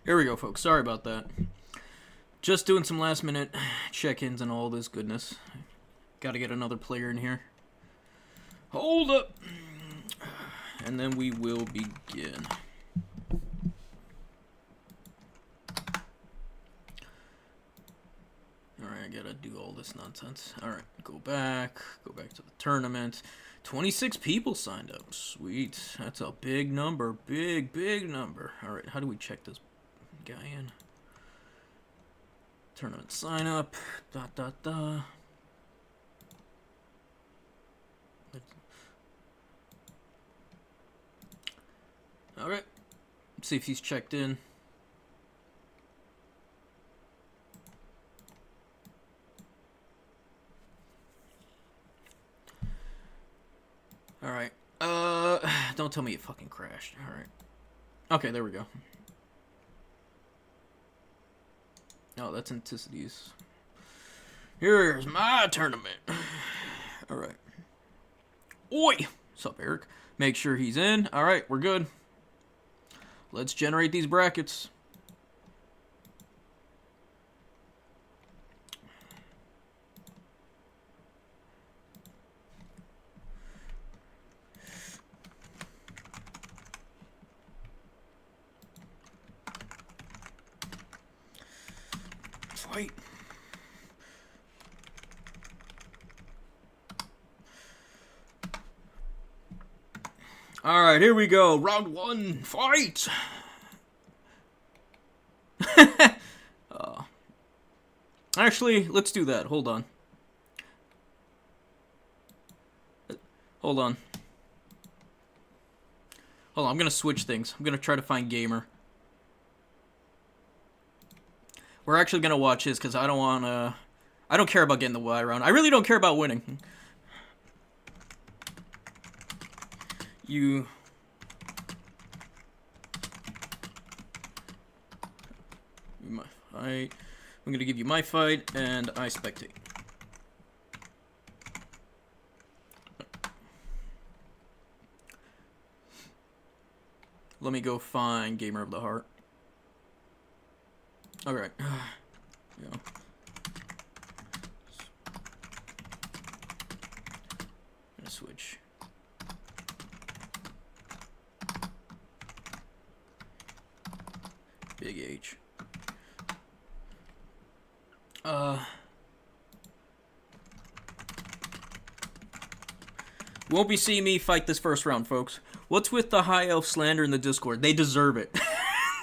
Here we go, folks. Sorry about that. Just doing some last minute check-ins and all this goodness. Gotta get another player in here. Hold up! And then we will begin. Alright, I gotta do all this nonsense. Alright, go back to the tournament. 26 people signed up. Sweet. That's a big number. Big number. Alright, how do we check this guy in? Tournament sign up. Alright. Let's see if he's checked in. Alright. Don't tell me it fucking crashed. Alright. Okay, there we go. Oh, that's Anticities. Here's my tournament. Alright. Oi! What's up, Eric? Make sure he's in. Alright, we're good. Let's generate these brackets. Fight. Alright, here we go. Round one. Fight! Actually, let's do that. Hold on. Hold on. Hold on, I'm gonna switch things. I'm gonna try to find Gamer. We're actually gonna watch his because I don't wanna... I don't care about getting the Y round. I really don't care about winning. You... My fight. I'm gonna give you my fight, and I spectate. Let me go find Gamer of the Heart. Alright. Yeah. I'm gonna switch. Big H. Won't be seeing me fight this first round, folks. What's with the High Elf slander in the Discord? They deserve it.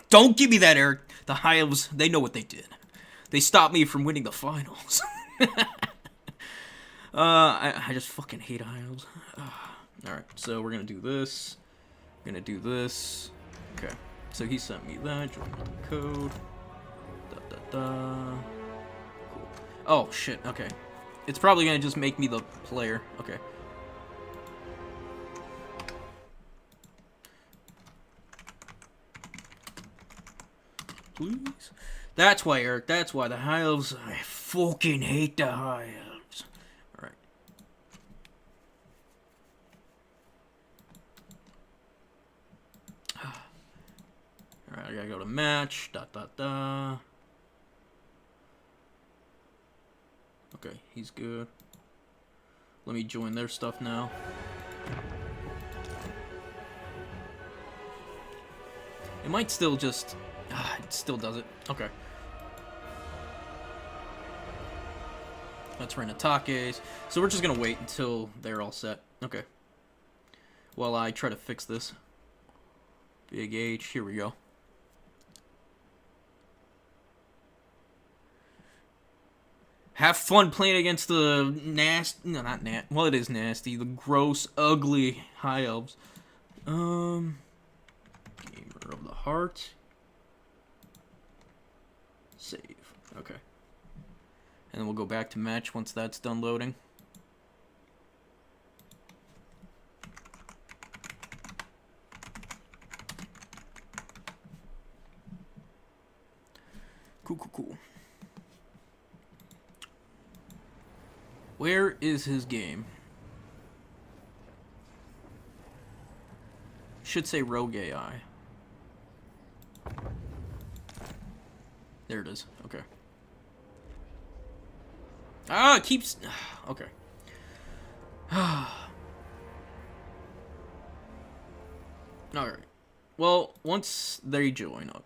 Don't give me that, Eric. The High Elves, they know what they did. They stopped me from winning the finals. I just fucking hate High Elves. Alright, so we're gonna do this. We're gonna do this. Okay. So he sent me that. Join the code. Cool. Oh, shit. Okay. It's probably gonna just make me the player. Okay. Please? That's why, Eric. That's why the High Elves... I fucking hate the High Elves. Alright. Alright, I gotta go to match. Okay, he's good. Let me join their stuff now. It might still just... it still does it. Okay. Let's run Ataques. So we're just gonna wait until they're all set. Okay. While I try to fix this. Big H. Here we go. Have fun playing against the nasty... No, not nasty. Well, it is nasty. The gross, ugly High Elves. Gamer of the Heart. Save. Okay. And then we'll go back to match once that's done loading. Cool. Where is his game? Should say Rogue AI. There it is. Okay. Ah, it keeps... Okay. Alright. Well, once they join up.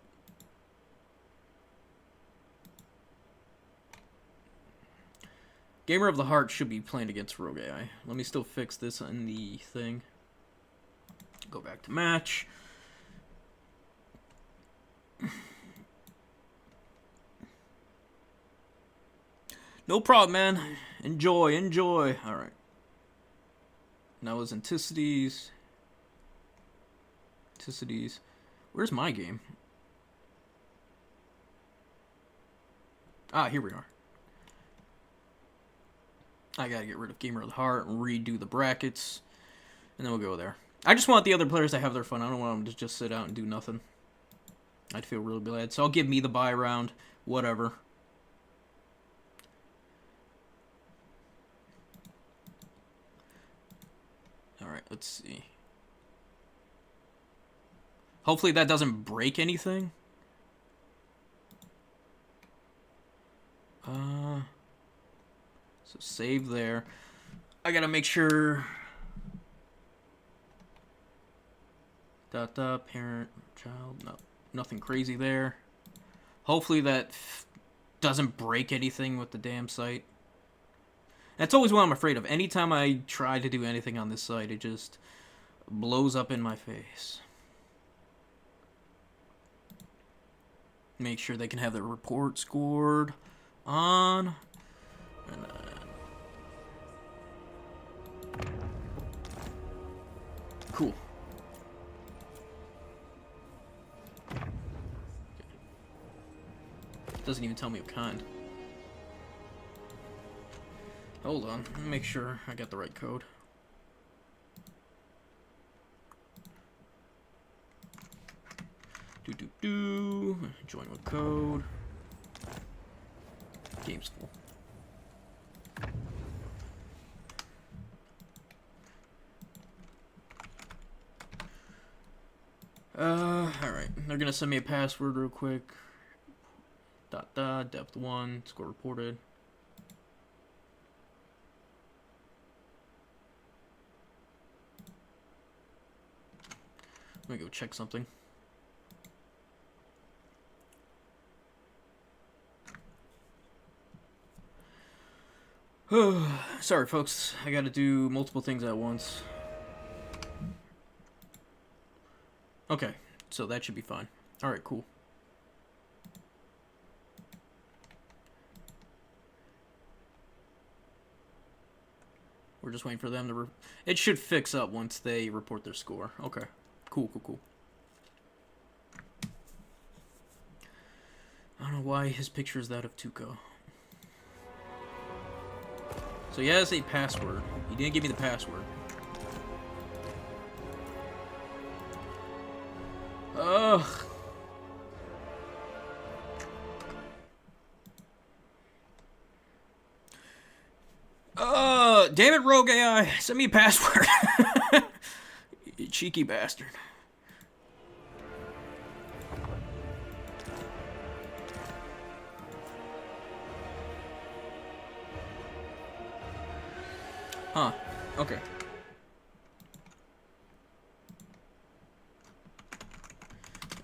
Gamer of the Heart should be playing against WAAAAGH. Let me still fix this on the thing. Go back to match. No problem, man. Enjoy, enjoy. Alright. Now is Anticities. Anticities. Where's my game? Ah, here we are. I gotta get rid of Gamer of the Heart and redo the brackets. And then we'll go there. I just want the other players to have their fun. I don't want them to just sit out and do nothing. I'd feel really bad. So I'll give me the bye round. Whatever. Alright, let's see. Hopefully that doesn't break anything. So save there. I gotta make sure... parent, child, no, nothing crazy there. Hopefully that doesn't break anything with the damn site. That's always what I'm afraid of. Anytime I try to do anything on this site, it just blows up in my face. Make sure they can have their report scored on. And cool. Doesn't even tell me what kind. Hold on, let me make sure I got the right code. Join with code. Game's full. Alright. They're gonna send me a password real quick. Depth 1, score reported. Let me go check something. Sorry, folks. I gotta do multiple things at once. Okay, so that should be fine. Alright, cool. We're just waiting for them to... It should fix up once they report their score. Okay. Cool, cool, cool. I don't know why his picture is that of Tuco. So he has a password. He didn't give me the password. Ugh. Damn it, WAAAAGH. Send me a password. You cheeky bastard. Huh. Okay.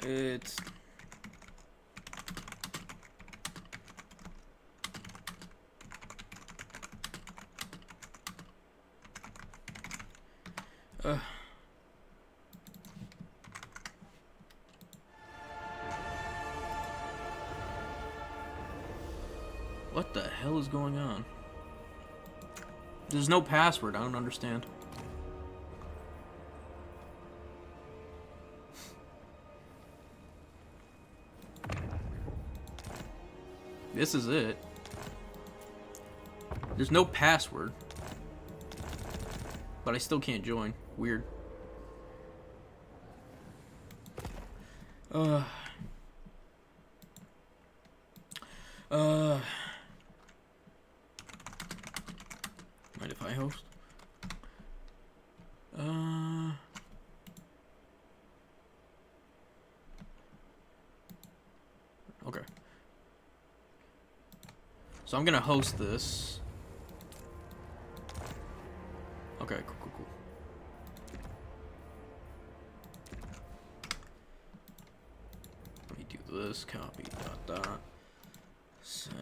It's... What the hell is going on? There's no password. I don't understand. This is it. There's no password. But I still can't join. Weird. Mind if I host? Okay. So I'm gonna host this. Okay, cool. Let me do this. Copy. Dot. Send.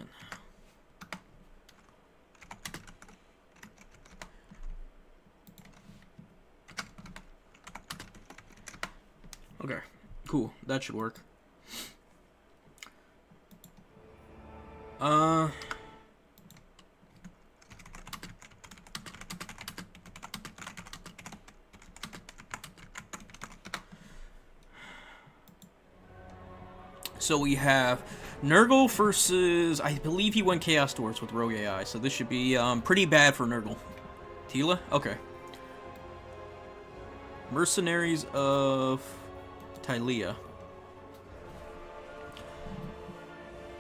Okay, cool. That should work. So we have Nurgle versus, I believe he went Chaos Dwarfs with Rogue AI, so this should be pretty bad for Nurgle. Tila? Okay. Mercenaries of Tylea.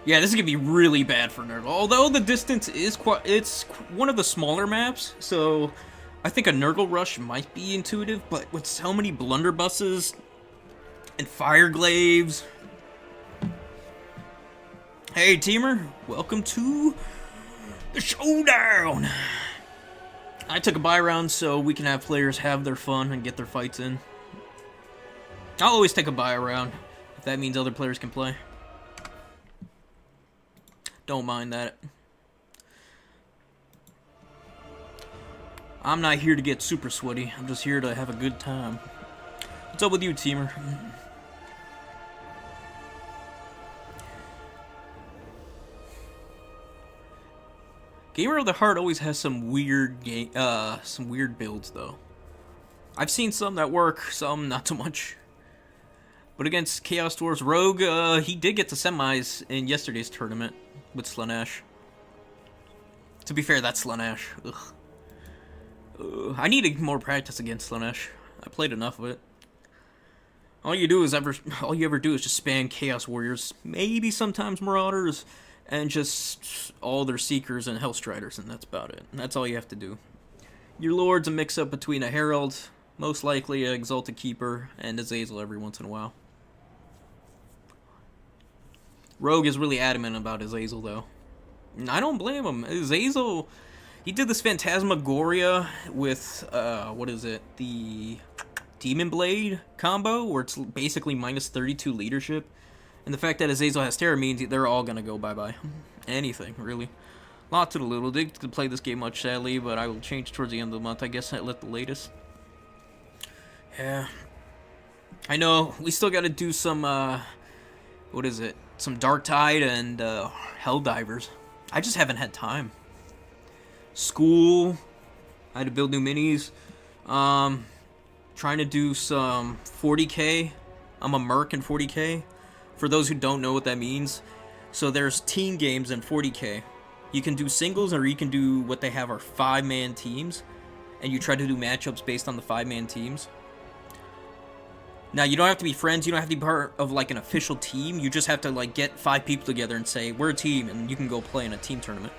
Yeah, this is gonna be really bad for Nurgle. Although the distance is it's one of the smaller maps, so I think a Nurgle rush might be intuitive, but with so many blunderbusses and fire glaives. Hey, teamer, welcome to the showdown. I took a buy round so we can have players have their fun and get their fights in. I'll always take a buy round if that means other players can play. Don't mind that. I'm not here to get super sweaty. I'm just here to have a good time. What's up with you, teamer? Gamer of the Heart always has some weird builds though. I've seen some that work, some not so much. But against Chaos Dwarfs Rogue, he did get to semis in yesterday's tournament with Slaanesh. To be fair, that's Slaanesh. I needed more practice against Slaanesh. I played enough of it. All you ever do is just spam Chaos Warriors, maybe sometimes Marauders, and just all their Seekers and Hellstriders, and that's about it. And that's all you have to do. Your Lord's a mix-up between a Herald, most likely an Exalted Keeper, and Azazel every once in a while. Rogue is really adamant about Azazel, though. And I don't blame him. Azazel, he did this Phantasmagoria with, what is it? The Demon Blade combo, where it's basically minus 32 leadership. And the fact that Azazel has Terror means they're all gonna go bye-bye. Anything, really. Lot to the little. Didn't play this game much, sadly, but I will change towards the end of the month. I guess at the latest. Yeah. I know, we still gotta do some, what is it? Some Dark Tide and Helldivers. I just haven't had time. School. I had to build new minis. Trying to do some 40k. I'm a merc in 40k. For those who don't know what that means. So there's team games in 40k. You can do singles or you can do what they have are 5-man teams. And you try to do matchups based on the 5-man teams. Now, you don't have to be friends, you don't have to be part of, like, an official team. You just have to, like, get 5 people together and say, we're a team, and you can go play in a team tournament.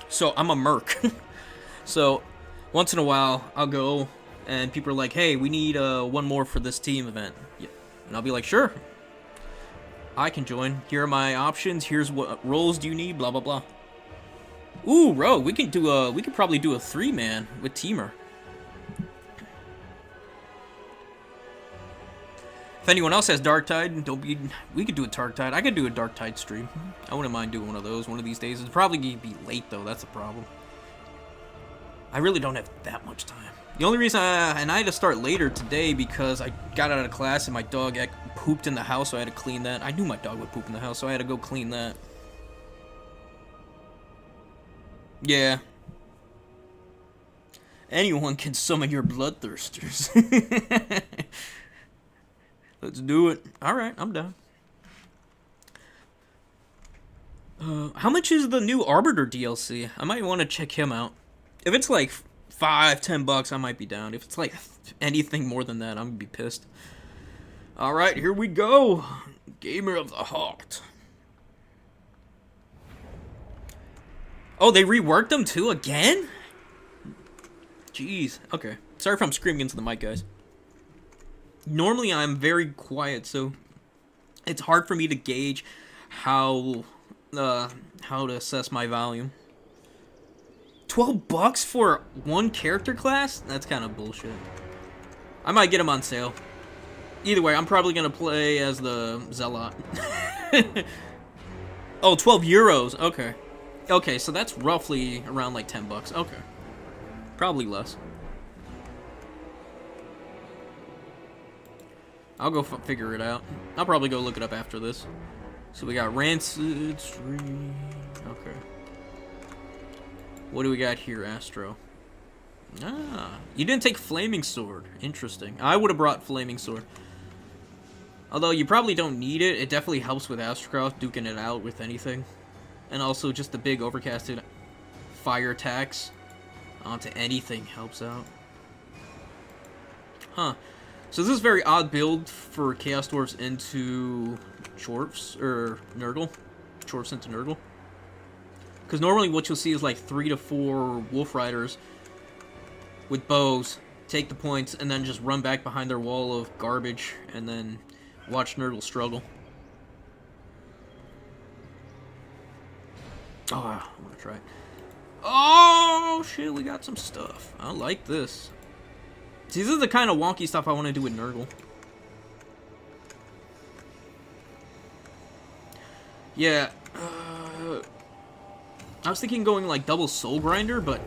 So, I'm a merc. So, once in a while, I'll go, and people are like, hey, we need one more for this team event. Yeah. And I'll be like, sure. I can join. Here are my options. Here's what roles do you need, blah, blah, blah. Ooh, Rogue, we could probably do a 3-man with Teamer. If anyone else has Dark Tide, we could do a Dark Tide. I could do a Dark Tide stream. I wouldn't mind doing one of those one of these days. It's probably going to be late, though. That's the problem. I really don't have that much time. The only reason and I had to start later today because I got out of class and my dog pooped in the house, so I had to clean that. I knew my dog would poop in the house, so I had to go clean that. Yeah. Anyone can summon your bloodthirsters. Let's do it. Alright, I'm done. How much is the new Arbiter DLC? I might want to check him out. If it's like $5-10, I might be down. If it's like anything more than that, I'm gonna be pissed. Alright, here we go. Gamer of the Heart. Oh, they reworked them too again? Jeez. Okay. Sorry if I'm screaming into the mic, guys. Normally I'm very quiet, so it's hard for me to gauge how how to assess my volume. $12 for one character class? That's kind of bullshit. I might get them on sale. Either way, I'm probably gonna play as the Zealot. Oh, 12 euros. Okay. Okay, so that's roughly around like 10 bucks. Okay. Probably less. I'll go figure it out. I'll probably go look it up after this. So we got Rancid Stream. Okay. What do we got here, Astro? Ah, you didn't take Flaming Sword. Interesting. I would have brought Flaming Sword. Although you probably don't need it. It definitely helps with Astrocross, duking it out with anything. And also just the big overcasted fire attacks onto anything helps out. Huh. So this is a very odd build for Chaos Dwarfs into Chorfs, or Nurgle. Chorfs into Nurgle. Because normally what you'll see is like 3 to 4 Wolf Riders with bows, take the points, and then just run back behind their wall of garbage, and then watch Nurgle struggle. Oh, I want to try it. Oh, shit, we got some stuff. I like this. See, this is the kind of wonky stuff I want to do with Nurgle. Yeah, I was thinking going like double Soul Grinder, but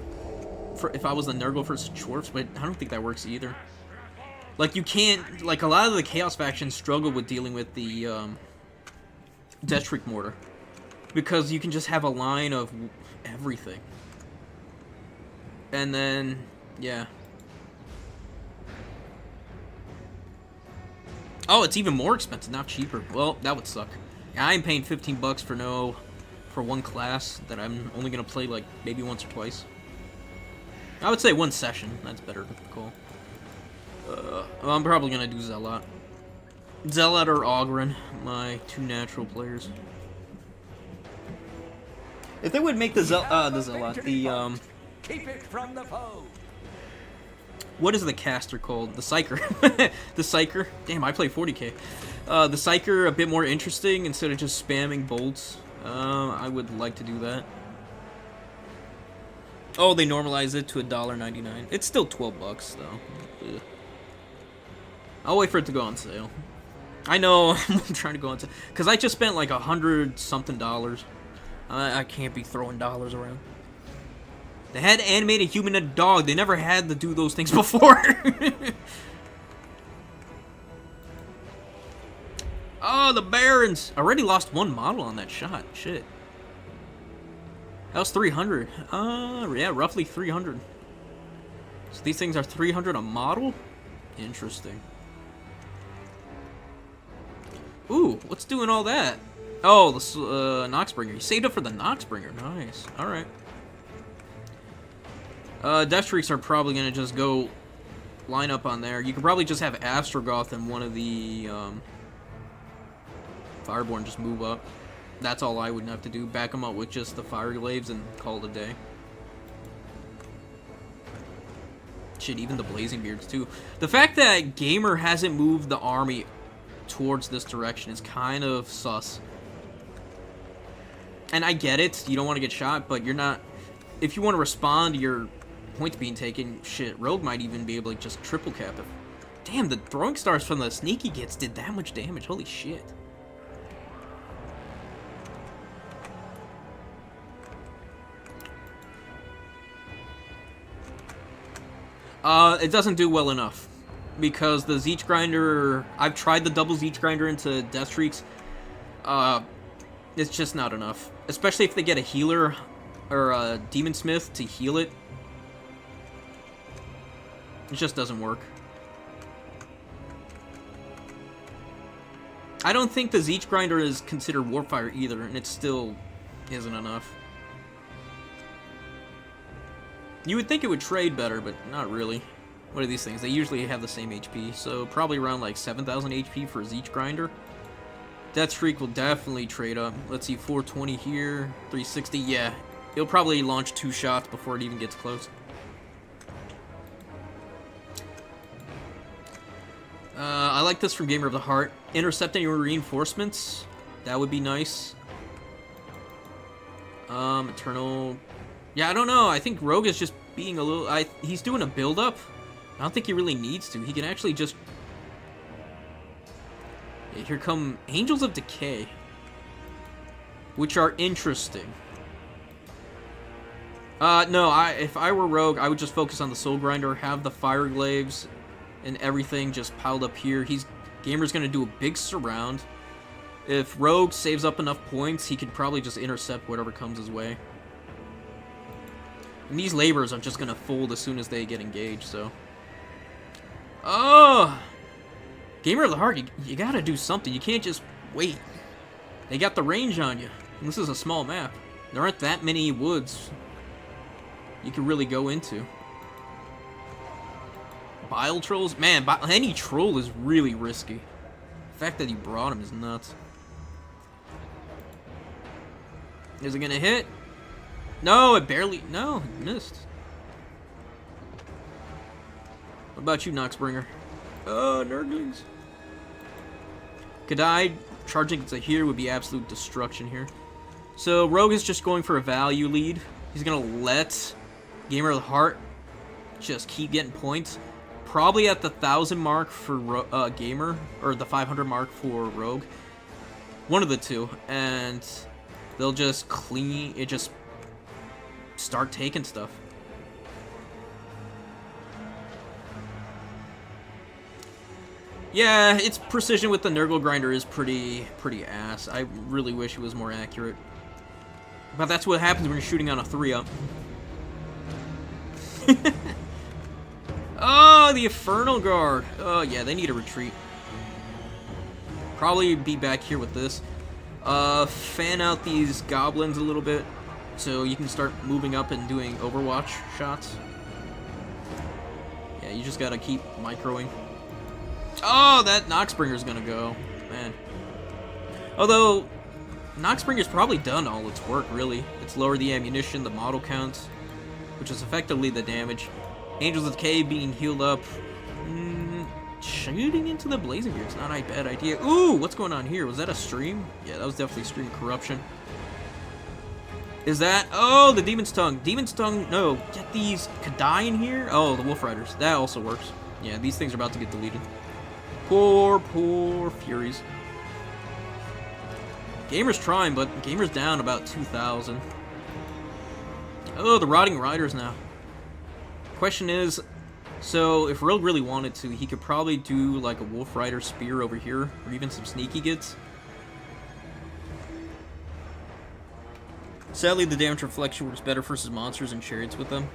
if I was the Nurgle versus Chorfs, but I don't think that works either. Like, you can't, like, a lot of the Chaos factions struggle with dealing with the Deathshriek Mortar, because you can just have a line of everything. And then, yeah. Oh, it's even more expensive, not cheaper. Well, that would suck. I ain't paying 15 bucks for one class that I'm only gonna play like maybe once or twice. I would say one session. That's better to call. I'm probably gonna do Zealot. Zealot or Oghren, my two natural players. If they would make the Zealot, keep it from the foe. What is the caster called? The Psyker. The Psyker. Damn, I play 40k. The Psyker a bit more interesting instead of just spamming bolts. I would like to do that. Oh, they normalized it to $1.99. It's still 12 bucks though. Ugh. I'll wait for it to go on sale. I know I'm trying to go on sale because I just spent like $100-something. I can't be throwing dollars around. They had animated human and dog. They never had to do those things before. Oh, the Barons! I already lost one model on that shot. Shit. That was 300. Yeah, roughly 300. So these things are 300 a model? Interesting. Ooh, what's doing all that? Oh, the Noxbringer. You saved up for the Noxbringer. Nice. Alright. Deathshrieks are probably going to just go line up on there. You could probably just have Astrogoth and one of the Fireborn just move up. That's all I would have to do. Back them up with just the Fire Glaives and call it a day. Shit, even the Blazing Beards too. The fact that Gamer hasn't moved the army towards this direction is kind of sus. And I get it, you don't want to get shot, but you're not... If you want to respond to your points being taken, shit, Rogue might even be able to just triple cap it. Damn, the throwing stars from the sneaky gets did that much damage. Holy shit. It doesn't do well enough. Because the Zeech Grinder... I've tried the double Zeech Grinder into Deathshrieks. It's just not enough. Especially if they get a healer or a Demon Smith to heal it. It just doesn't work. I don't think the Zeech Grinder is considered Warfire either, and it still isn't enough. You would think it would trade better, but not really. What are these things? They usually have the same HP, so probably around like 7,000 HP for a Zeech Grinder. Deathshriek will definitely trade up. Let's see, 420 here, 360. Yeah, it'll probably launch 2 shots before it even gets close. I like this from Gamer of the Heart. Intercept any reinforcements. That would be nice. Eternal. Yeah, I don't know. I think Rogue is just being a little. He's doing a build-up. I don't think he really needs to. He can actually just. Yeah, here come Angels of Decay, which are interesting. No, if I were Rogue, I would just focus on the Soul Grinder, have the Fire Glaives and everything just piled up here. Gamer's gonna do a big surround. If Rogue saves up enough points, he could probably just intercept whatever comes his way. And these labors are just gonna fold as soon as they get engaged, so. Oh! Gamer of the Heart, you gotta do something. You can't just wait. They got the range on you. And this is a small map. There aren't that many woods you can really go into. Bile Trolls? Man, any troll is really risky. The fact that you brought him is nuts. Is it gonna hit? No, it barely... No, it missed. What about you, Noxbringer? Oh, Nurglings. Kadai charging into here would be absolute destruction here. So, Rogue is just going for a value lead. He's gonna let Gamer of the Heart just keep getting points. Probably at the 1,000 mark for Gamer, or the 500 mark for Rogue. One of the two. And they'll just just start taking stuff. Yeah, its precision with the Nurgle Grinder is pretty ass. I really wish it was more accurate. But that's what happens when you're shooting on a 3-up. Oh, the Infernal Guard. Oh, yeah, they need a retreat. Probably be back here with this. Fan out these goblins a little bit so you can start moving up and doing Overwatch shots. Yeah, you just gotta keep microing. Oh, that Noxbringer's gonna go. Man. Although, Noxbringer's probably done all its work, really. It's lowered the ammunition, the model counts, which is effectively the damage. Angels of Decay being healed up. Shooting into the Blazing Beard's not a bad idea. Ooh, what's going on here? Was that a stream? Yeah, that was definitely stream corruption. Is that... Oh, the Demon's Tongue. Demon's Tongue, no. Get these Kadai in here. Oh, the Wolf Riders. That also works. Yeah, these things are about to get deleted. Poor Furies. Gamer's trying, but Gamer's down about 2,000. Oh, the Rotting Riders now. Question is, so if Rogue really wanted to, he could probably do like a Wolf Rider Spear over here, or even some sneaky gets. Sadly, the damage reflection works better versus monsters and chariots with them.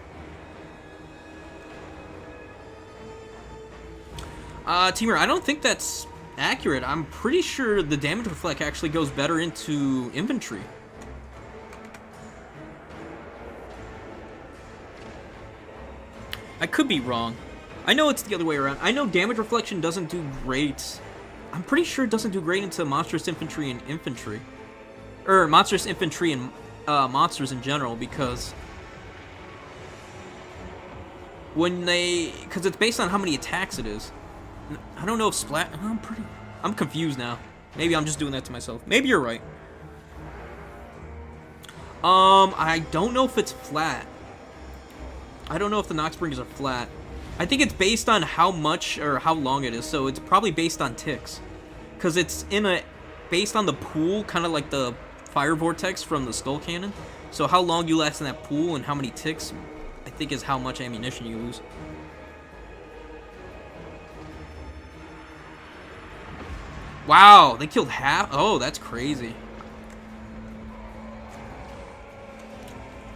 Teamer, I don't think that's accurate. I'm pretty sure the damage reflect actually goes better into infantry. I could be wrong. I know it's the other way around. I know damage reflection doesn't do great. I'm pretty sure it doesn't do great into monstrous infantry and infantry. Or monstrous infantry and monsters in general, because when they... Because it's based on how many attacks it is. I don't know if splat... I'm confused now. Maybe I'm just doing that to myself. Maybe you're right. I don't know if it's flat. I don't know if the Noxbringers are flat. I think it's based on how much or how long it is, so it's probably based on ticks. Because it's based on the pool, kind of like the fire vortex from the Skull Cannon. So how long you last in that pool and how many ticks, I think, is how much ammunition you lose. Wow, they killed half? Oh, that's crazy.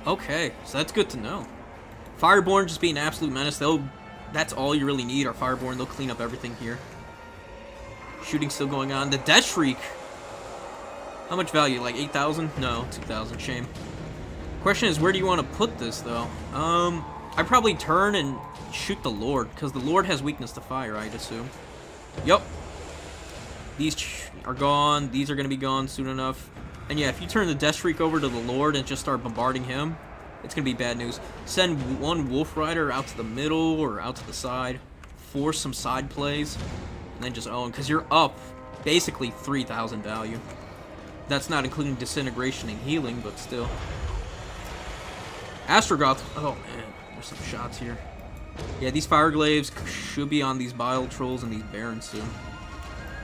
Okay, so that's good to know. Fireborn just being an absolute menace. That's all you really need are Fireborn. They'll clean up everything here. Shooting still going on. The Death Shriek. How much value? Like 8,000? No, 2,000. Shame. Question is, where do you want to put this, though? I'd probably turn and shoot the Lord, because the Lord has weakness to fire, I'd assume. Yup. These are gone. These are going to be gone soon enough. And yeah, if you turn the Death Shriek over to the Lord and just start bombarding him, it's going to be bad news. Send one Wolf Rider out to the middle or out to the side. Force some side plays. And then just own, because you're up basically 3,000 value. That's not including disintegration and healing, but still. Astrogoth. Oh man, there's some shots here. Yeah, these fire glaives should be on these bile trolls and these barons soon.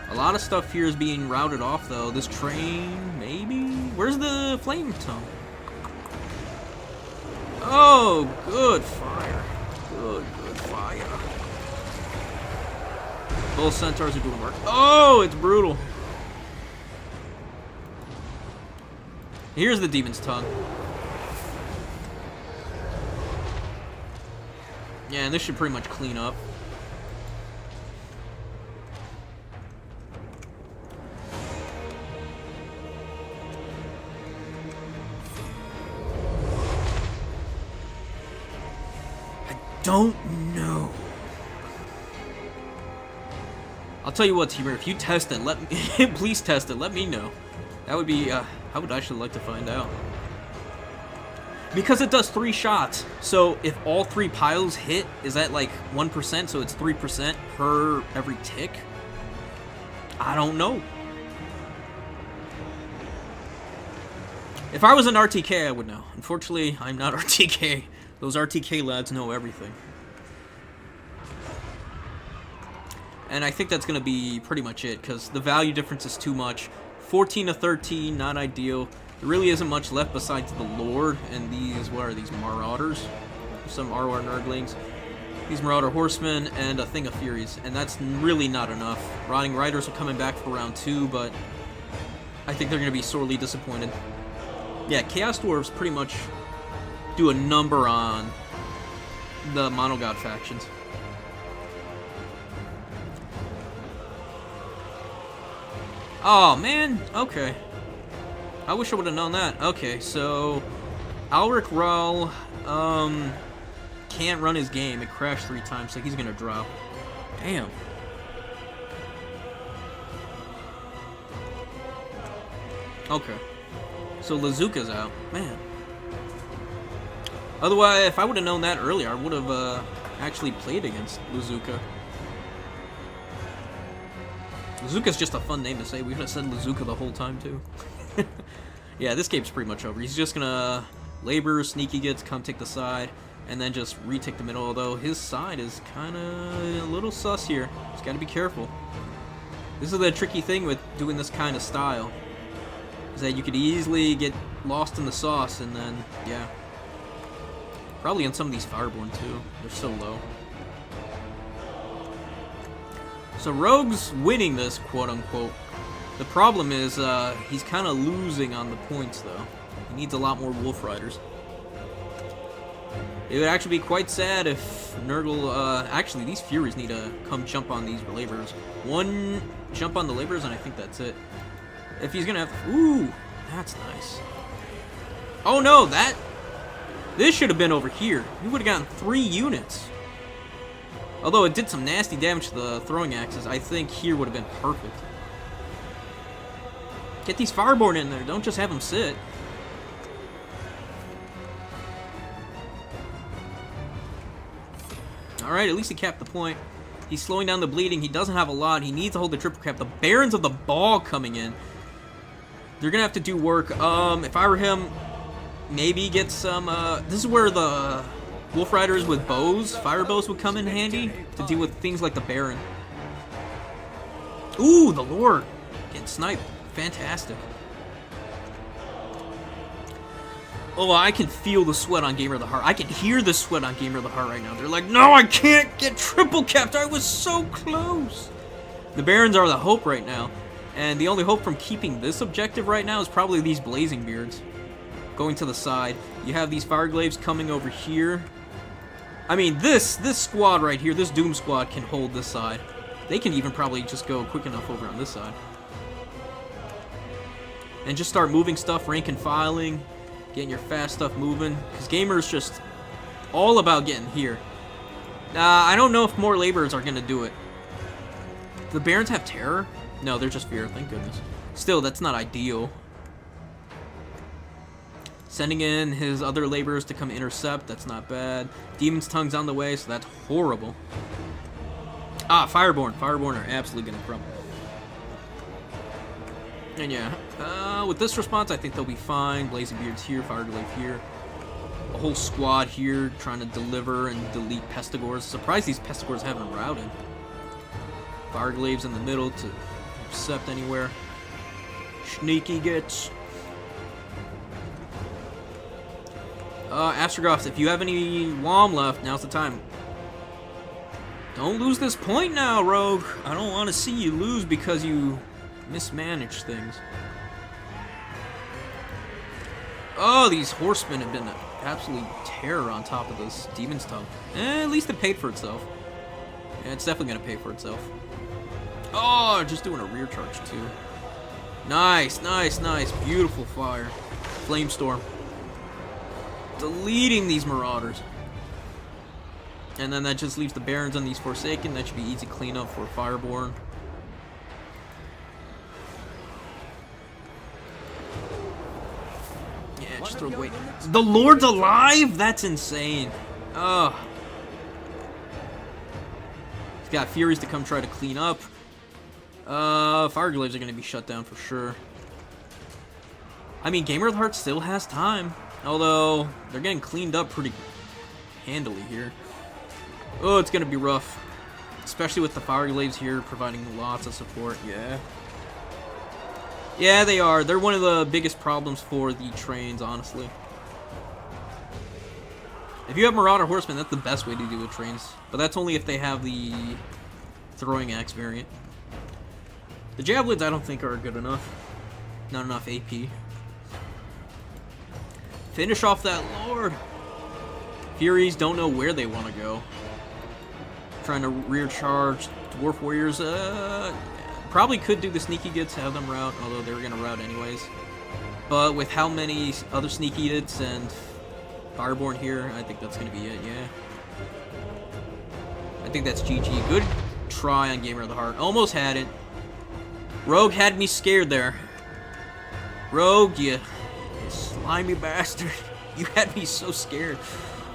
A lot of stuff here is being routed off though. This train, maybe? Where's the flame tongue? Oh, good fire. Good fire. Both centaurs are doing work. Oh, it's brutal. Here's the demon's tongue. Yeah, and this should pretty much clean up. I don't know. I'll tell you what, Teamer, if you test it, let me please test it, let me know. That would be, I would actually like to find out. Because it does 3 shots, so if all 3 piles hit, is that like 1%, so it's 3% per every tick? I don't know. If I was an RTK, I would know. Unfortunately, I'm not RTK. Those RTK lads know everything. And I think that's going to be pretty much it, because the value difference is too much. 14 to 13, not ideal. There really isn't much left besides the Lord and these, what are these, Marauders? Some RR Nurglings. These Marauder Horsemen and a Thing of Furies, and that's really not enough. Rotting Riders are coming back for round 2, but I think they're going to be sorely disappointed. Yeah, Chaos Dwarves pretty much do a number on the Monogod factions. Oh, man. Okay. I wish I would have known that. Okay, so Alric Rull can't run his game. It crashed 3 times, so he's gonna drop. Damn. Okay. So Lazuka's out. Man. Otherwise, if I would have known that earlier, I would have actually played against Lazuka. Lazuka's just a fun name to say. We could have said Lazuka the whole time, too. Yeah, this game's pretty much over. He's just gonna labor, sneaky gets, come take the side, and then just retake the middle, although his side is kind of a little sus here. Just gotta be careful. This is the tricky thing with doing this kind of style, is that you could easily get lost in the sauce, and then, yeah. Probably on some of these Fireborn, too. They're so low. So Rogue's winning this, quote-unquote. The problem is, he's kind of losing on the points, though. He needs a lot more Wolf Riders. It would actually be quite sad if Nurgle, actually, these Furies need to come jump on these Laborers. One jump on the Laborers, and I think that's it. If he's gonna have, ooh, that's nice. Oh no, this should have been over here. He would have gotten 3 units. Although it did some nasty damage to the throwing axes, I think here would have been perfect. Get these Fireborn in there, don't just have them sit. Alright, at least he capped the point. He's slowing down the bleeding, he doesn't have a lot, he needs to hold the triple cap. The Barons of the Ball coming in. They're gonna have to do work. If I were him, maybe get some, this is where the Wolf Riders with bows, fire bows would come in handy to deal with things like the Baron. Ooh, the Lord. Getting sniped. Fantastic. Oh, I can feel the sweat on Gamer of the Heart. I can hear the sweat on Gamer of the Heart right now. They're like, no, I can't get triple capped. I was so close. The Barons are the hope right now. And the only hope from keeping this objective right now is probably these Blazing Beards. Going to the side. You have these Fireglaves coming over here. I mean, this squad right here, this Doom squad can hold this side. They can even probably just go quick enough over on this side. And just start moving stuff, rank and filing, getting your fast stuff moving. Because Gamer's just all about getting here. I don't know if more Laborers are going to do it. Do the Barons have Terror? No, they're just Fear, thank goodness. Still, that's not ideal. Sending in his other Laborers to come intercept, that's not bad. Demon's Tongue's on the way, so that's horrible. Ah, Fireborn. Fireborn are absolutely going to crumble. And yeah, with this response, I think they'll be fine. Blazing Beard's here, Fireglaive here. A whole squad here trying to deliver and delete Pestigors. Surprised these Pestigors haven't routed. Fireglaive's in the middle to intercept anywhere. Sneaky gets. Astrogoths, if you have any WAAAAGH left, now's the time. Don't lose this point now, Rogue. I don't want to see you lose because you mismanage things. Oh, these horsemen have been an absolute terror on top of this Demon's Tongue. At least it paid for itself. Yeah, it's definitely going to pay for itself. Oh, just doing a rear charge, too. Nice, nice, nice. Beautiful fire. Flamestorm. Deleting these Marauders. And then that just leaves the Barons on these Forsaken. That should be easy cleanup for Fireborn. Yeah, just throw away. The Lord's alive? That's insane. Ugh. He's got Furies to come try to clean up. Fireglaives are going to be shut down for sure. I mean, Gamer of the Heart still has time. Although, they're getting cleaned up pretty handily here. Oh, it's going to be rough. Especially with the Fireglaives here providing lots of support. Yeah. Yeah, they are. They're one of the biggest problems for the trains, honestly. If you have Marauder Horsemen, that's the best way to do with trains. But that's only if they have the throwing axe variant. The Javelins I don't think are good enough. Not enough AP. Finish off that Lord. Furies don't know where they want to go. Trying to rear charge Dwarf Warriors. Probably could do the Sneaky Gits, have them route, although they were going to route anyways. But with how many other Sneaky Gits and Fireborn here, I think that's going to be it, yeah. I think that's GG. Good try on Gamer of the Heart. Almost had it. Rogue had me scared there. Rogue, you slimy bastard. You had me so scared.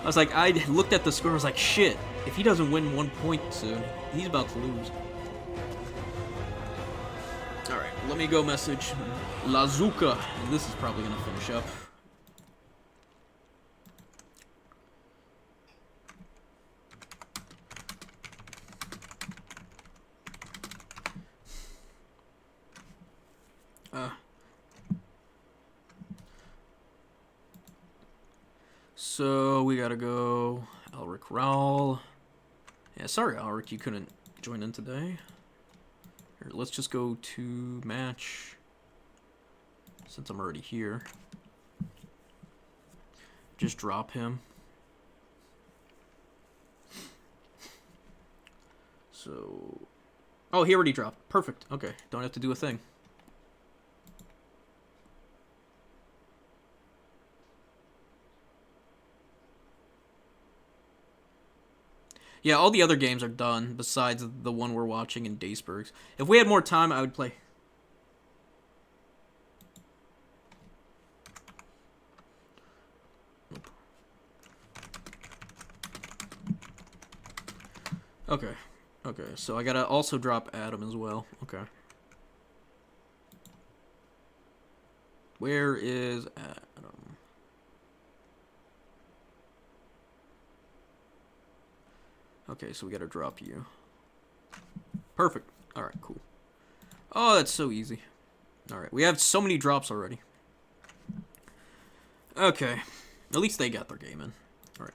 I was like, I looked at the score, I was like, shit. If he doesn't win 1 point soon, he's about to lose. Alright, let me go message Lazuka, and this is probably going to finish up. So we gotta go Elric Raul. Yeah, sorry Elric, you couldn't join in today. Here, let's just go to match since I'm already here. Just drop him. So, oh, he already dropped. Perfect. Okay, don't have to do a thing. Yeah, all the other games are done, besides the one we're watching in Daysburgs. If we had more time, I would play. Nope. Okay. Okay, so I gotta also drop Adam as well. Okay. Where is Adam? Okay, so we gotta drop you. Perfect. Alright, cool. Oh, that's so easy. Alright, we have so many drops already. Okay. At least they got their game in. Alright.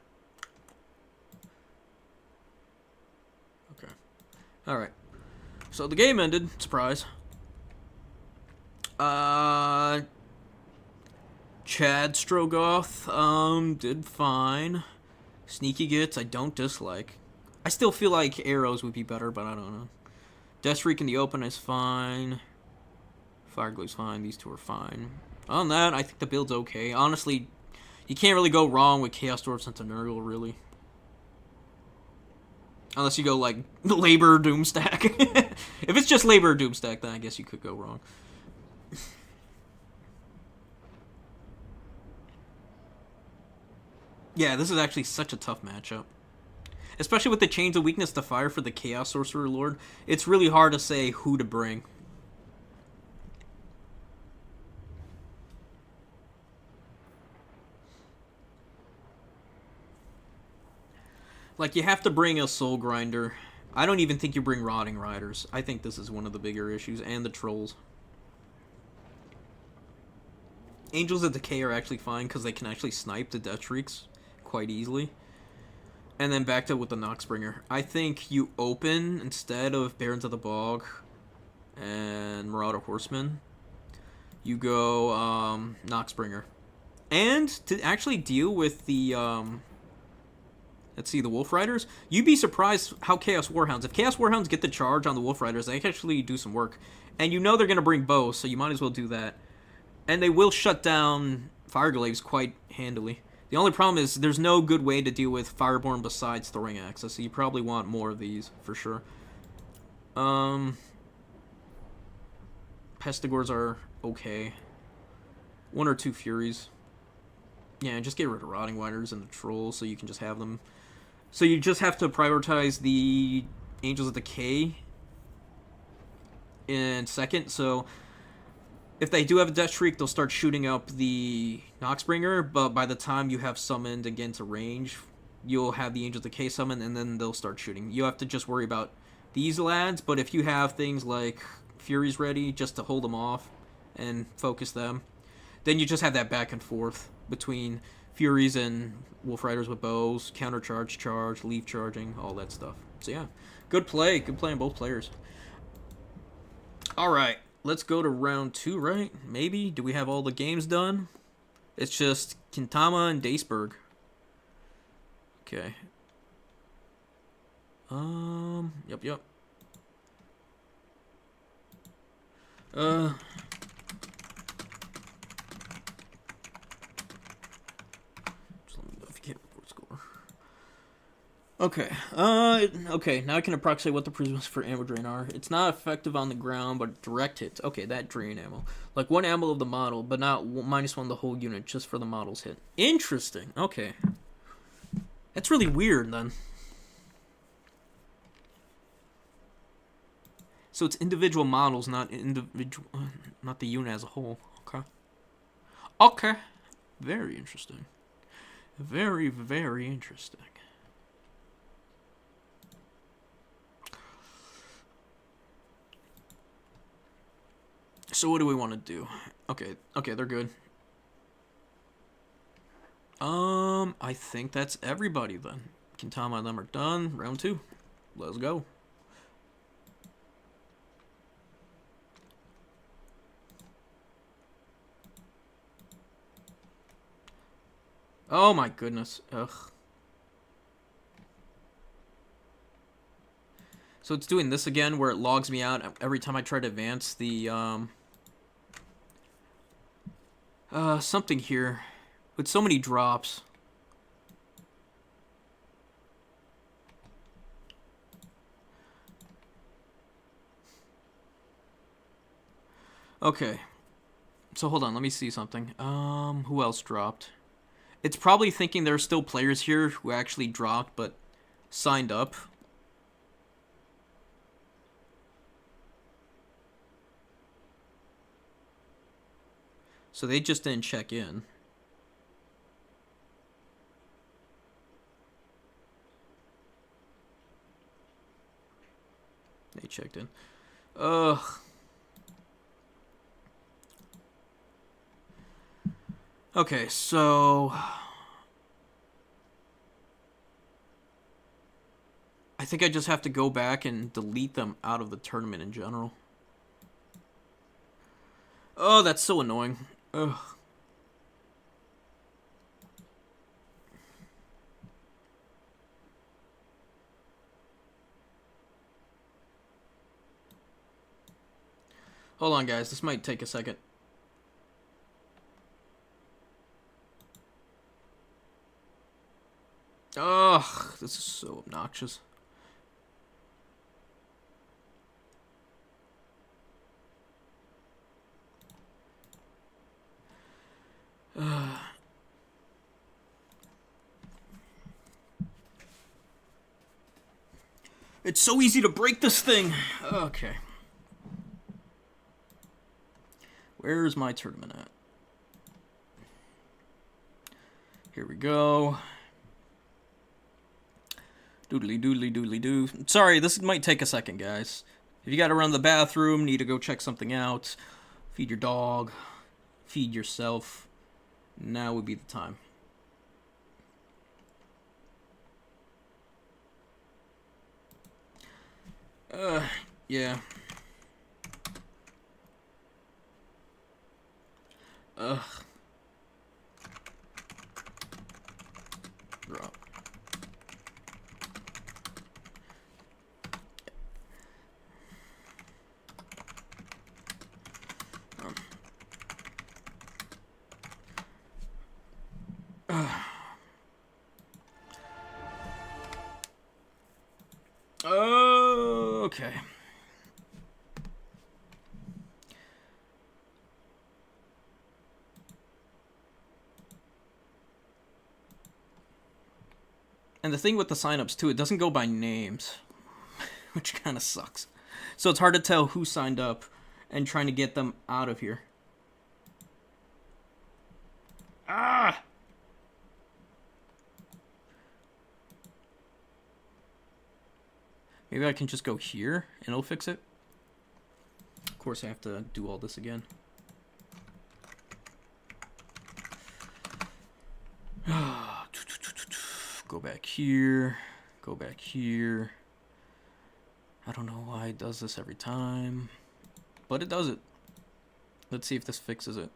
Okay. Alright. So the game ended. Surprise. Chad Strogoth, did fine. Sneaky Gits, I don't dislike. I still feel like arrows would be better, but I don't know. Deathstreak in the open is fine. Fireglade's fine. These two are fine. Other than that, I think the build's okay. Honestly, you can't really go wrong with Chaos Dwarfs into Nurgle, really. Unless you go, like, Labor Doomstack. If it's just Labor Doomstack, then I guess you could go wrong. Yeah, this is actually such a tough matchup. Especially with the Chains of Weakness to fire for the Chaos Sorcerer Lord. It's really hard to say who to bring. Like, you have to bring a Soul Grinder. I don't even think you bring Rotting Riders. I think this is one of the bigger issues, and the Trolls. Angels of Decay are actually fine, because they can actually snipe the Death Shrieks quite easily. And then backed up with the Noxbringer. I think you open, instead of Barons of the Bog and Marauder Horsemen, you go Noxbringer. And to actually deal with the, let's see, the Wolf Riders, you'd be surprised how Chaos Warhounds, if Chaos Warhounds get the charge on the Wolf Riders, they can actually do some work. And you know they're going to bring bows, so you might as well do that. And they will shut down Fireglaves quite handily. The only problem is there's no good way to deal with Fireborn besides Throwing Axes, so you probably want more of these, for sure. Pestigors are okay. 1 or 2 Furies. Yeah, just get rid of Rotting Riders and the Trolls so you can just have them. So you just have to prioritize the Angels of Decay in second, so if they do have a Death Shriek, they'll start shooting up the Noxbringer, but by the time you have summoned again to range, you'll have the Angel Decay summon, and then they'll start shooting. You have to just worry about these lads, but if you have things like Furies ready, just to hold them off and focus them, then you just have that back and forth between Furies and Wolf Riders with bows, countercharge, charge, leaf charging, all that stuff. So yeah, good play on both players. Alright. Let's go to round 2, right? Maybe? Do we have all the games done? It's just Kintama and Daceberg. Okay. Yep. Just let me know if you can't report score. Okay. Okay, now I can approximate what the prisms for ammo drain are. It's not effective on the ground, but direct hits. Okay, that drain ammo. Like 1 ammo of the model, but not -1 the whole unit, just for the model's hit. Interesting. Okay. That's really weird, then. So it's individual models, not not the unit as a whole. Okay. Okay. Very interesting. Very, very interesting. So what do we want to do? Okay, they're good. I think that's everybody then. Kintama and them are done. Round 2. Let's go. Oh my goodness. Ugh. So it's doing this again where it logs me out every time I try to advance the, something here. With so many drops. Okay. So hold on, let me see something. Who else dropped? It's probably thinking there are still players here who actually dropped but signed up. So they just didn't check in. They checked in. Ugh. Okay, so I think I just have to go back and delete them out of the tournament in general. Oh, that's so annoying. Ugh. Hold on, guys. This might take a second. Ugh, this is so obnoxious. It's so easy to break this thing. Okay. Where's my tournament at? Here we go. Doodly doodly doodly doo. Sorry, this might take a second, guys. If you gotta run to the bathroom, need to go check something out, feed your dog, feed yourself, now would be the time. Yeah. Ugh. Drop. Okay. And the thing with the signups too, it doesn't go by names, which kind of sucks. So it's hard to tell who signed up and trying to get them out of here. Ah! Maybe I can just go here and it'll fix it. Of course, I have to do all this again. Go back here. Go back here. I don't know why it does this every time, but it does it. Let's see if this fixes it.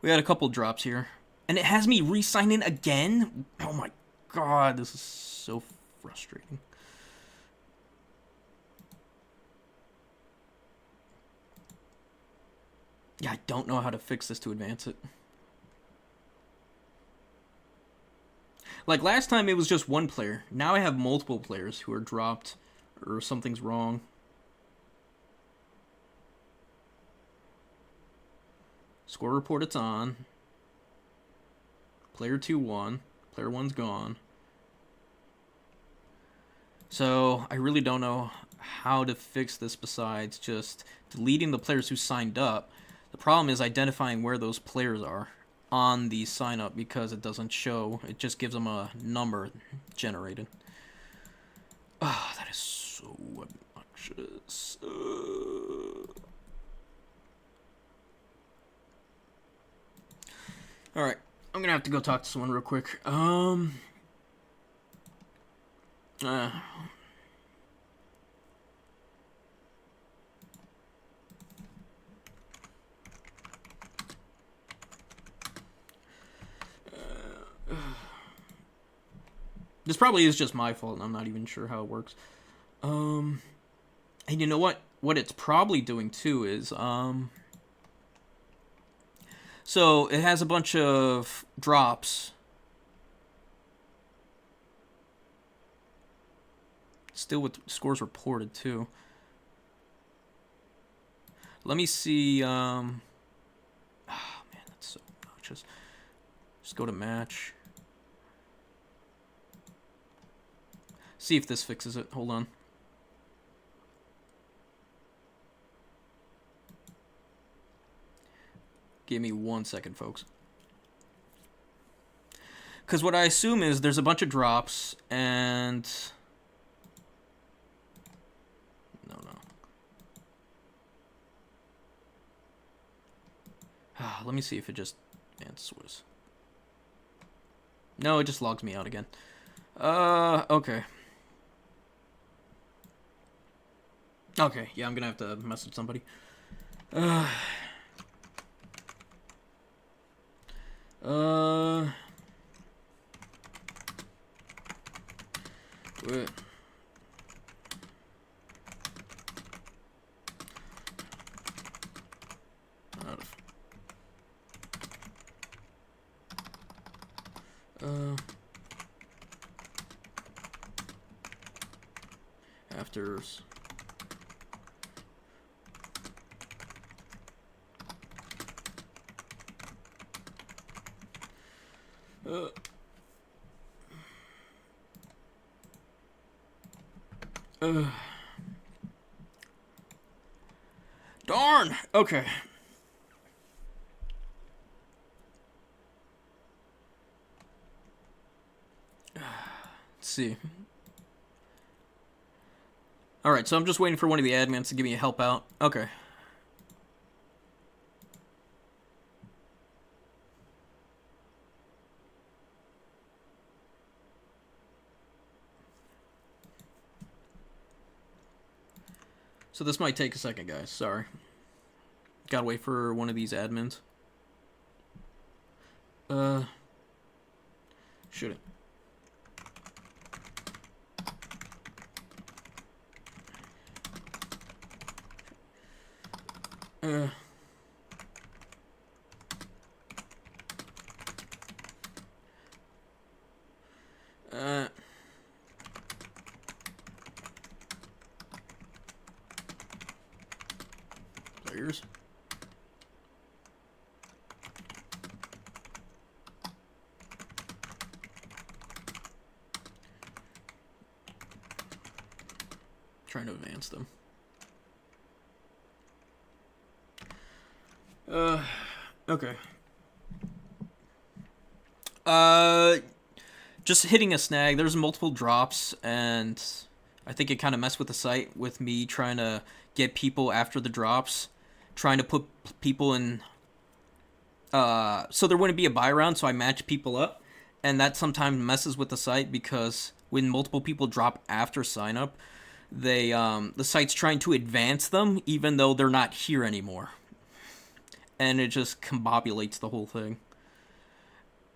We had a couple drops here, and it has me re-sign in again? Oh my god, this is so frustrating. Yeah, I don't know how to fix this to advance it. Like last time it was just one player. Now I have multiple players who are dropped or something's wrong. Score report, it's on. Player 2 won. Player 1's gone. So I really don't know how to fix this besides just deleting the players who signed up. The problem is identifying where those players are on the sign up because it doesn't show. It just gives them a number generated. Ah, that is so obnoxious. Alright, I'm gonna have to go talk to someone real quick. This probably is just my fault, and I'm not even sure how it works. And you know what? What it's probably doing, too, is, so, it has a bunch of drops. Still with scores reported, too. Let me see, oh, man, that's so obnoxious. Just go to match. See if this fixes it. Hold on. Give me 1 second, folks. Because what I assume is there's a bunch of drops, and... No. Let me see if it just answers. No, it just logs me out again. Okay. Okay, yeah, I'm gonna have to message somebody. Wait. Afters. Darn! Okay. Let's see. Alright, so I'm just waiting for one of the admins to give me a help out. Okay. So this might take a second, guys. Sorry. Gotta wait for one of these admins. Shouldn't. Players. Trying to advance them. Okay. Just hitting a snag. There's multiple drops, and I think it kind of messed with the site with me trying to get people after the drops, trying to put people in. So there wouldn't be a buy round, so I match people up, and that sometimes messes with the site because when multiple people drop after sign up, they the site's trying to advance them even though they're not here anymore. And it just combobulates the whole thing.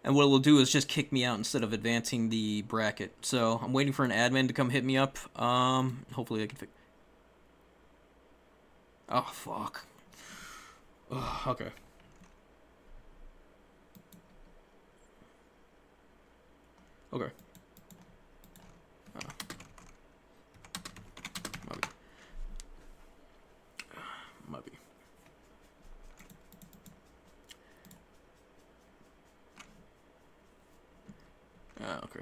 And what it'll do is just kick me out instead of advancing the bracket. So I'm waiting for an admin to come hit me up. Hopefully I can fix. Oh fuck. Oh, okay. Okay. Might be. Okay.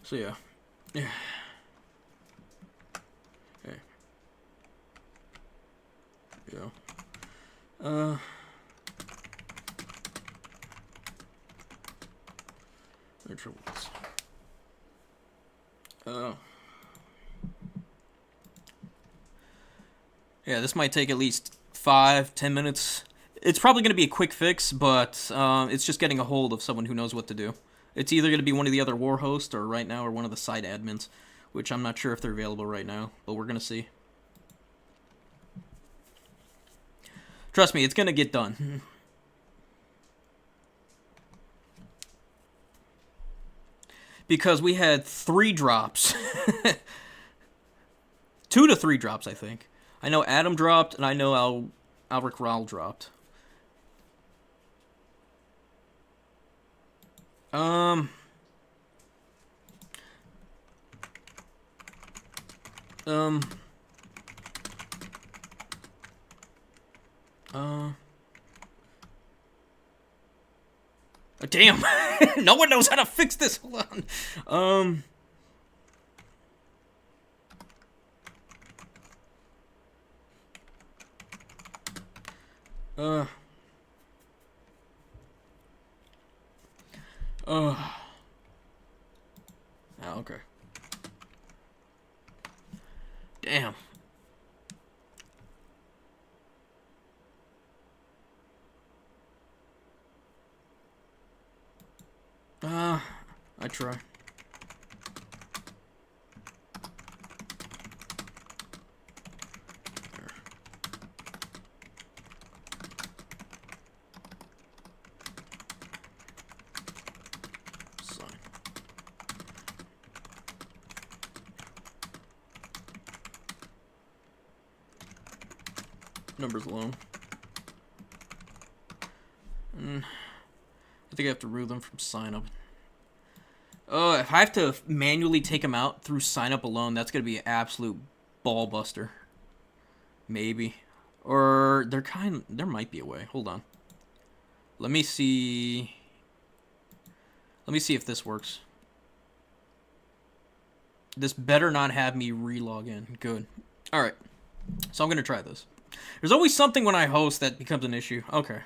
So yeah. Yeah. Hey. Yeah. No trouble with this. Yeah, this might take at least 5-10 minutes. It's probably going to be a quick fix, but it's just getting a hold of someone who knows what to do. It's either going to be one of the other war hosts or right now or one of the side admins, which I'm not sure if they're available right now, but we're going to see. Trust me, it's going to get done. Because we had 3 drops. 2 to 3 drops, I think. I know Adam dropped, and I know Alric Raul dropped. Damn! No one knows how to fix this. Hold on. Oh, okay. Damn. I try. Sign. Numbers alone. I think I have to remove them from sign up. Oh, if I have to manually take them out through sign up alone, that's gonna be an absolute ball buster. Maybe. Or there might be a way. Hold on. Let me see. Let me see if this works. This better not have me re-log in. Good. Alright. So I'm gonna try this. There's always something when I host that becomes an issue. Okay.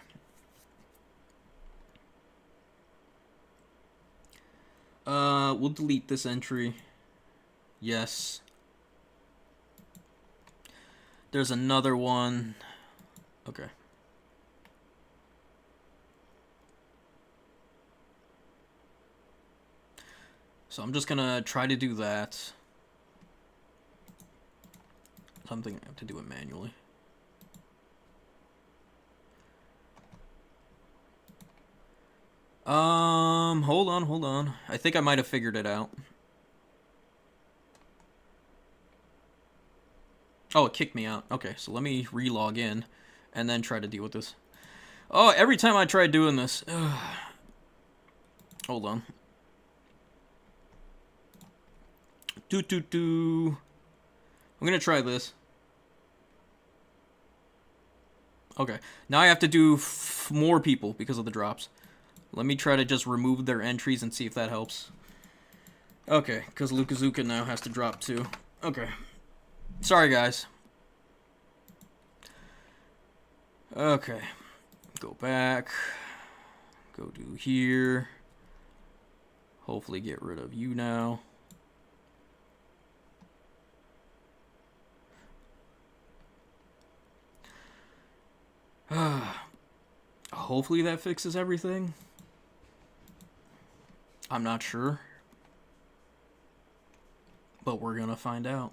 we'll delete this entry. Yes. There's another one. Okay. So I'm just gonna try to do that. Something I have to do it manually. Hold on. I think I might have figured it out. Oh, it kicked me out. Okay, so let me re-log in and then try to deal with this. Oh, every time I try doing this. Hold on. I'm gonna try this. Okay, now I have to do more people because of the drops. Let me try to just remove their entries and see if that helps. Okay, because Lukazuka now has to drop too. Okay. Sorry, guys. Okay. Go back. Go do here. Hopefully get rid of you now. Hopefully that fixes everything. I'm not sure. But we're gonna find out.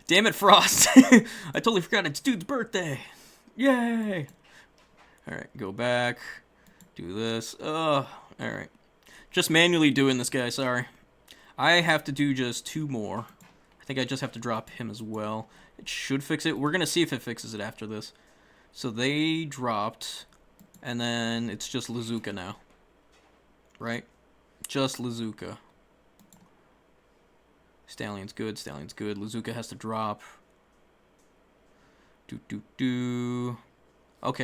Damn it, Frost. I totally forgot it's dude's birthday. Yay. Alright, go back. Do this. Alright. Just manually doing this guy, sorry. I have to do just 2 more. I think I just have to drop him as well. It should fix it. We're going to see if it fixes it after this. So they dropped, and then it's just Lazuka now. Right? Just Lazuka. Stallion's good, Stallion's good. Lazuka has to drop. Okay,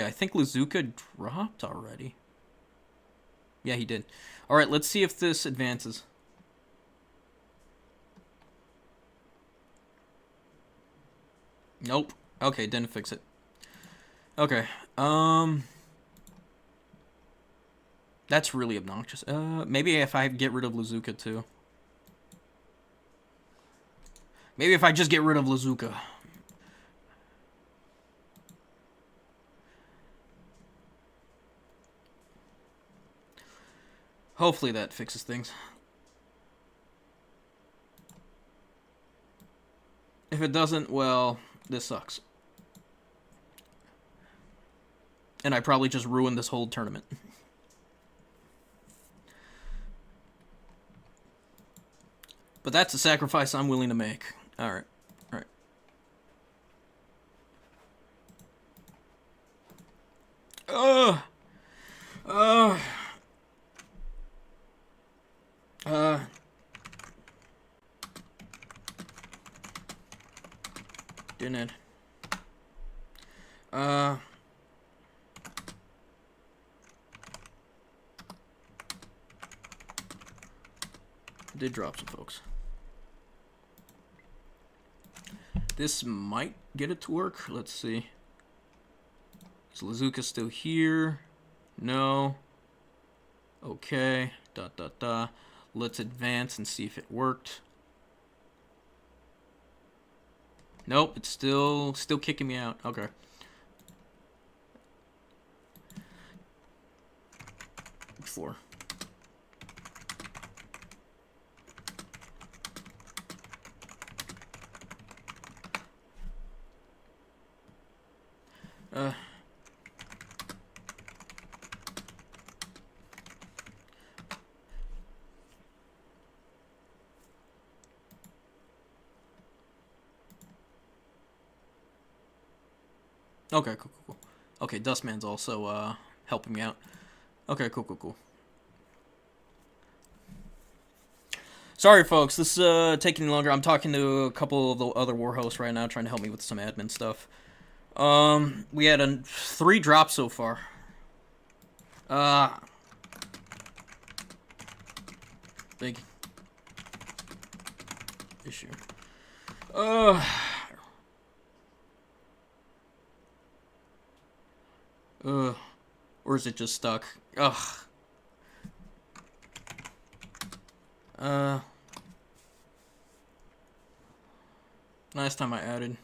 I think Lazuka dropped already. Yeah, he did. Alright, let's see if this advances. Nope. Okay, didn't fix it. Okay. That's really obnoxious. Maybe if I get rid of Lazuka too. Maybe if I just get rid of Lazuka. Hopefully that fixes things. If it doesn't, well, this sucks. And I probably just ruined this whole tournament. But that's a sacrifice I'm willing to make. Alright. Alright. Didn't it? Did drop some folks. This might get it to work. Let's see. Is Lazuka still here? No. Okay. Let's advance and see if it worked. Nope, it's still kicking me out. Okay. Four. Okay, cool. Okay, Dustman's also helping me out. Okay, cool. Sorry, folks. This is taking longer. I'm talking to a couple of the other war hosts right now, trying to help me with some admin stuff. We had 3 drops so far. Big issue. Or is it just stuck? Ugh. Last time I added.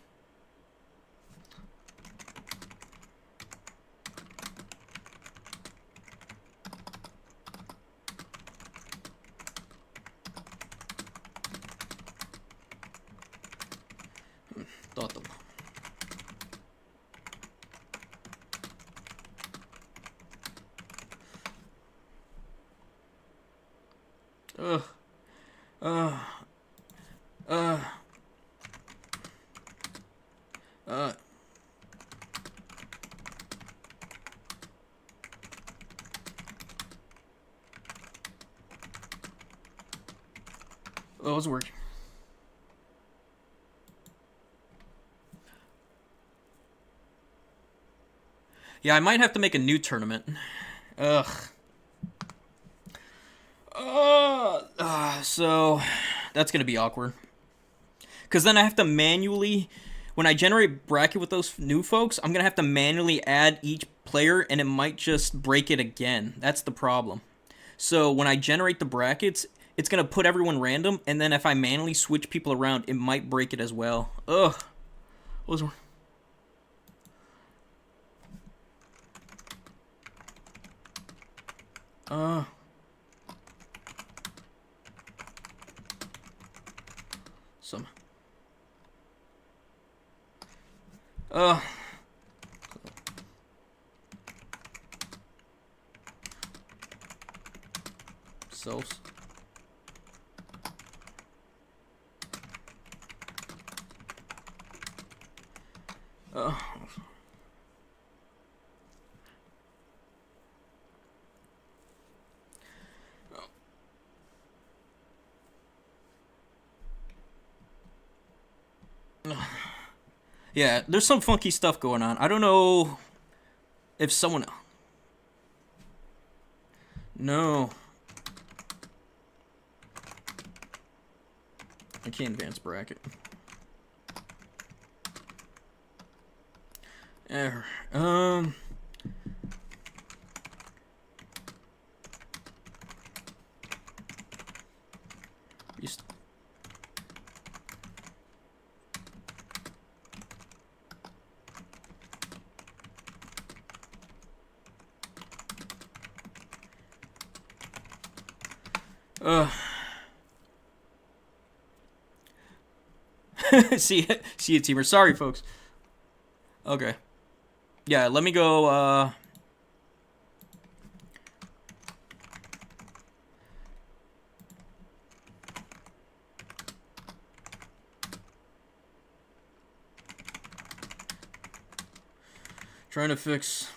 Thought them. Ugh. Uh. Oh, it's working. Yeah, I might have to make a new tournament. Ugh. So that's gonna be awkward. Cause then I have to manually, when I generate bracket with those new folks, I'm gonna have to manually add each player, and it might just break it again. That's the problem. So when I generate the brackets, it's gonna put everyone random, and then if I manually switch people around, it might break it as well. Ugh. What was some. Selves. Yeah, there's some funky stuff going on. I don't know if someone... No. I can't advance bracket. Error. See you, teamer. Sorry, folks. Okay. Yeah, let me go, trying to fix...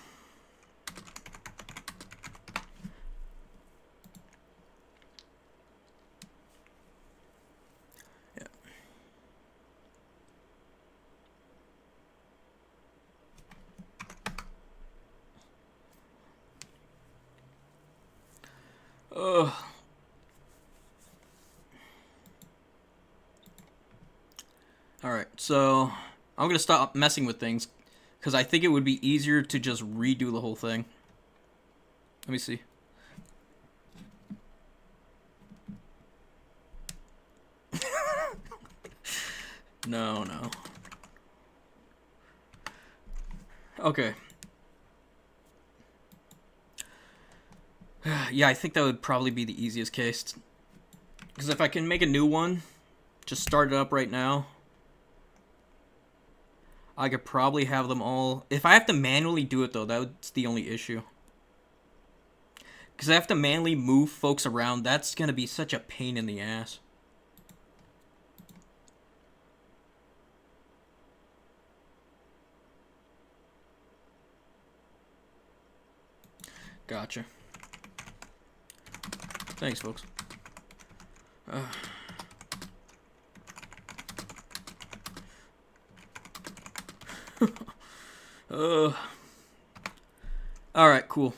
Alright, so I'm gonna stop messing with things because I think it would be easier to just redo the whole thing. Let me see. No. Okay. Yeah, I think that would probably be the easiest case. Because if I can make a new one, just start it up right now, I could probably have them all... If I have to manually do it, though, that's the only issue. Because I have to manually move folks around. That's going to be such a pain in the ass. Gotcha. Thanks, folks. Alright, cool.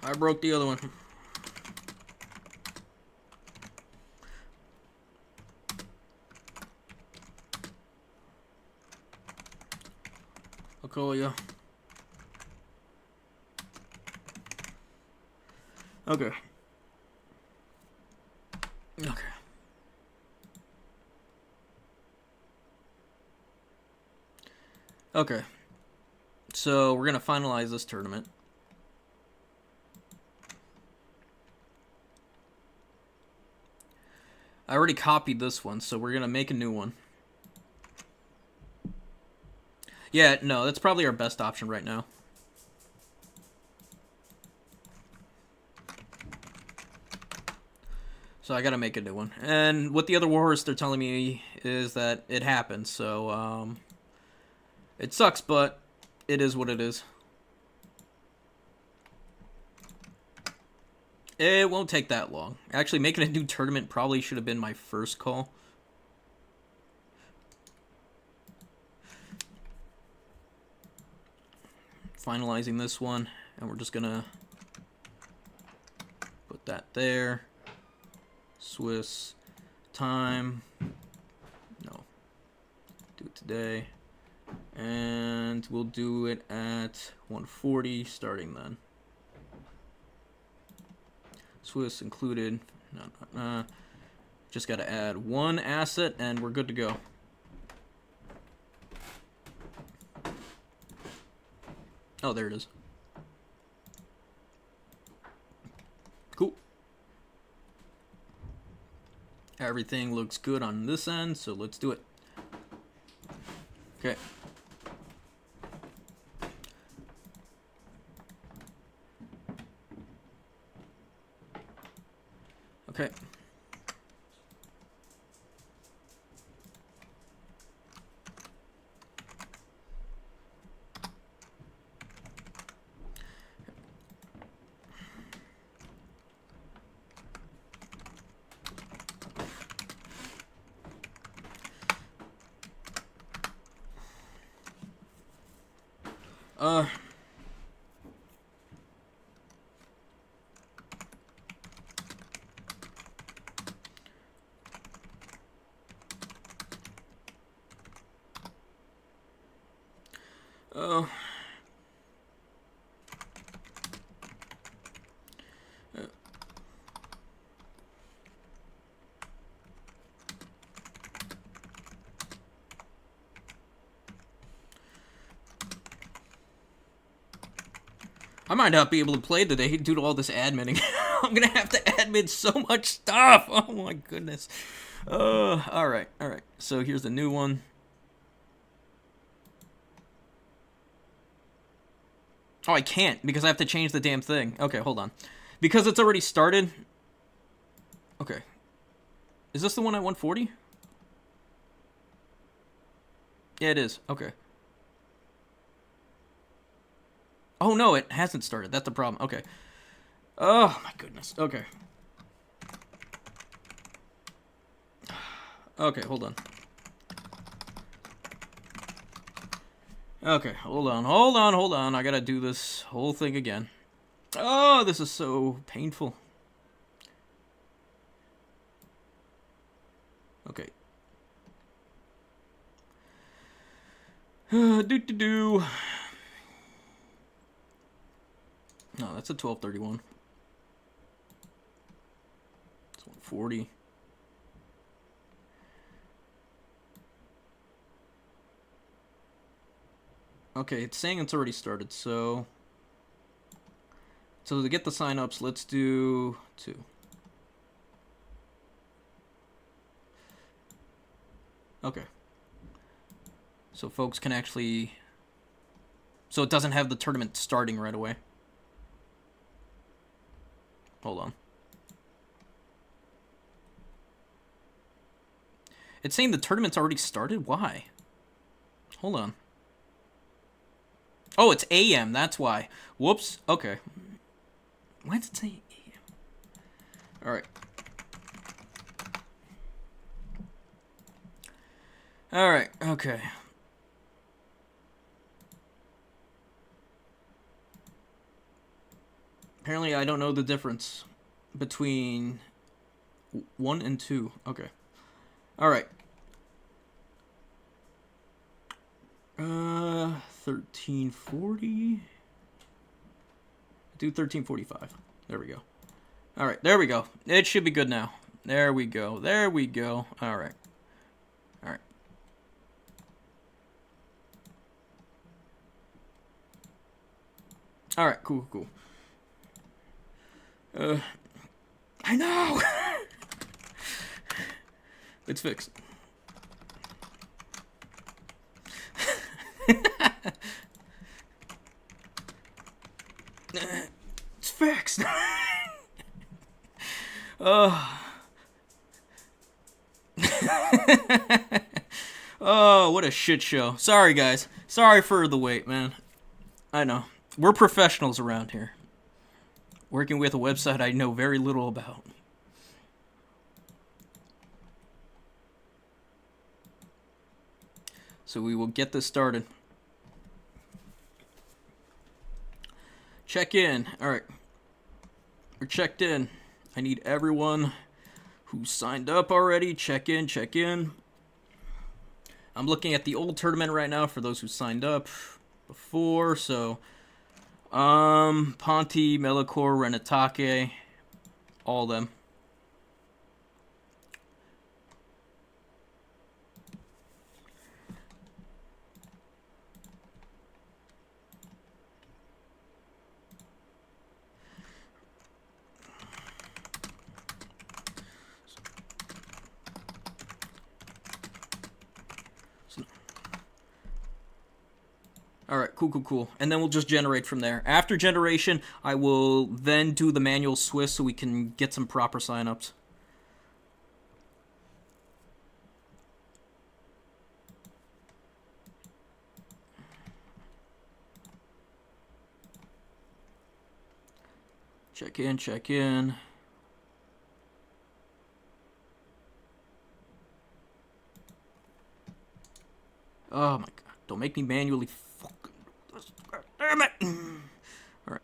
I broke the other one. I'll call you. Okay. Okay. Okay. So we're gonna finalize this tournament. I already copied this one, so we're gonna make a new one. Yeah, no, that's probably our best option right now. So I gotta make a new one. And what the other wars they're telling me is that it happened, so it sucks, but it is what it is. It won't take that long. Actually, making a new tournament probably should have been my first call. Finalizing this one, and we're just gonna put that there. Swiss time. No. Do it today. And we'll do it at 140 starting then. Swiss included. No. Just got to add one asset and we're good to go. Oh, there it is. Cool. Everything looks good on this end, so let's do it. Okay. Okay. Uh Oh. I might not be able to play today due to all this adminning. I'm gonna have to admin so much stuff. Oh my goodness. Alright. So here's the new one. Oh, I can't because I have to change the damn thing. Okay, hold on. Because it's already started. Okay. Is this the one at 140? Yeah, it is. Okay. Oh, no, it hasn't started. That's the problem. Okay. Oh, my goodness. Okay. Okay, hold on. Okay, hold on. I gotta do this whole thing again. Oh, this is so painful. Okay. No, that's a 1231. It's 140. Okay, it's saying it's already started, so to get the sign-ups, let's do 2. Okay. So folks can actually... So it doesn't have the tournament starting right away. Hold on. It's saying the tournament's already started? Why? Hold on. Oh, it's AM, that's why. Whoops. Okay. Why does it say AM? Alright. Alright, okay. Apparently, I don't know the difference between 1 and 2. Okay. Alright. 1340. Do 1345. There we go. Alright, there we go. It should be good now. There we go. There we go. Alright. Alright. Alright, cool, cool. I know! It's fixed. It's fixed. Oh, what a shit show. Sorry, guys. Sorry for the wait, man. I know. We're professionals around here. Working with a website I know very little about. So we will get this started. Check in. Alright. We're checked in. I need everyone who signed up already. Check in, check in. I'm looking at the old tournament right now for those who signed up before. So, Ponti, Melikor, Renatake, all of them. Alright, cool, cool, cool. And then we'll just generate from there. After generation, I will then do the manual Swiss so we can get some proper signups. Check in, check in. Oh my god, don't make me manually fucking do this. God damn it! Alright.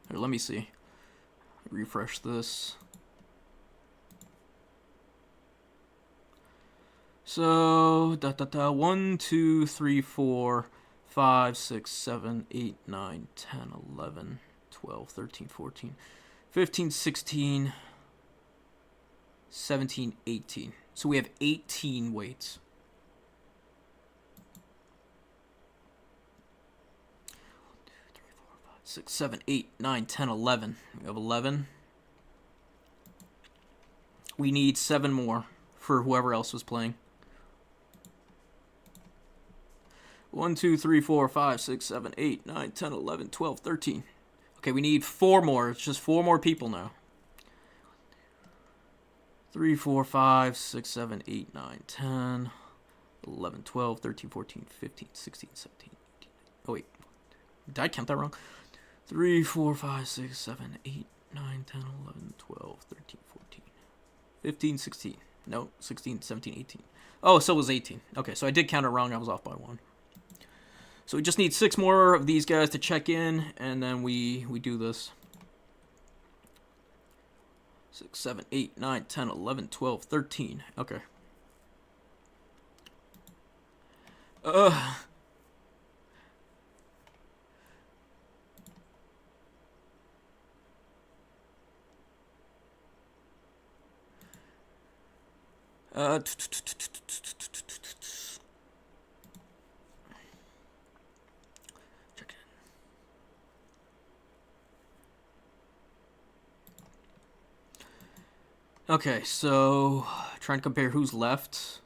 Here, let me see. Refresh this. So, 1, 2, 3, 4, 5, 6, 7, 8, 9, 10, 11, 12, 13, 14, 15, 16, 17, 18. So we have 18 weights. 6, 7, 8, 9, 10, 11. We have 11. We need 7 more for whoever else was playing. 1, 2, 3, 4, 5, 6, 7, 8, 9, 10, 11, 12, 13. Okay, we need 4 more. It's just 4 more people now. 3, 4, 5, 6, 7, 8, 9, 10, 11, 12, 13, 14, 15, 16, 17, 18. Oh, wait. Did I count that wrong? 3, 4, 5, 6, 7, 8, 9, 10, 11, 12, 13, 14, 15, 16. No, 16, 17, 18. Oh, so it was 18. Okay, so I did count it wrong. I was off by 1. So we just need 6 more of these guys to check in, and then we do this. 6, 7, 8, 9, 10, 11, 12, 13. Okay. Check in. Okay, so trying to compare who's left.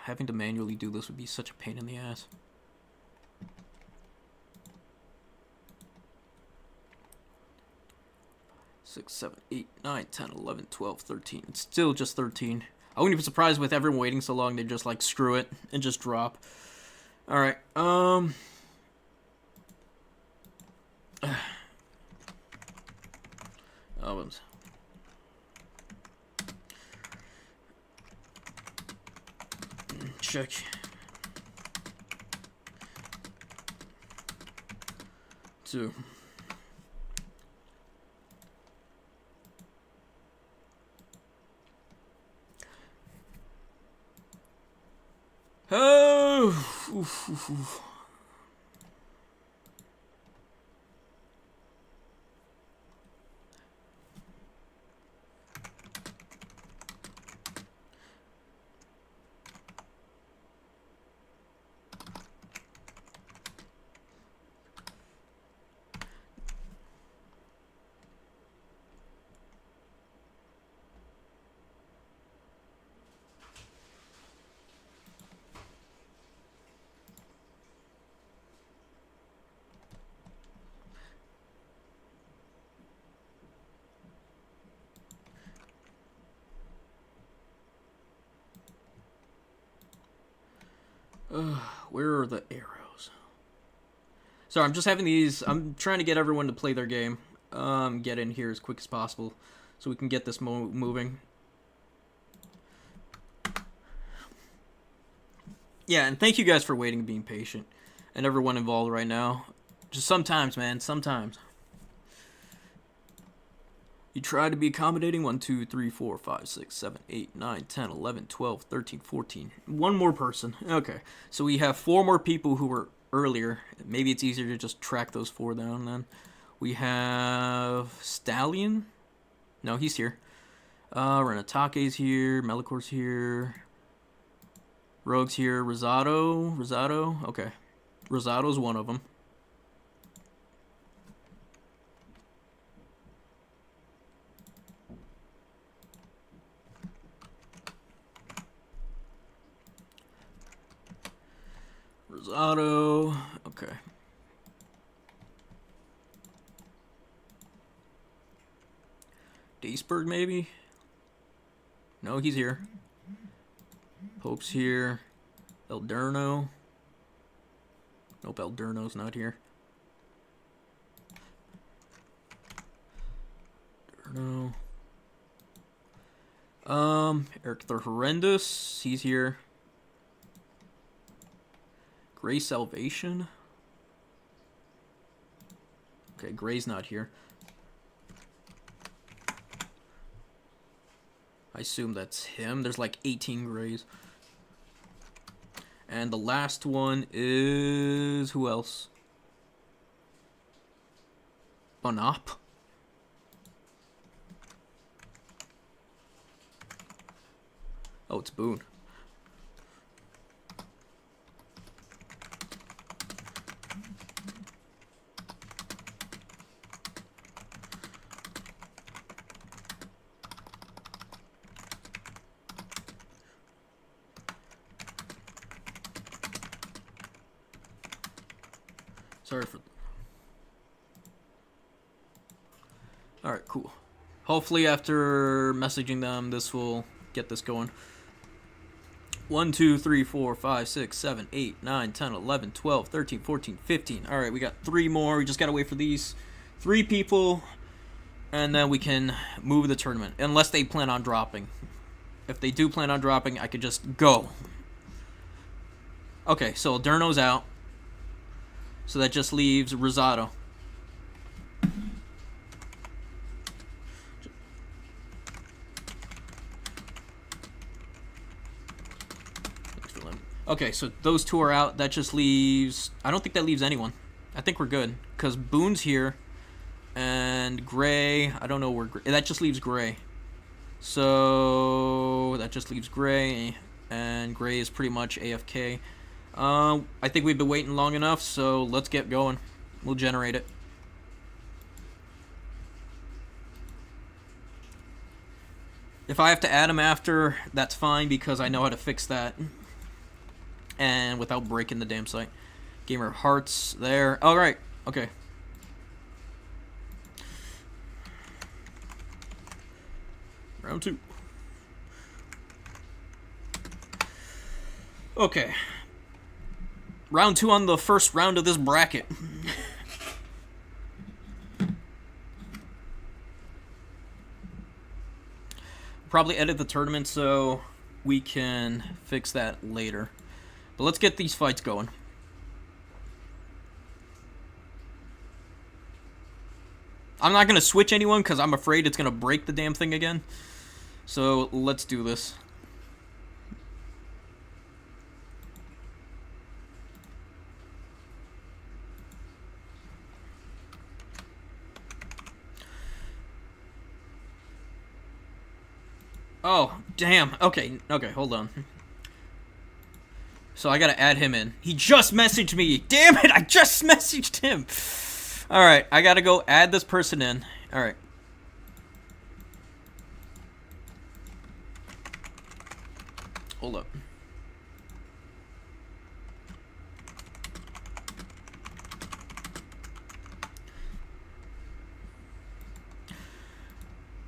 Having to manually do this would be such a pain in the ass. Six, 7, 8, 9, 10, 11, 12, 13. It's still just 13. I wouldn't be surprised with everyone waiting so long, they'd just like screw it and just drop. Alright, check. Two. Oh. Oof, oof, oof. Where are the arrows? Sorry, I'm just having these. I'm trying to get everyone to play their game. Get in here as quick as possible so we can get this moving. Yeah, and thank you guys for waiting and being patient. And everyone involved right now. Just sometimes, man, sometimes. You try to be accommodating. 1, 2, 3, 4, 5, 6, 7, 8, 9, 10, 11, 12, 13, 14. One more person. Okay. So we have 4 more people who were earlier. Maybe it's easier to just track those 4 down then. We have Stallion. No, he's here. Renatake's here. Melicor's here. Rogue's here. Rosado. Okay. Rosado's one of them. Rosado. Okay. Daceberg, maybe? No, he's here. Pope's here. Elderno. Nope, Elderno's not here. Elderno. Eric the Horrendous. He's here. Gray Salvation. Okay, Gray's not here. I assume that's him. There's like 18 Grays. And the last one is... who else? Bonop. Oh, it's Boone. Sorry for... Alright, cool. Hopefully after messaging them, this will get this going. 1, 2, 3, 4, 5, 6, 7, 8, 9, 10, 11, 12, 13, 14, 15. Alright, we got 3 more. We just gotta wait for these 3 people. And then we can move the tournament. Unless they plan on dropping. If they do plan on dropping, I could just go. Okay, so Durno's out. So that just leaves Rosado. Okay, so those 2 are out. That just leaves... I don't think that leaves anyone. I think we're good. Because Boone's here. And Gray... I don't know where... That just leaves Gray. So... that just leaves Gray. And Gray is pretty much AFK. I think we've been waiting long enough, so let's get going. We'll generate it. If I have to add him after, that's fine, because I know how to fix that. And without breaking the damn site. Gamer Hearts there. Alright, okay. Round 2. Okay. Round 2 on the first round of this bracket. Probably edit the tournament so we can fix that later. But let's get these fights going. I'm not going to switch anyone because I'm afraid it's going to break the damn thing again. So let's do this. Oh, damn. Okay, hold on. So I gotta add him in. He just messaged me. Damn it, I just messaged him. Alright, I gotta go add this person in. Alright. Hold up.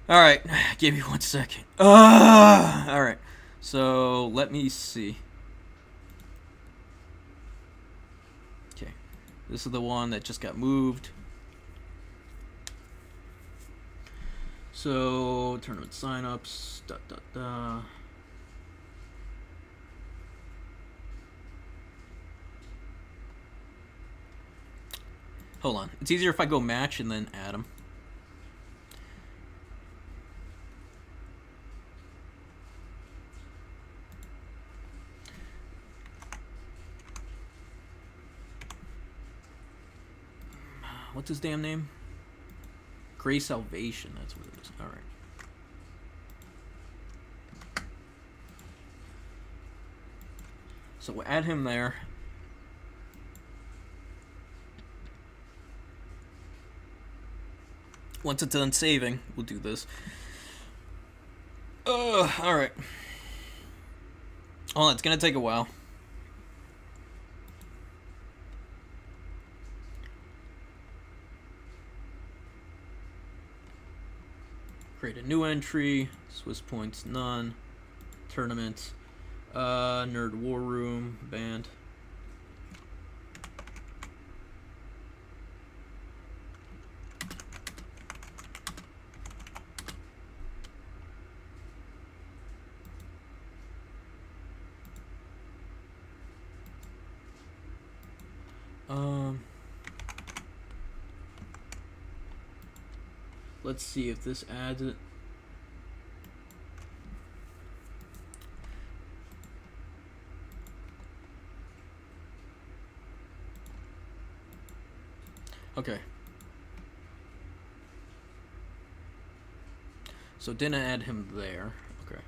Alright, give me 1 second. Alright, so let me see. Okay, this is the one that just got moved. So, tournament signups, Hold on, it's easier if I go match and then add them. What's his damn name? Gray Salvation, that's what it is. Alright. So we'll add him there. Once it's done saving, we'll do this. Alright. Oh, it's gonna take a while. Create a new entry. Swiss points none. Tournament. Nerd War Room. Band. Let's see if this adds it. Okay. So didn't add him there. Okay.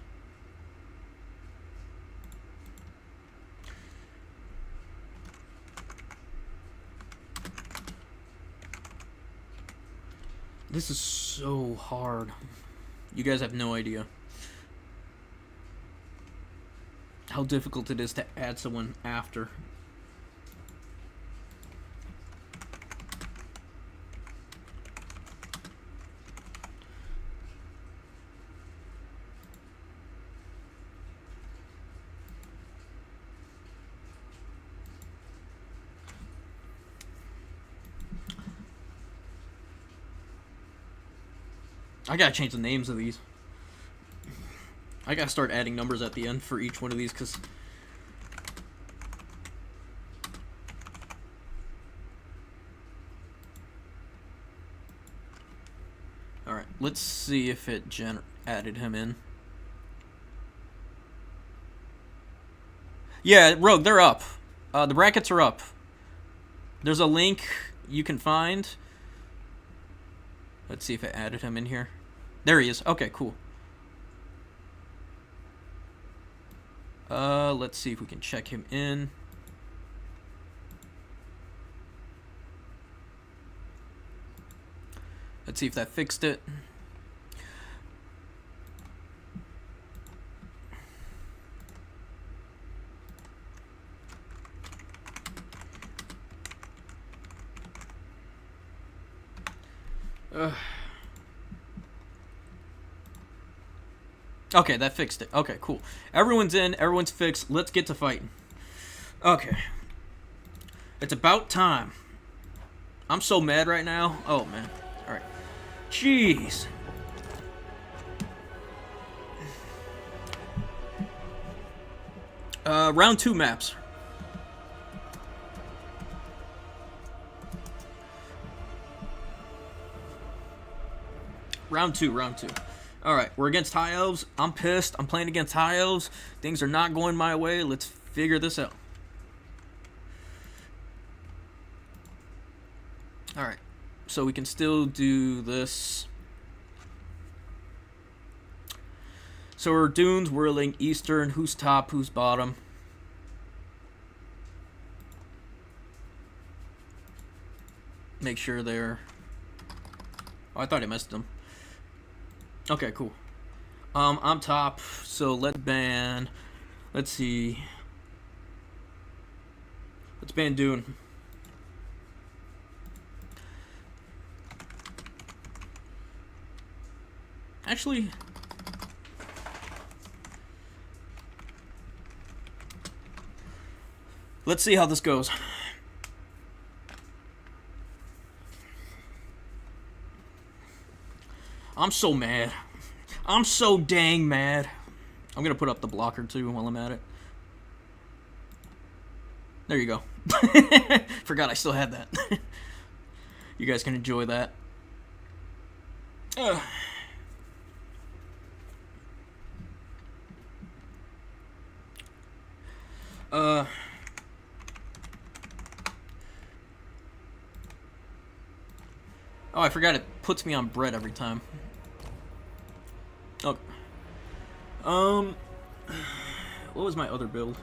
This is so hard. You guys have no idea how difficult it is to add someone after. I gotta change the names of these. I gotta start adding numbers at the end for each one of these, because alright, let's see if it added him in. Yeah, Rogue, they're up. The brackets are up. There's a link you can find. Let's see if it added him in here. There he is. Okay, cool. Let's see if we can check him in. Let's see if that fixed it. Okay, that fixed it. Okay, cool. Everyone's in. Everyone's fixed. Let's get to fighting. Okay. It's about time. I'm so mad right now. Oh, man. Alright. Jeez. Round 2 maps. Round two. Alright, we're against High Elves. I'm pissed. I'm playing against High Elves. Things are not going my way. Let's figure this out. Alright, so we can still do this. So we're Dunes, Whirling, Eastern. Who's top, who's bottom? Make sure they're... Oh, I thought I missed them. Okay, cool. I'm top, so let's ban... Let's see. Let's ban Dune. Actually... Let's see how this goes. I'm so mad. I'm so dang mad. I'm gonna put up the blocker too while I'm at it. There you go. Forgot I still had that. You guys can enjoy that. Oh, I forgot it puts me on bread every time. Oh. What was my other build?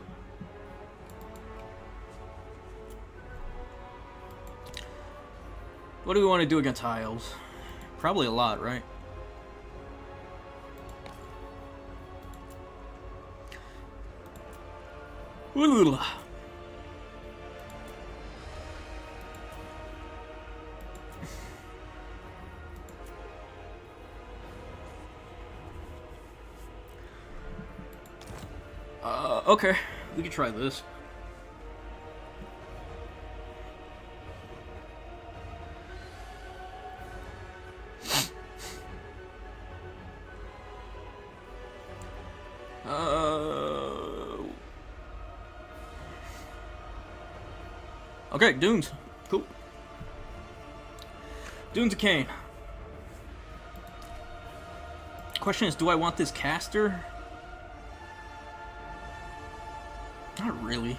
What do we want to do against High Elves? Probably a lot, right? Ooh. Okay, we can try this. Okay, Dunes. Cool. Dunes of Cain. Question is, do I want this caster? Not really.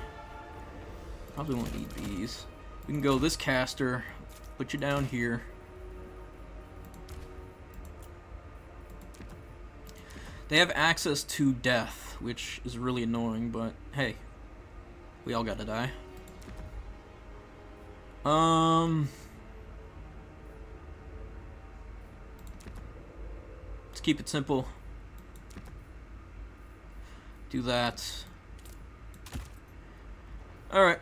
Probably won't need these. We can go this caster, put you down here. They have access to death, which is really annoying, but hey, we all gotta die. Let's keep it simple. Do that. Alright.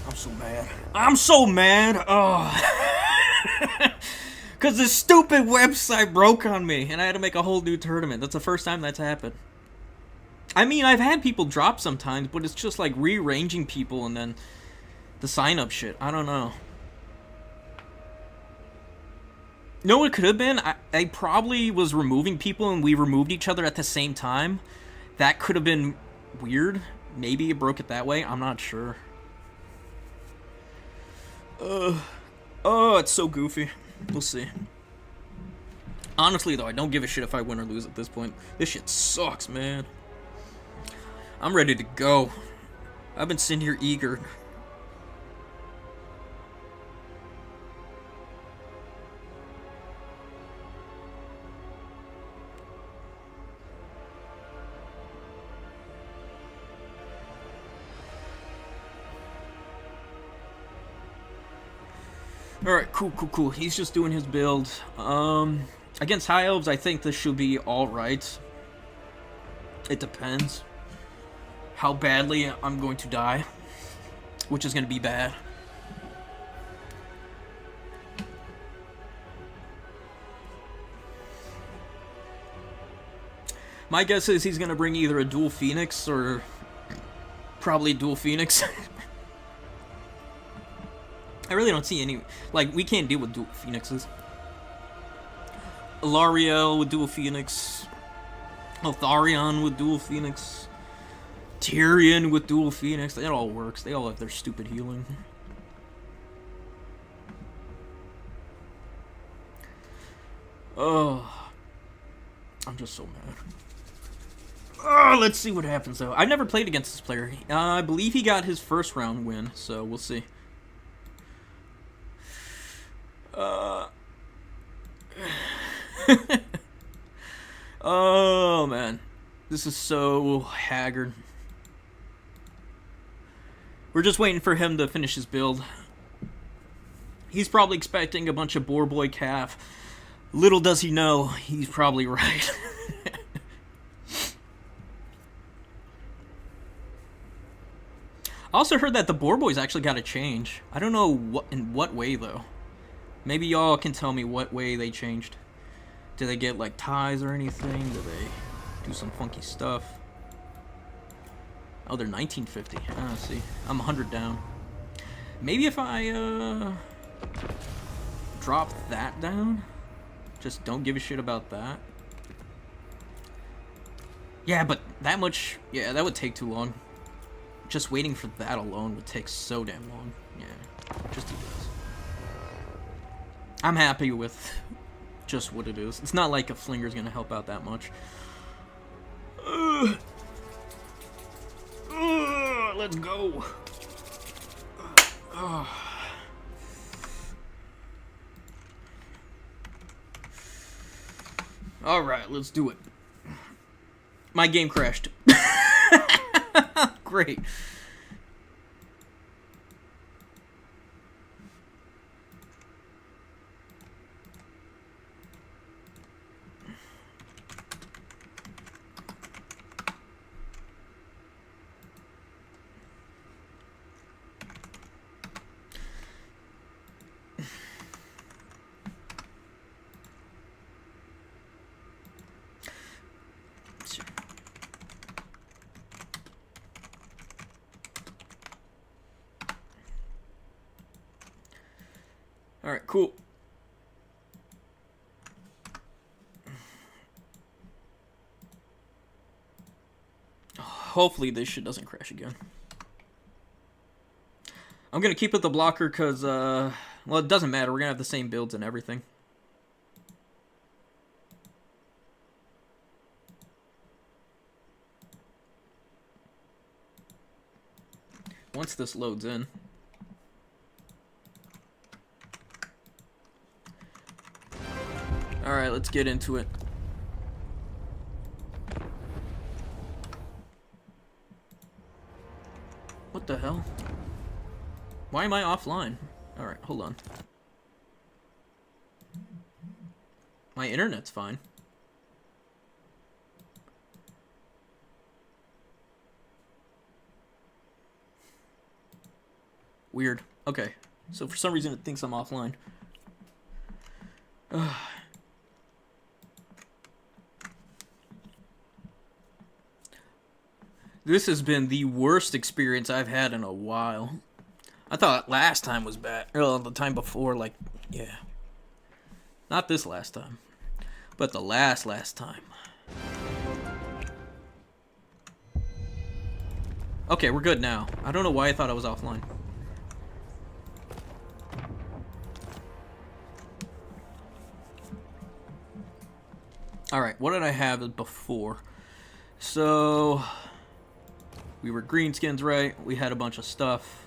I'm so mad. I'm so mad! Oh. Because this stupid website broke on me, and I had to make a whole new tournament. That's the first time that's happened. I mean, I've had people drop sometimes, but it's just like rearranging people and then the sign-up shit. I don't know. You know what it could have been? I probably was removing people and we removed each other at the same time. That could have been weird. Maybe it broke it that way. I'm not sure. Oh, it's so goofy. We'll see. Honestly, though, I don't give a shit if I win or lose at this point. This shit sucks, man. I'm ready to go. I've been sitting here eager. Alright, cool. He's just doing his build. Against High Elves, I think this should be alright. It depends how badly I'm going to die, which is going to be bad. My guess is he's going to bring either a dual Phoenix or probably dual Phoenix. I really don't see any... Like, we can't deal with dual Phoenixes. Alariel with dual Phoenix. Altharion with dual Phoenix. Tyrion with dual Phoenix. That all works. They all have their stupid healing. Oh, I'm just so mad. Oh, let's see what happens, though. I've never played against this player. I believe he got his first round win, so we'll see. Oh, man. This is so haggard. We're just waiting for him to finish his build. He's probably expecting a bunch of boar boy calf. Little does he know, he's probably right. I also heard that the boar boys actually got a change. I don't know in what way, though. Maybe y'all can tell me what way they changed. Did they get, like, ties or anything? Did they do some funky stuff? Oh, they're 1950. Ah, see. I'm 100 down. Maybe if I, drop that down? Just don't give a shit about that. Yeah, but that much... Yeah, that would take too long. Just waiting for that alone would take so damn long. Yeah, just do this. I'm happy with just what it is. It's not like a flinger's gonna help out that much. Let's go. Alright, let's do it. My game crashed. Great. Alright, cool. Hopefully this shit doesn't crash again. I'm gonna keep it the blocker because, well, it doesn't matter. We're gonna have the same builds and everything. Once this loads in. Alright, let's get into it. What the hell? Why am I offline? Alright, hold on. My internet's fine. Weird. Okay. So for some reason it thinks I'm offline. This has been the worst experience I've had in a while. I thought last time was bad. Or the time before, like, yeah. Not this last time. But the last time. Okay, we're good now. I don't know why I thought I was offline. Alright, what did I have before? So... we were greenskins, right? We had a bunch of stuff.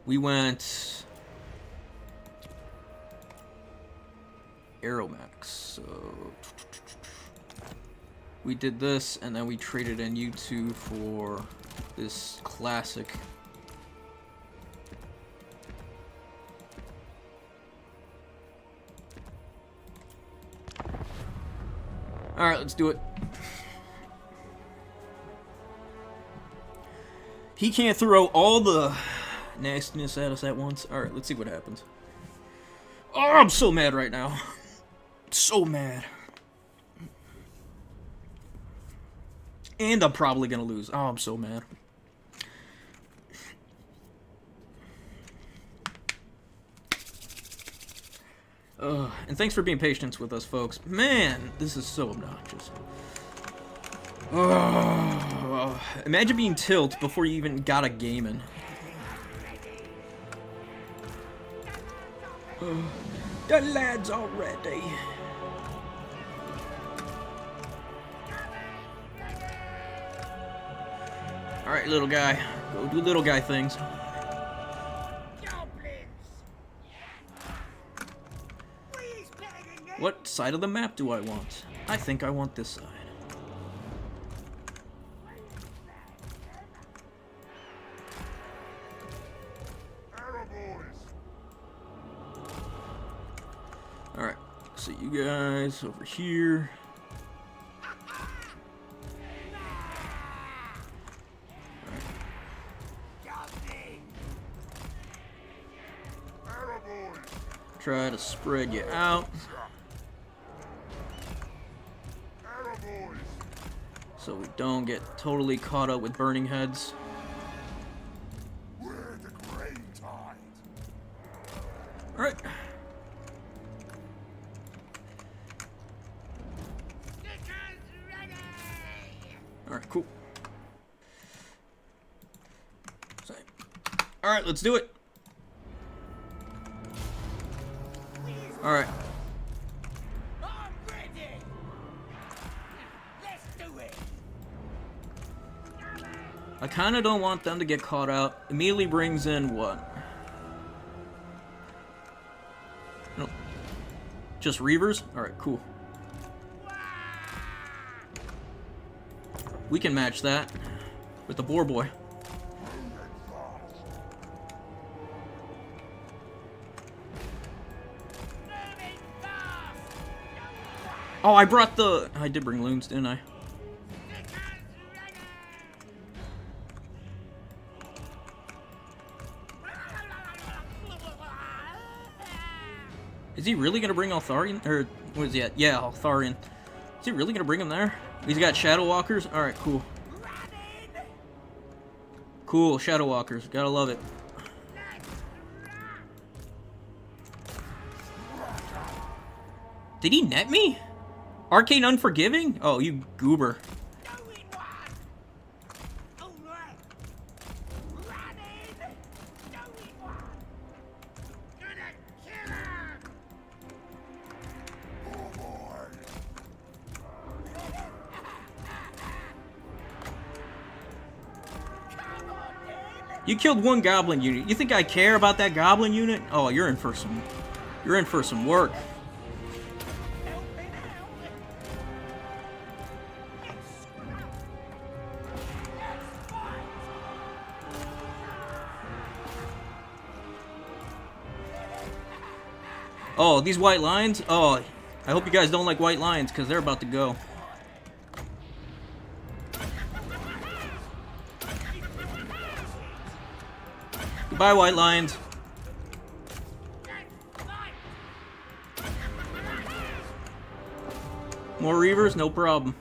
We went... Aeromax, so... we did this, and then we traded in U2 for this classic. Alright, let's do it. He can't throw all the nastiness at us at once. Alright, let's see what happens. Oh, I'm so mad right now. So mad. And I'm probably gonna lose. Oh, I'm so mad. And thanks for being patient with us, folks. Man, this is so obnoxious. Imagine being tilt before you even got a game in. The lads are ready. Alright, little guy. Go do little guy things. What side of the map do I want? I think I want this side. Alright, so you guys over here. Try to spread you out. So we don't get totally caught up with burning heads. Alright. Alright, cool. Alright, let's do it. Alright. I'm ready. Let's do it. I kinda don't want them to get caught out. Immediately brings in what? No. Just Reavers? Alright, cool. We can match that with the Boar Boy. Oh, I brought the... I did bring loons, didn't I? Is he really gonna bring Altharian? Or, what is he at? Yeah, Altharian. Is he really gonna bring him there? He's got Shadow Walkers? Alright, cool. Cool, Shadow Walkers. Gotta love it. Did he net me? Arcane Unforgiving? Oh, you goober. You killed one goblin unit. You think I care about that goblin unit? Oh, you're in for some work. Oh, these white lines? Oh, I hope you guys don't like white lines, because they're about to go. Goodbye, white lines. More Reavers? No problem.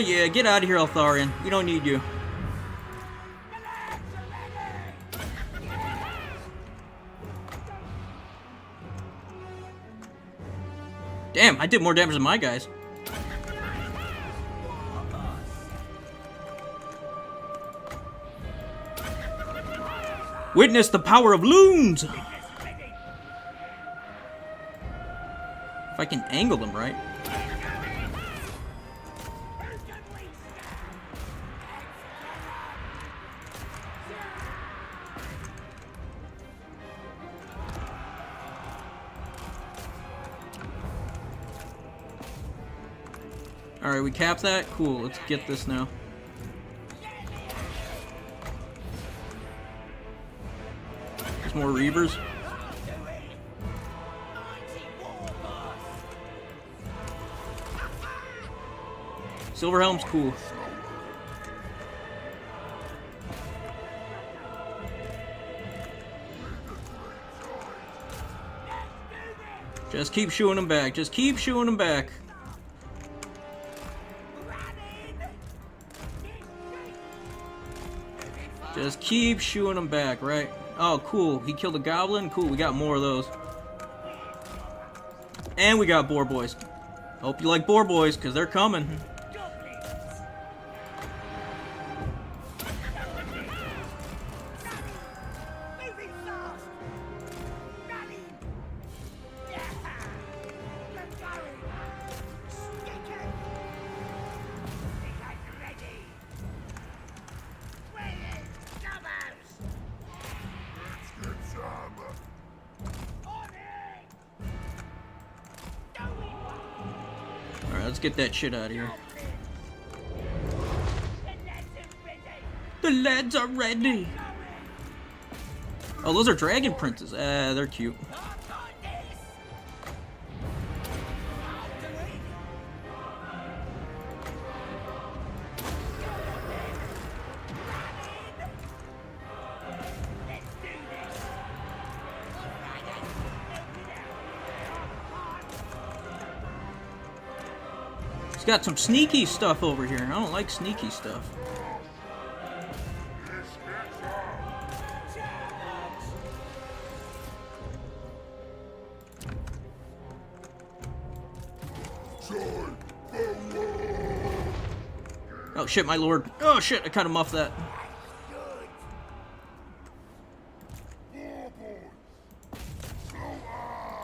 Yeah, get out of here, Altharian. We don't need you. Damn, I did more damage than my guys. Witness the power of loons! I can angle them right. Alright, we capped that? Cool, let's get this now. There's more Reavers. Silverhelm's cool. Just keep shooting them back. Just keep shooting them back. Just keep shooting them back, right? Oh, cool. He killed a goblin? Cool, we got more of those. And we got boar boys. Hope you like boar boys, because they're coming. Alright, let's get that shit out of here. The lads are ready! Oh, those are dragon princes. They're cute. He's got some sneaky stuff over here. I don't like sneaky stuff. Oh shit, my lord. Oh shit, I kind of muffed that.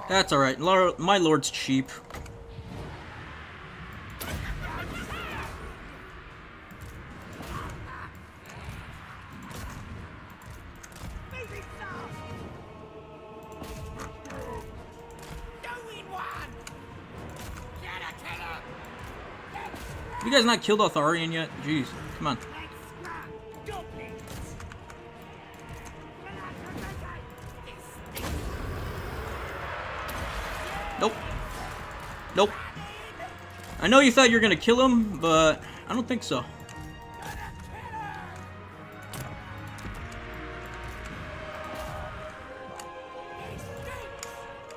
That's alright. My lord's cheap. You guys not killed Arthurian yet? Jeez, come on. Nope. Nope. I know you thought you were gonna kill him, but I don't think so.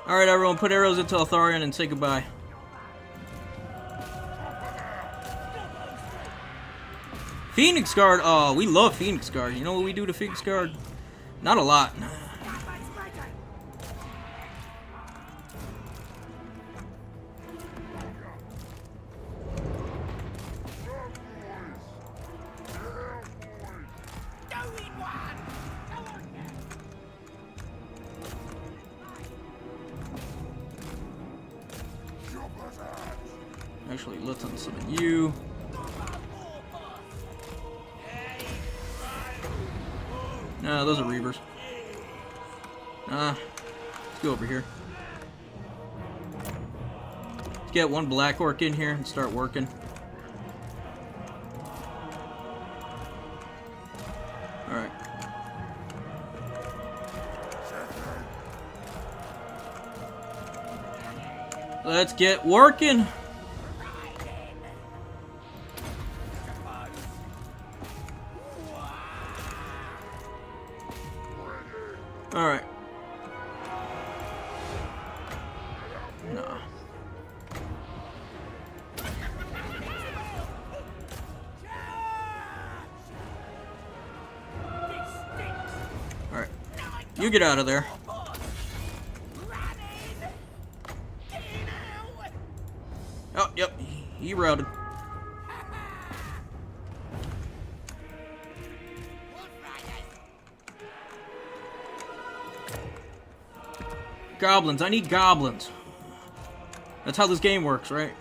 Alright, everyone, put arrows into Arthurian and say goodbye. Phoenix Guard, oh, we love Phoenix Guard. You know what we do to Phoenix Guard? Not a lot. Actually, let's unsummon you. No, those are Reavers. Let's go over here. Let's get one Black Orc in here and start working. Alright. Let's get working! Alright. Nah. Alright. You get out of there. Oh, yep. He routed. Goblins. I need goblins. That's how this game works, right?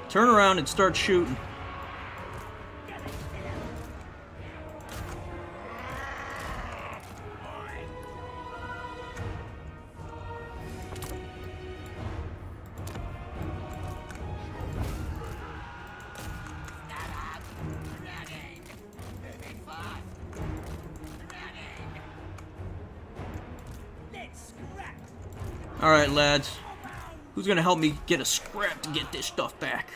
Turn around and start shooting. Alright, lads. Who's gonna help me get a scrap to get this stuff back?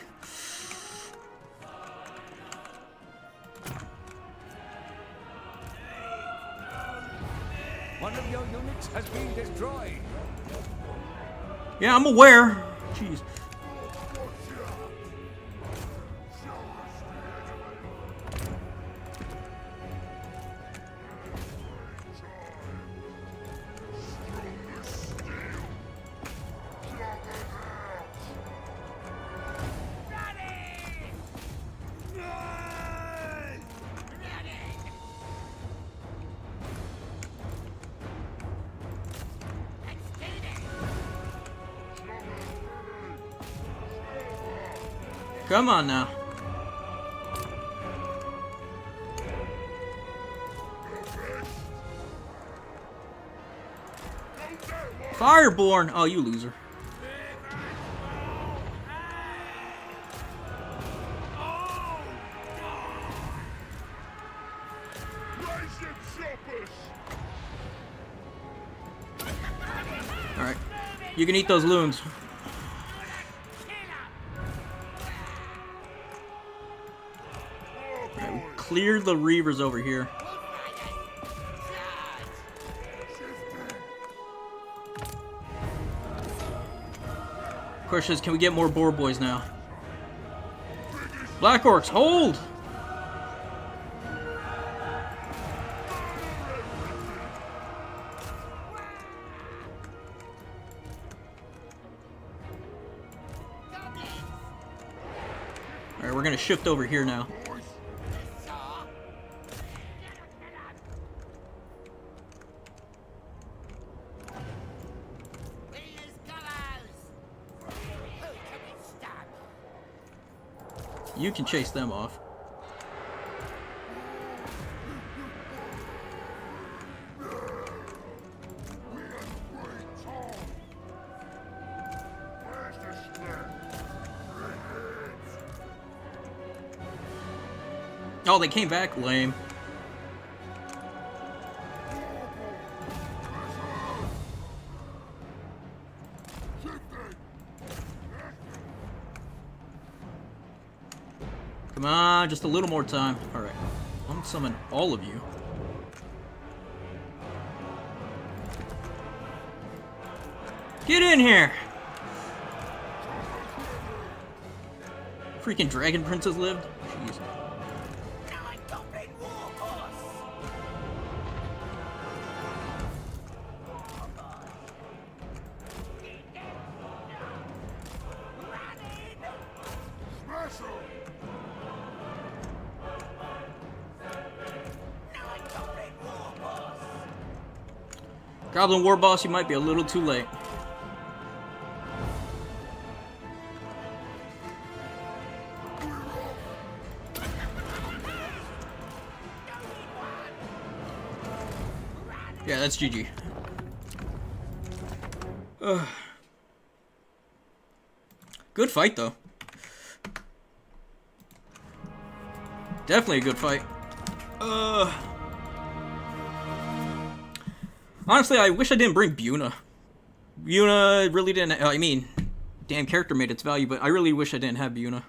One of your units has been destroyed. Yeah, I'm aware. Jeez. Come on now. Fireborn! Oh, you loser. Alright. You can eat those loons. Clear the reavers over here. Question is, can we get more boar boys now? Black orcs, hold! Alright, we're gonna shift over here now. You can chase them off. Oh, they came back? Lame. Come on, just a little more time. Alright. I'm gonna summon all of you. Get in here! Freaking dragon princes lived? Jeez. Goblin War Boss, you might be a little too late. Yeah, that's GG. Good fight, though. Definitely a good fight. Honestly, I wish I didn't bring Buna. Buna really didn't... I mean, damn character made its value, but I really wish I didn't have Buna.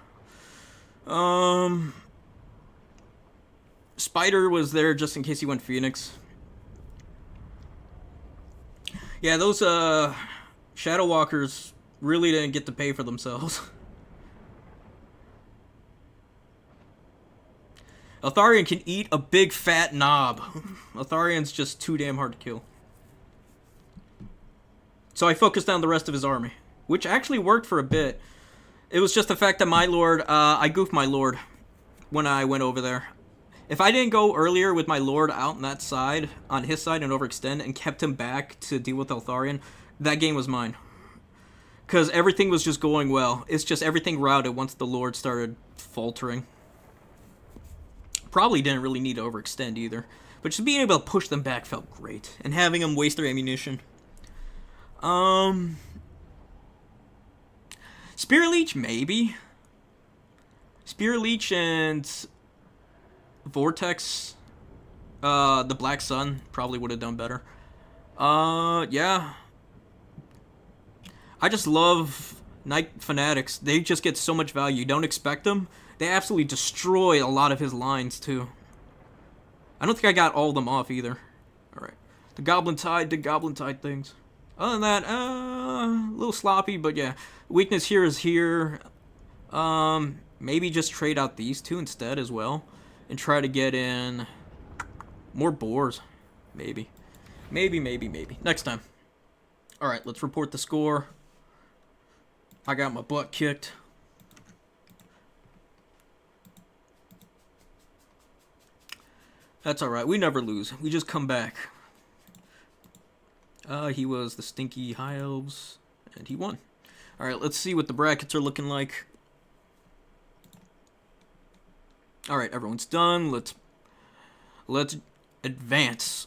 Spider was there just in case he went Phoenix. Yeah, those Shadow Walkers really didn't get to pay for themselves. Eltharion can eat a big fat knob. Eltharion's just too damn hard to kill. So I focused on the rest of his army, which actually worked for a bit. It was just the fact that my lord, I goofed my lord when I went over there. If I didn't go earlier with my lord out on that side, on his side, and overextend, and kept him back to deal with Eltharion, that game was mine. Because everything was just going well. It's just everything routed once the lord started faltering. Probably didn't really need to overextend either. But just being able to push them back felt great. And having them waste their ammunition. Spear Leech, maybe. Spear Leech and Vortex, the Black Sun probably would have done better. Yeah. I just love Night Fanatics. They just get so much value. You don't expect them. They absolutely destroy a lot of his lines, too. I don't think I got all of them off, either. Alright. The Goblin Tide did Goblin Tide things. Other than that, a little sloppy, but yeah. Weakness here is here. Maybe just trade out these two instead as well. And try to get in more boars. Maybe. Maybe. Next time. Alright, let's report the score. I got my butt kicked. That's alright. We never lose. We just come back. He was the Stinky High Elves. And he won. Alright, let's see what the brackets are looking like. Alright, everyone's done. Let's advance.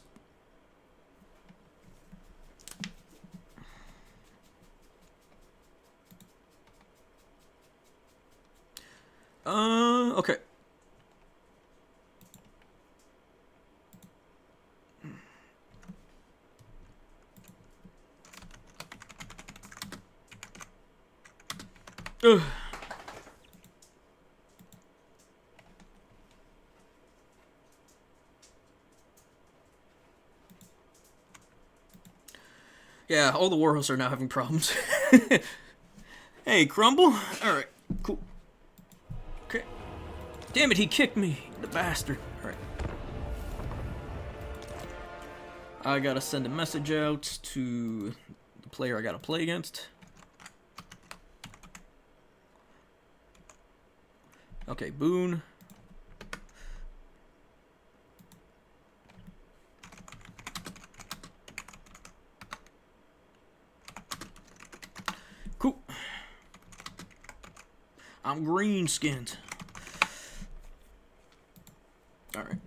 Okay. Ugh. Yeah, all the warhosts are now having problems. Hey, Crumble. Alright, cool. Okay. Damn it, he kicked me, the bastard. Alright. I gotta send a message out to the player I gotta play against. Okay, Boone. Cool. I'm green-skinned. Alright.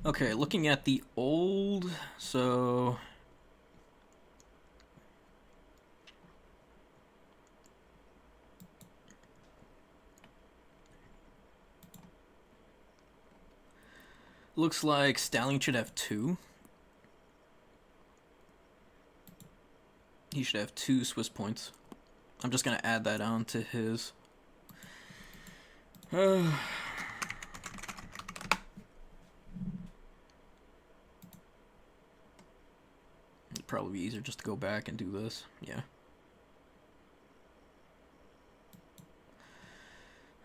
Okay, looking at the old, so... Looks like Stallion should have 2. He should have 2 Swiss points. I'm just gonna add that on to his. It'd probably be easier just to go back and do this. Yeah.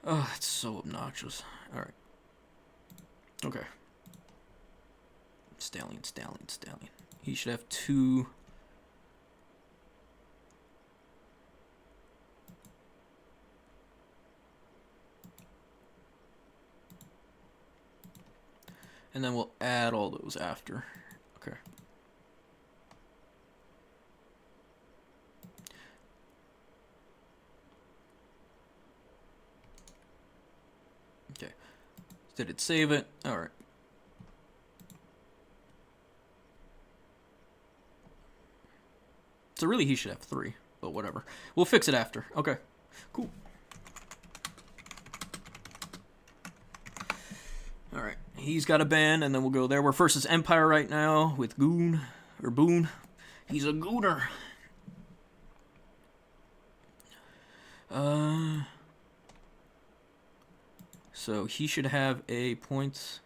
Oh, it's so obnoxious. Alright. Okay. Stallion. He should have 2. And then we'll add all those after. Okay. Okay. Did it save it? Alright. So really he should have 3, but whatever. We'll fix it after. Okay. Cool. Alright. He's got a band, and then we'll go there. We're versus Empire right now with Goon, or Boone. He's a gooner. So he should have a point.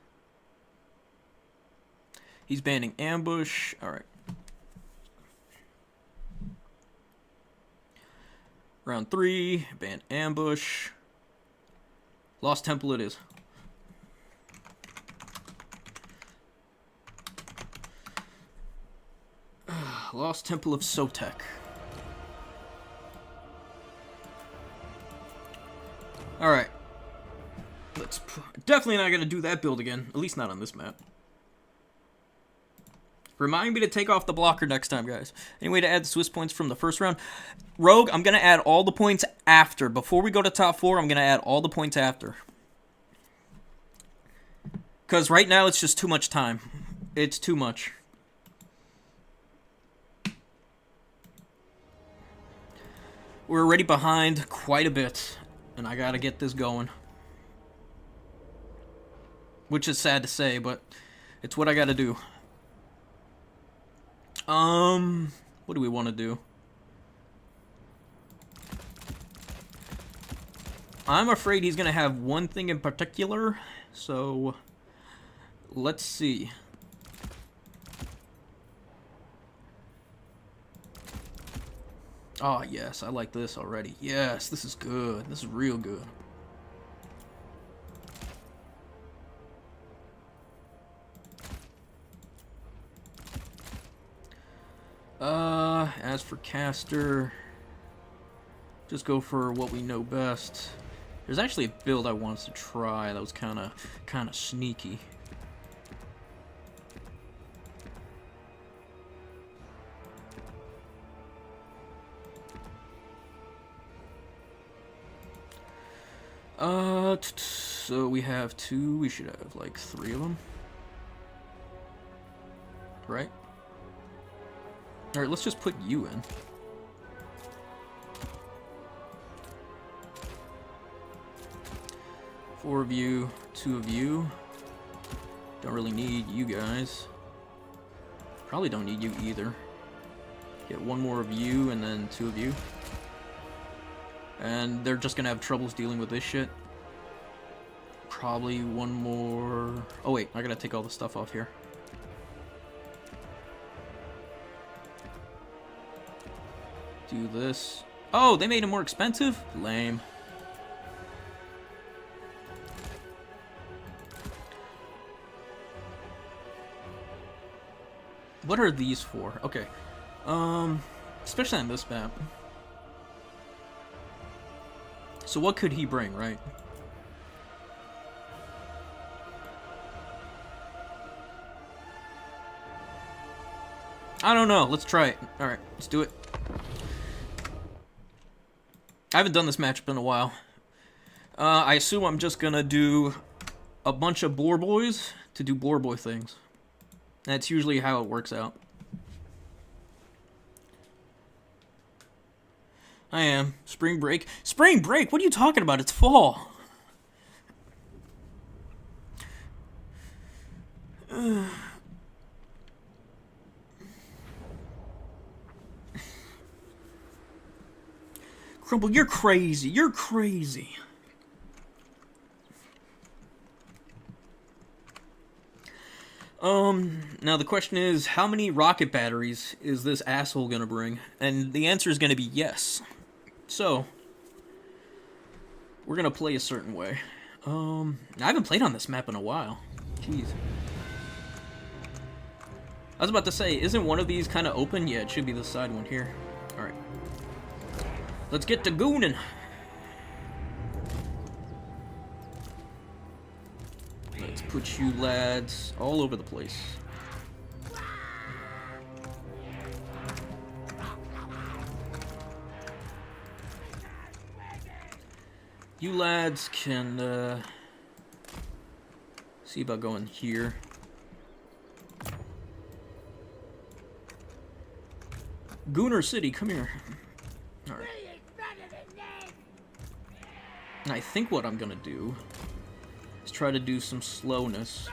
He's banning ambush. Alright. Round 3, ban ambush. Lost Temple it is. Lost Temple of Sotek. Alright. Let's definitely not gonna do that build again. At least not on this map. Remind me to take off the blocker next time, guys. Any way to add the Swiss points from the first round? Rogue, I'm gonna add all the points after. Before we go to top 4, I'm gonna add all the points after. Because right now it's just too much time. It's too much. We're already behind quite a bit. And I gotta get this going. Which is sad to say, but it's what I gotta do. What do we want to do? I'm afraid he's gonna have one thing in particular, so let's see. Oh, yes, I like this already. Yes, this is good. This is real good. As for caster, just go for what we know best. There's actually a build I wanted to try that was kind of sneaky. So we have 2, we should have like 3 of them. Right? Alright, let's just put you in. Four of you, 2 of you. Don't really need you guys. Probably don't need you either. Get 1 more of you and then 2 of you. And they're just gonna have troubles dealing with this shit. Probably 1 more... Oh wait, I gotta take all the stuff off here. Do this. Oh, they made it more expensive? Lame. What are these for? Okay. Especially on this map. So what could he bring, right? I don't know. Let's try it. Alright, let's do it. I haven't done this matchup in a while. I assume I'm just gonna do a bunch of Boar Boys to do Boar Boy things. That's usually how it works out. I am. Spring break. Spring break? What are you talking about? It's fall. Crumble, you're crazy. You're crazy. Now the question is, how many rocket batteries is this asshole gonna bring? And the answer is gonna be yes. So, we're gonna play a certain way. I haven't played on this map in a while. Jeez. I was about to say, isn't one of these kind of open? Yeah, it should be the side one here. Alright. Let's get to gooning. Let's put you lads all over the place. You lads can see about going here. Gooner City, come here. Alright. And I think what I'm gonna do is try to do some slowness.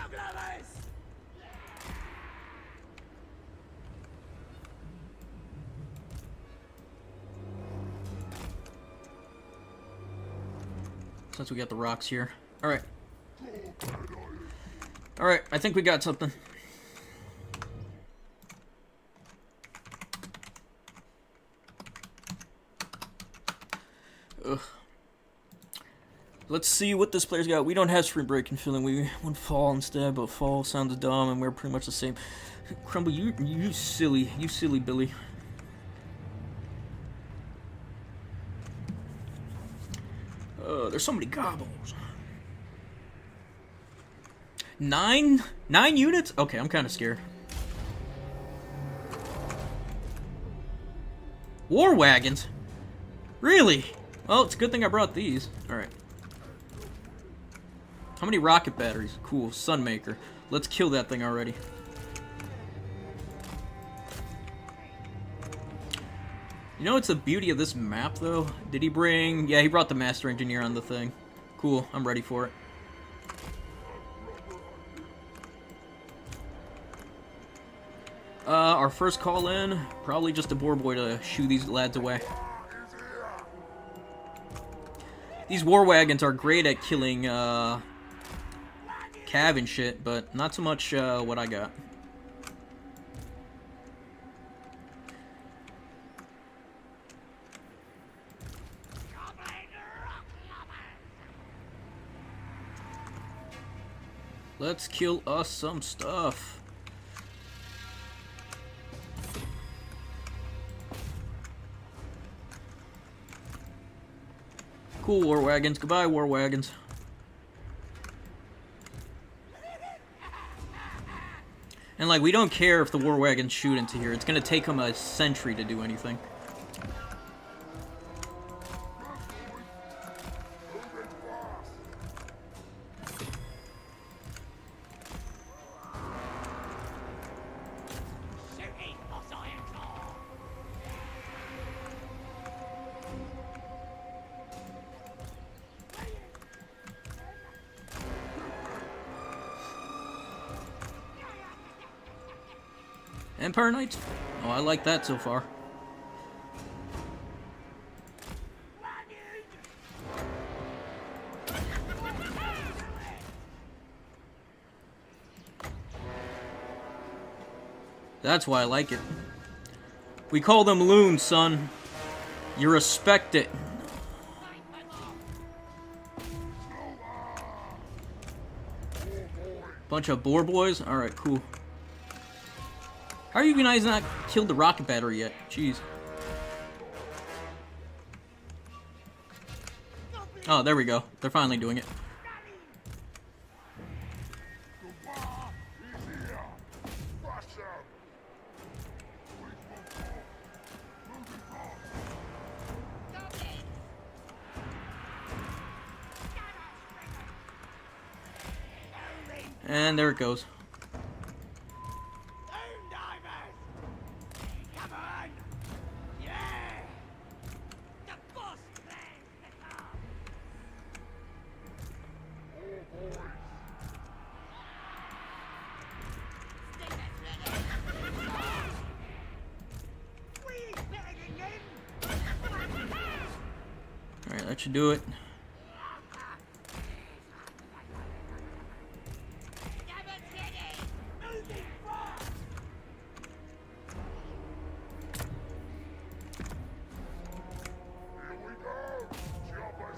Since we got the rocks here. Alright. Alright, I think we got something. Ugh. Let's see what this player's got. We don't have sprint break and feeling. We would fall instead, but fall sounds dumb, and we're pretty much the same. Crumble, you silly Billy. There's so many gobbles. 9 units? Okay, I'm kind of scared. War wagons? Really? Well, it's a good thing I brought these. Alright. How many rocket batteries? Cool. Sunmaker. Let's kill that thing already. You know what's the beauty of this map, though? Did he bring... Yeah, he brought the Master Engineer on the thing. Cool. I'm ready for it. Our first call in, probably just a boar boy to shoo these lads away. These war wagons are great at killing, cav and shit, but not so much, what I got. Let's kill us some stuff. Cool, war wagons. Goodbye, war wagons. And, like, we don't care if the war wagons shoot into here. It's gonna take them a century to do anything. Empire Knights? Oh, I like that so far. That's why I like it. We call them loons, son. You respect it. Bunch of boar boys? Alright, cool. How are you guys not killed the rocket battery yet? Jeez. Oh, there we go. They're finally doing it. And there it goes. Alright, that should do it.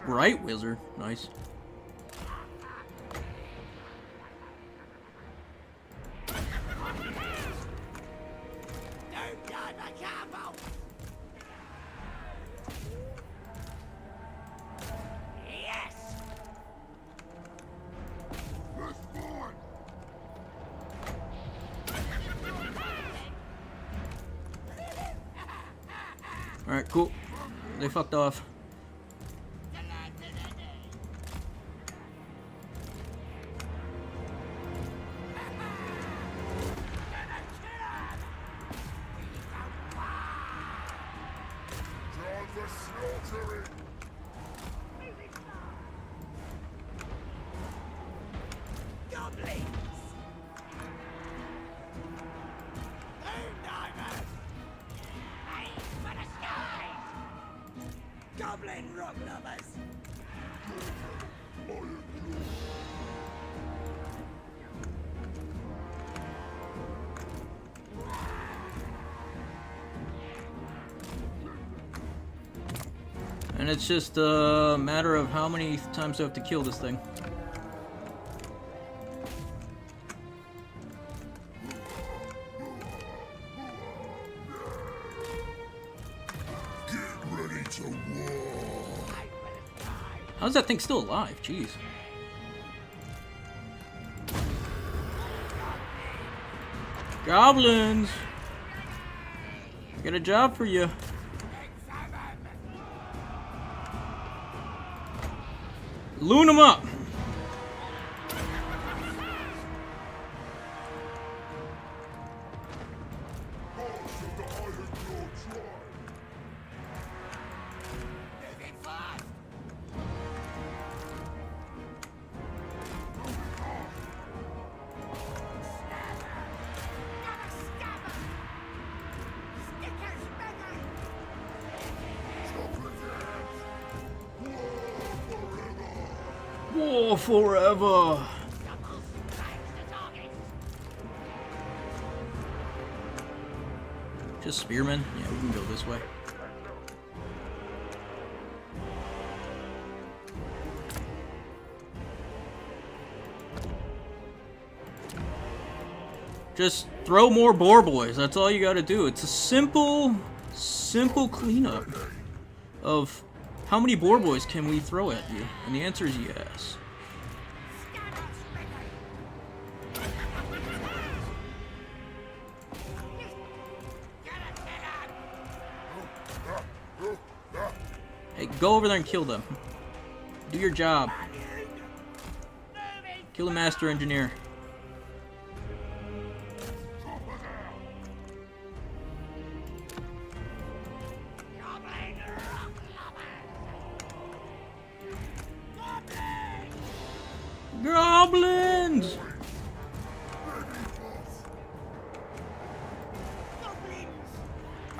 Right, wizard. Nice. Alright, cool. They fucked off. Goblin rock lovers! And it's just a matter of how many times I have to kill this thing. How's that thing still alive? Jeez. Goblins! I got a job for you. Loon them up! War forever! Just spearmen? Yeah, we can go this way. Just throw more boar boys. That's all you gotta do. It's a simple cleanup of how many boar boys can we throw at you? And the answer is yes. Hey, go over there and kill them. Do your job. Kill the master engineer. Goblins!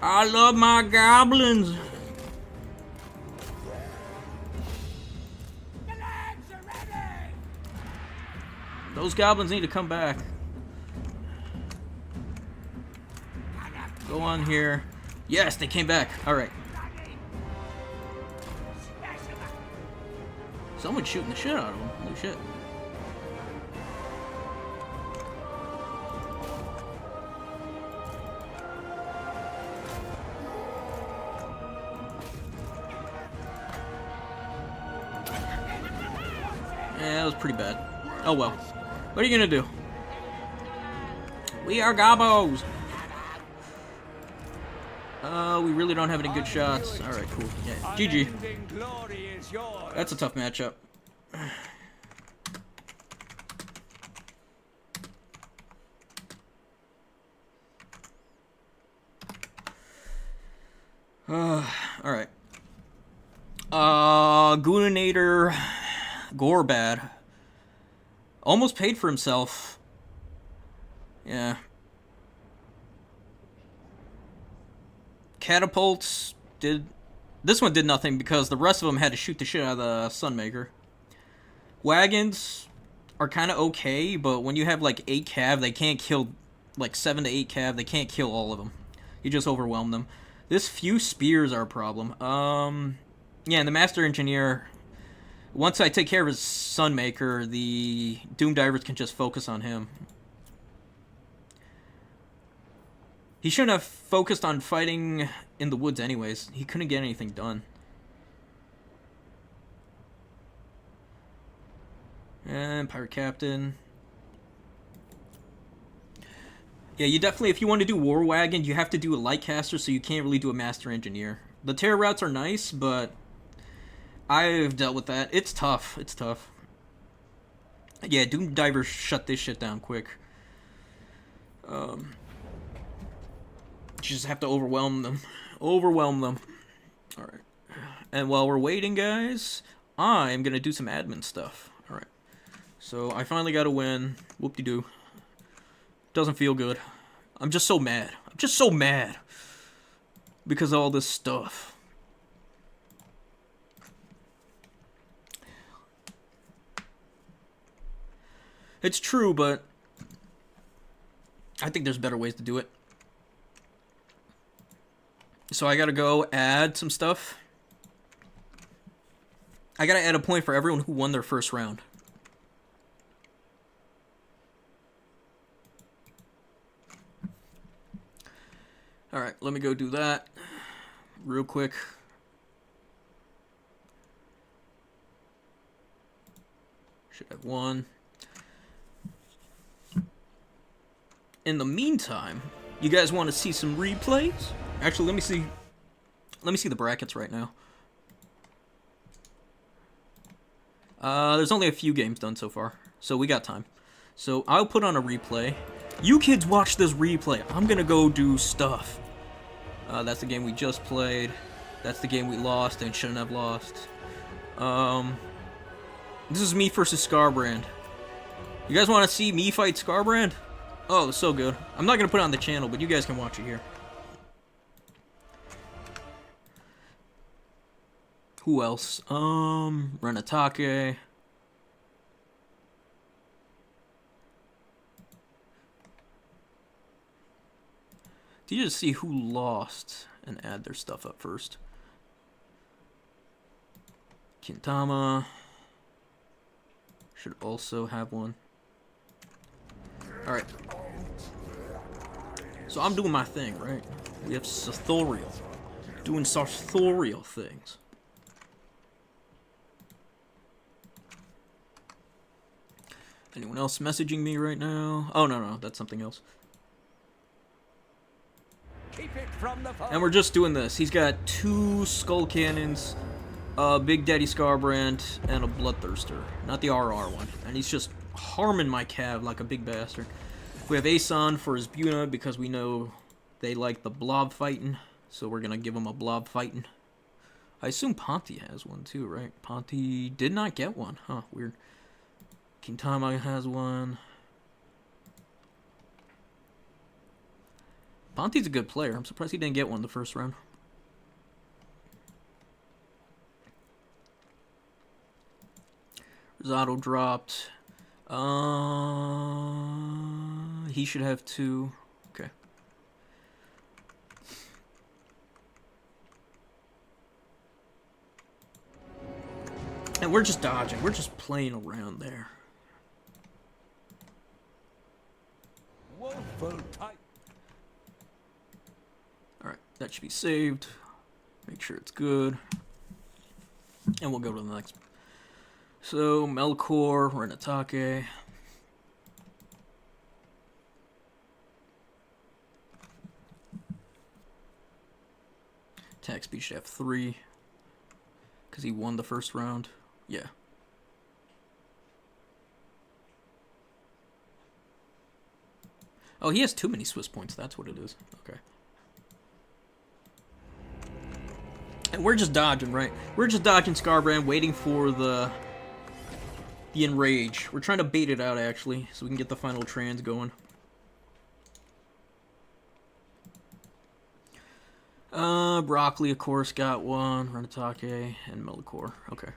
I love my goblins! The lads are ready! Those goblins need to come back. Go on here. Yes, they came back. Alright. Someone's shooting the shit out of them. Holy shit. Yeah, that was pretty bad. Oh well. What are you gonna do? We are gobos! We really don't have any good shots. Alright, cool. Yeah, GG. That's a tough matchup. Alright. Gooninator Gorbad. Almost paid for himself. Yeah. Catapults did... This one did nothing because the rest of them had to shoot the shit out of the Sunmaker. Wagons are kind of okay, but when you have like 8 cav, they can't kill... Like 7 to 8 cav, they can't kill all of them. You just overwhelm them. This few spears are a problem. Yeah, and the Master Engineer... Once I take care of his Sunmaker, the Doom Divers can just focus on him. He shouldn't have focused on fighting in the woods anyways. He couldn't get anything done. And Pirate Captain. Yeah, you definitely, if you want to do War Wagon, you have to do a Lightcaster, so you can't really do a Master Engineer. The Terror routes are nice, but I've dealt with that. It's tough. It's tough. Yeah, Doom Divers shut this shit down quick. You just have to overwhelm them. Overwhelm them. Alright. And while we're waiting, guys, I'm gonna do some admin stuff. Alright. So, I finally got a win. Whoop-de-doo. Doesn't feel good. I'm just so mad. I'm just so mad. Because of all this stuff. It's true, but I think there's better ways to do it. So I gotta go add some stuff. I gotta add a point for everyone who won their first round. Alright, let me go do that real quick. Should have won. In the meantime, you guys want to see some replays? Actually, let me see the brackets right now. There's only a few games done so far, so we got time. So I'll put on a replay. You kids watch this replay. I'm gonna go do stuff. That's the game we just played. That's the game we lost and shouldn't have lost. This is me versus Scarbrand. You guys want to see me fight Scarbrand? Oh, so good. I'm not gonna put it on the channel, but you guys can watch it here. Who else? Renatake. Do you just see who lost and add their stuff up first? Kintama should also have one. Alright. So I'm doing my thing, right? We have sartorial. Doing sartorial things. Anyone else messaging me right now? Oh, no, that's something else. Keep it from the foe. And we're just doing this. He's got 2 skull cannons, a Big Daddy Scarbrand, and a Bloodthirster. Not the RR one. And he's just harming my cav like a big bastard. We have Aeson for his Buna because we know they like the blob fighting. So we're going to give him a blob fighting. I assume Ponty has one too, right? Ponty did not get one. Huh, weird. Kintama has one. Ponty's a good player. I'm surprised he didn't get one the first round. Rosado dropped. He should have 2. Okay. And we're just dodging. We're just playing around there. Woeful type. Alright, that should be saved. Make sure it's good. And we'll go to the next. So, Melkor, Renatake. Attack speed should have 3. Because he won the first round. Yeah. Oh, he has too many Swiss points. That's what it is. Okay. And we're just dodging, right? We're just dodging Scarbrand, waiting for the Enrage. We're trying to bait it out, actually, so we can get the final trans going. Broccoli, of course, got one. Renatake and Melkor. Okay.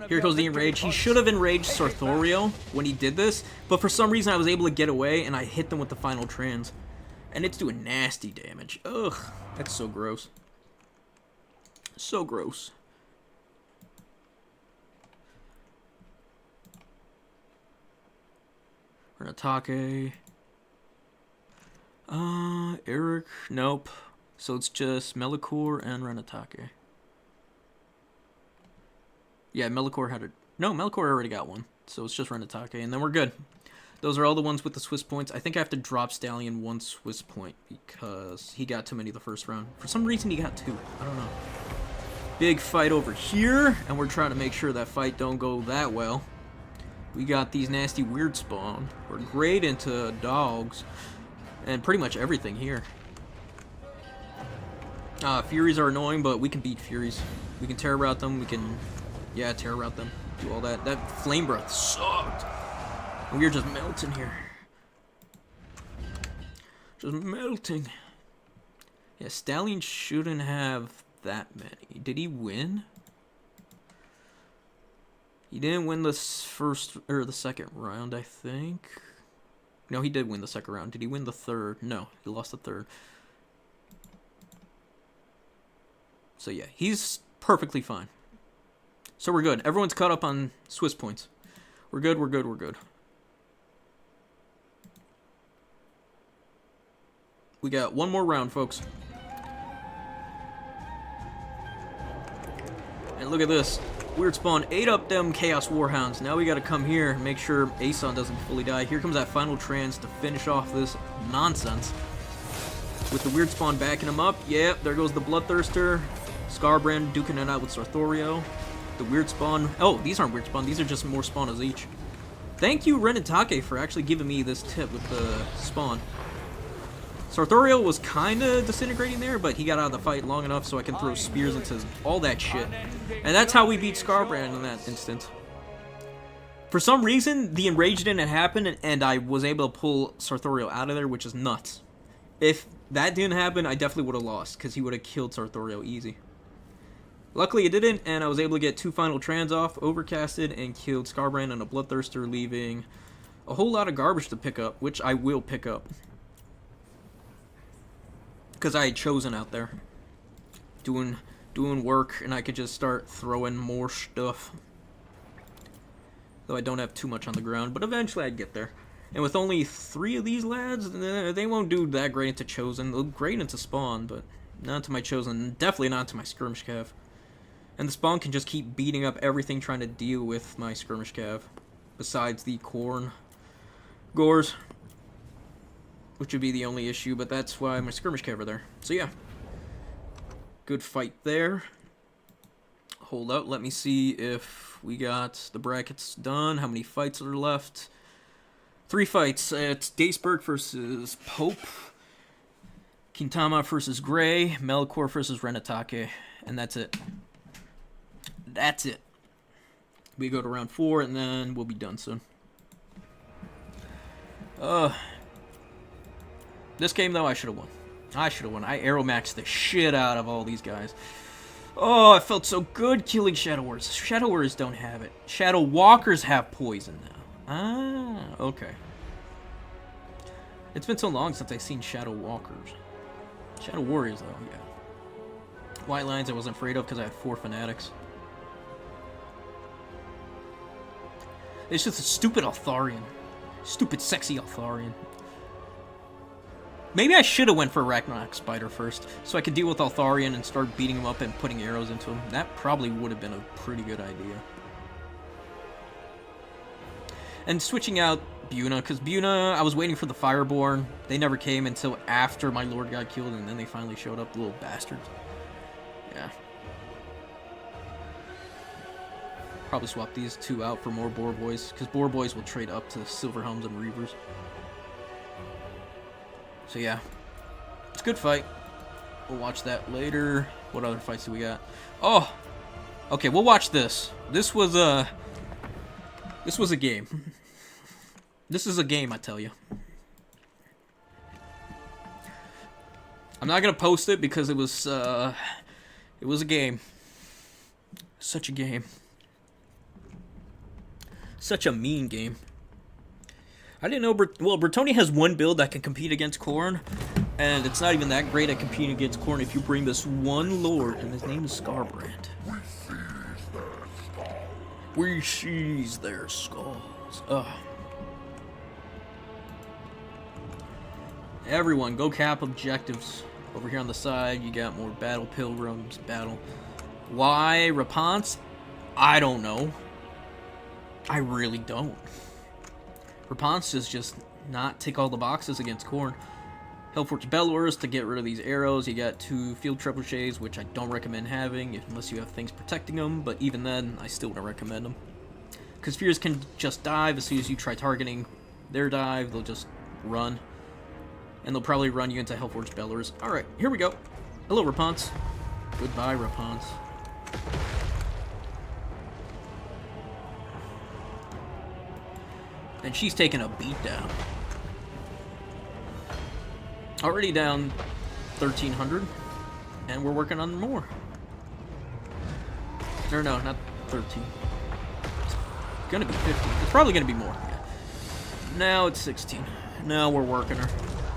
Here goes the Enrage. He should have enraged Sarthorio when he did this, but for some reason I was able to get away and I hit them with the final trans. And it's doing nasty damage. Ugh, that's so gross. So gross. Renatake. Eric. Nope. So it's just Melkor and Renatake. Yeah, Melkor had it. No, Melkor already got one. So it's just Renatake, and then we're good. Those are all the ones with the Swiss points. I think I have to drop Stallion 1 Swiss point because he got too many the first round. For some reason, he got 2. I don't know. Big fight over here, and we're trying to make sure that fight don't go that well. We got these nasty weird spawn. We're great into dogs and pretty much everything here. Furies are annoying, but we can beat Furies. We can terror route them. We can, yeah, terror route them. Do all that. That flame breath sucked. And we're just melting here. Just melting. Yeah, Stallion shouldn't have that many. Did he win? He didn't win the first or the second round, I think. No, he did win the second round. Did he win the third? No, he lost the third. So yeah, he's perfectly fine. So we're good. Everyone's caught up on Swiss points. We're good, we're good, we're good. We got one more round, folks. And look at this. Weird spawn ate up them Chaos Warhounds. Now we gotta come here and make sure Aeson doesn't fully die. Here comes that final trans to finish off this nonsense. With the weird spawn backing him up. Yep, there goes the Bloodthirster. Scarbrand duking it out with Sarthorio. The weird spawn. Oh, these aren't weird spawn. These are just more spawners each. Thank you, Renatake, for actually giving me this tip with the spawn. Sarthorio was kind of disintegrating there, but he got out of the fight long enough so I can throw spears into all that shit. And that's how we beat Scarbrand in that instant. For some reason, the enrage didn't happen, and I was able to pull Sarthorio out of there, which is nuts. If that didn't happen, I definitely would have lost, because he would have killed Sarthorio easy. Luckily it didn't, and I was able to get 2 final trans off, overcasted, and killed Scarbrand and a Bloodthirster, leaving a whole lot of garbage to pick up, which I will pick up. Because I had chosen out there. Doing work, and I could just start throwing more stuff. Though I don't have too much on the ground, but eventually I'd get there. And with only 3 of these lads, they won't do that great into chosen. They'll great into spawn, but not to my chosen. Definitely not to my skirmish cav. And the spawn can just keep beating up everything trying to deal with my skirmish cav. Besides the corn gores. Which would be the only issue, but that's why my skirmish cav are there. So yeah. Good fight there. Hold up, let me see if we got the brackets done. How many fights are left? 3 fights. It's Daceberg versus Pope. Kintama versus Gray. Melkor versus Renatake. And that's it. That's it. We go to round 4, and then we'll be done soon. This game, though, I should have won. I should have won. I aeromaxed the shit out of all these guys. Oh, I felt so good killing Shadow Warriors. Shadow Warriors don't have it. Shadow Walkers have poison now. Ah, okay. It's been so long since I've seen Shadow Walkers. Shadow Warriors, though, yeah. White Lions I wasn't afraid of because I had 4 Fanatics. It's just a stupid Altharian. Stupid, sexy Altharian. Maybe I should have went for Ragnarok Spider first, so I could deal with Altharian and start beating him up and putting arrows into him. That probably would have been a pretty good idea. And switching out Buna, because Buna, I was waiting for the Fireborn. They never came until after my Lord got killed, and then they finally showed up, the little bastards. Yeah. Probably swap these 2 out for more Boar Boys, because Boar Boys will trade up to Silver Helms and Reavers. So yeah, it's a good fight. We'll watch that later. What other fights do we got? Oh, okay, we'll watch this. This was a game. This is a game, I tell you. I'm not gonna post it because it was a game. Such a game. Such a mean game. I didn't know, well, Bertoni has 1 build that can compete against Khorne, and it's not even that great at competing against Khorne if you bring this one Lord, and his name is Scarbrand. We seize their skulls. Ugh. Everyone, go cap objectives. Over here on the side, you got more Battle Pilgrims, Battle. Why Raponce? I don't know. I really don't. Raponce is just not tick all the boxes against Khorne. Hellforge Bellows to get rid of these arrows. You got 2 Field Trebuchets, which I don't recommend having unless you have things protecting them, but even then, I still don't recommend them. Because Fears can just dive as soon as you try targeting their dive, they'll just run. And they'll probably run you into Hellforge Bellows. Alright, here we go. Hello, Raponce. Goodbye, Raponce. And she's taking a beat down. Already down 1,300. And we're working on more. Or no, not 13. It's gonna be 15. It's probably gonna be more. Yeah. Now it's 16. Now we're working her.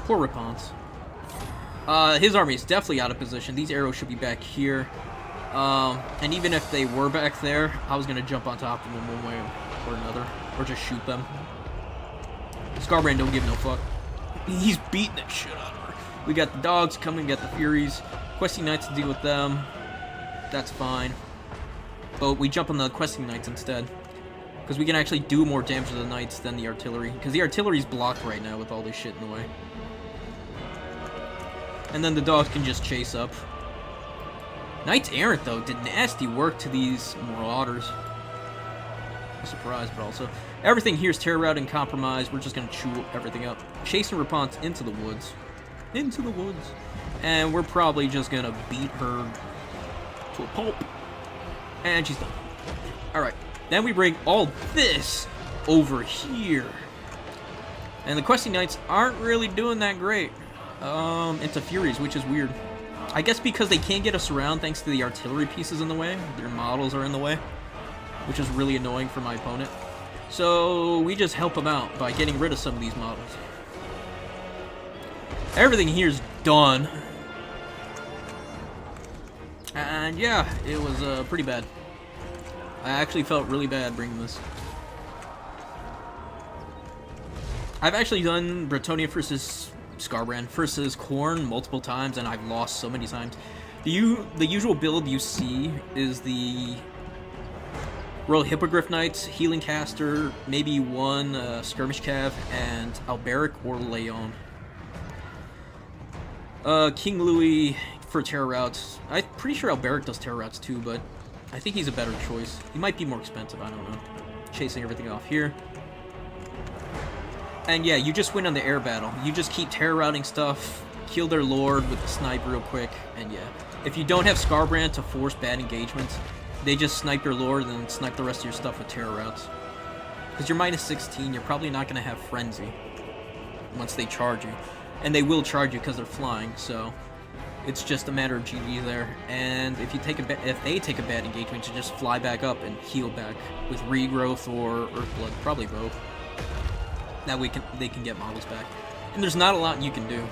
Poor Rapunzel. His army is definitely out of position. These arrows should be back here. And even if they were back there, I was gonna jump on top of them one way or another, or just shoot them. Scarbrand don't give no fuck. He's beating that shit out of her. We got the dogs coming, got the Furies. Questing Knights to deal with them. That's fine. But we jump on the Questing Knights instead. Because we can actually do more damage to the Knights than the Artillery. Because the Artillery's blocked right now with all this shit in the way. And then the dogs can just chase up. Knights Errant, though, did nasty work to these Marauders. A surprise, but also... Everything here is terror route and compromise. We're just going to chew everything up. Chasing Rapunzel into the woods. Into the woods. And we're probably just going to beat her to a pulp. And she's done. Alright. Then we bring all this over here. And the Questing Knights aren't really doing that great. Into Furies, which is weird. I guess because they can't get us around thanks to the artillery pieces in the way. Their models are in the way. Which is really annoying for my opponent. So we just help them out by getting rid of some of these models. Everything here's done. And yeah, it was pretty bad. I actually felt really bad bringing this. I've actually done Bretonnia versus Scarbrand versus Khorne multiple times, and I've lost so many times. The usual build you see is the Royal Hippogriff Knights, Healing Caster, maybe one Skirmish Cav, and Alberic or Leon. King Louis for terror routes. I'm pretty sure Alberic does terror routes too, but I think he's a better choice. He might be more expensive, I don't know. Chasing everything off here. And yeah, you just win on the air battle. You just keep terror routing stuff, kill their lord with the snipe real quick, and yeah. If you don't have Scarbrand to force bad engagements, they just snipe your lord and then snipe the rest of your stuff with terror routes. Because you're minus 16, you're probably not going to have Frenzy once they charge you. And they will charge you because they're flying, so it's just a matter of GG there. And if they take a bad engagement, you just fly back up and heal back with Regrowth or Earthblood, probably both. That way they can get models back. And there's not a lot you can do.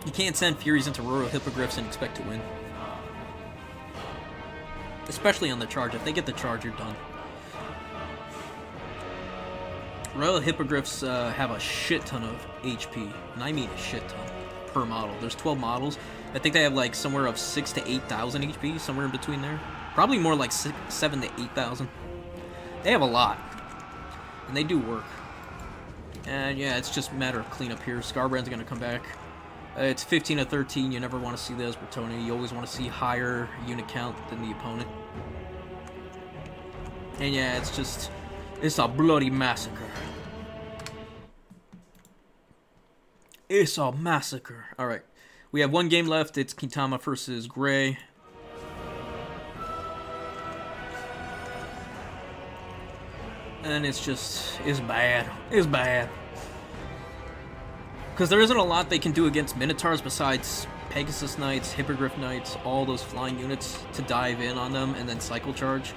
You can't send Furies into Royal Hippogriffs and expect to win. Especially on the charge. If they get the charge, you're done. Royal Hippogriffs have a shit ton of HP. And I mean a shit ton. Per model. There's 12 models. I think they have like somewhere of 6,000 to 8,000 HP. Somewhere in between there. Probably more like 7,000 to 8,000. They have a lot. And they do work. And yeah, it's just a matter of cleanup here. Scarbrand's going to come back. It's 15 to 13. You never want to see those, Bretonnia. You always want to see higher unit count than the opponent. And yeah, it's a bloody massacre. It's a massacre. Alright. We have one game left. It's Kintama versus Gray. And it's bad. It's bad. Because there isn't a lot they can do against Minotaurs besides Pegasus Knights, Hippogriff Knights, all those flying units to dive in on them and then cycle charge.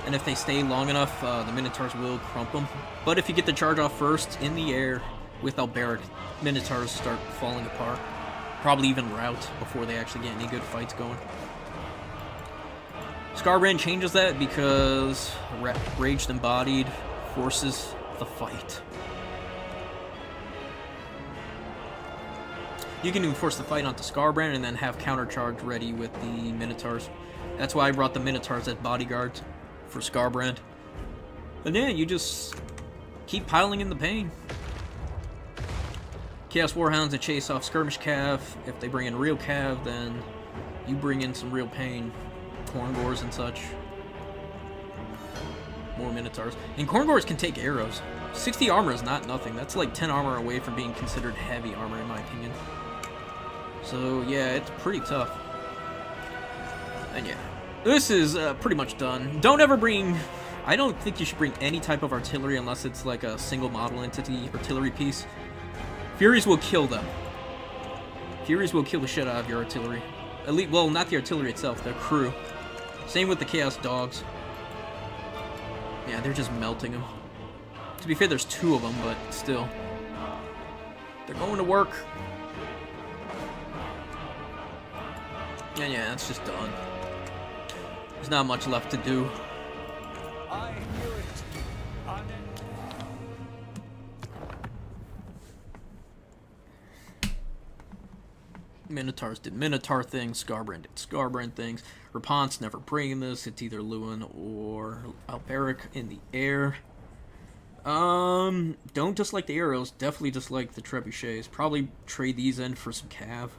And if they stay long enough, the Minotaurs will crump them. But if you get the charge off first in the air with Alberic, Minotaurs start falling apart. Probably even rout before they actually get any good fights going. Scarbrand changes that because Raged Embodied forces the fight. You can even force the fight onto Scarbrand and then have countercharge ready with the Minotaurs. That's why I brought the Minotaurs as bodyguards for Scarbrand. And yeah, you just keep piling in the pain. Chaos Warhounds to chase off Skirmish Cav. If they bring in real Cav, then you bring in some real pain. Khorngors and such. More Minotaurs. And Khorngors can take arrows. 60 armor is not nothing. That's like 10 armor away from being considered heavy armor in my opinion. So yeah, it's pretty tough. And yeah, this is pretty much done. Don't ever bring... I don't think you should bring any type of artillery unless it's like a single model entity artillery piece. Furies will kill them. Furies will kill the shit out of your artillery. Well, not the artillery itself, their crew. Same with the Chaos Dogs. Yeah, they're just melting them. To be fair, there's 2 of them, but still. They're going to work. And yeah, it's just done. There's not much left to do. I knew it. Minotaurs did Minotaur things, Scarbrand did Scarbrand things. Rapon's never bringing this. It's either Lewin or Alberic in the air. Don't dislike the arrows. Definitely dislike the trebuchets. Probably trade these in for some cav.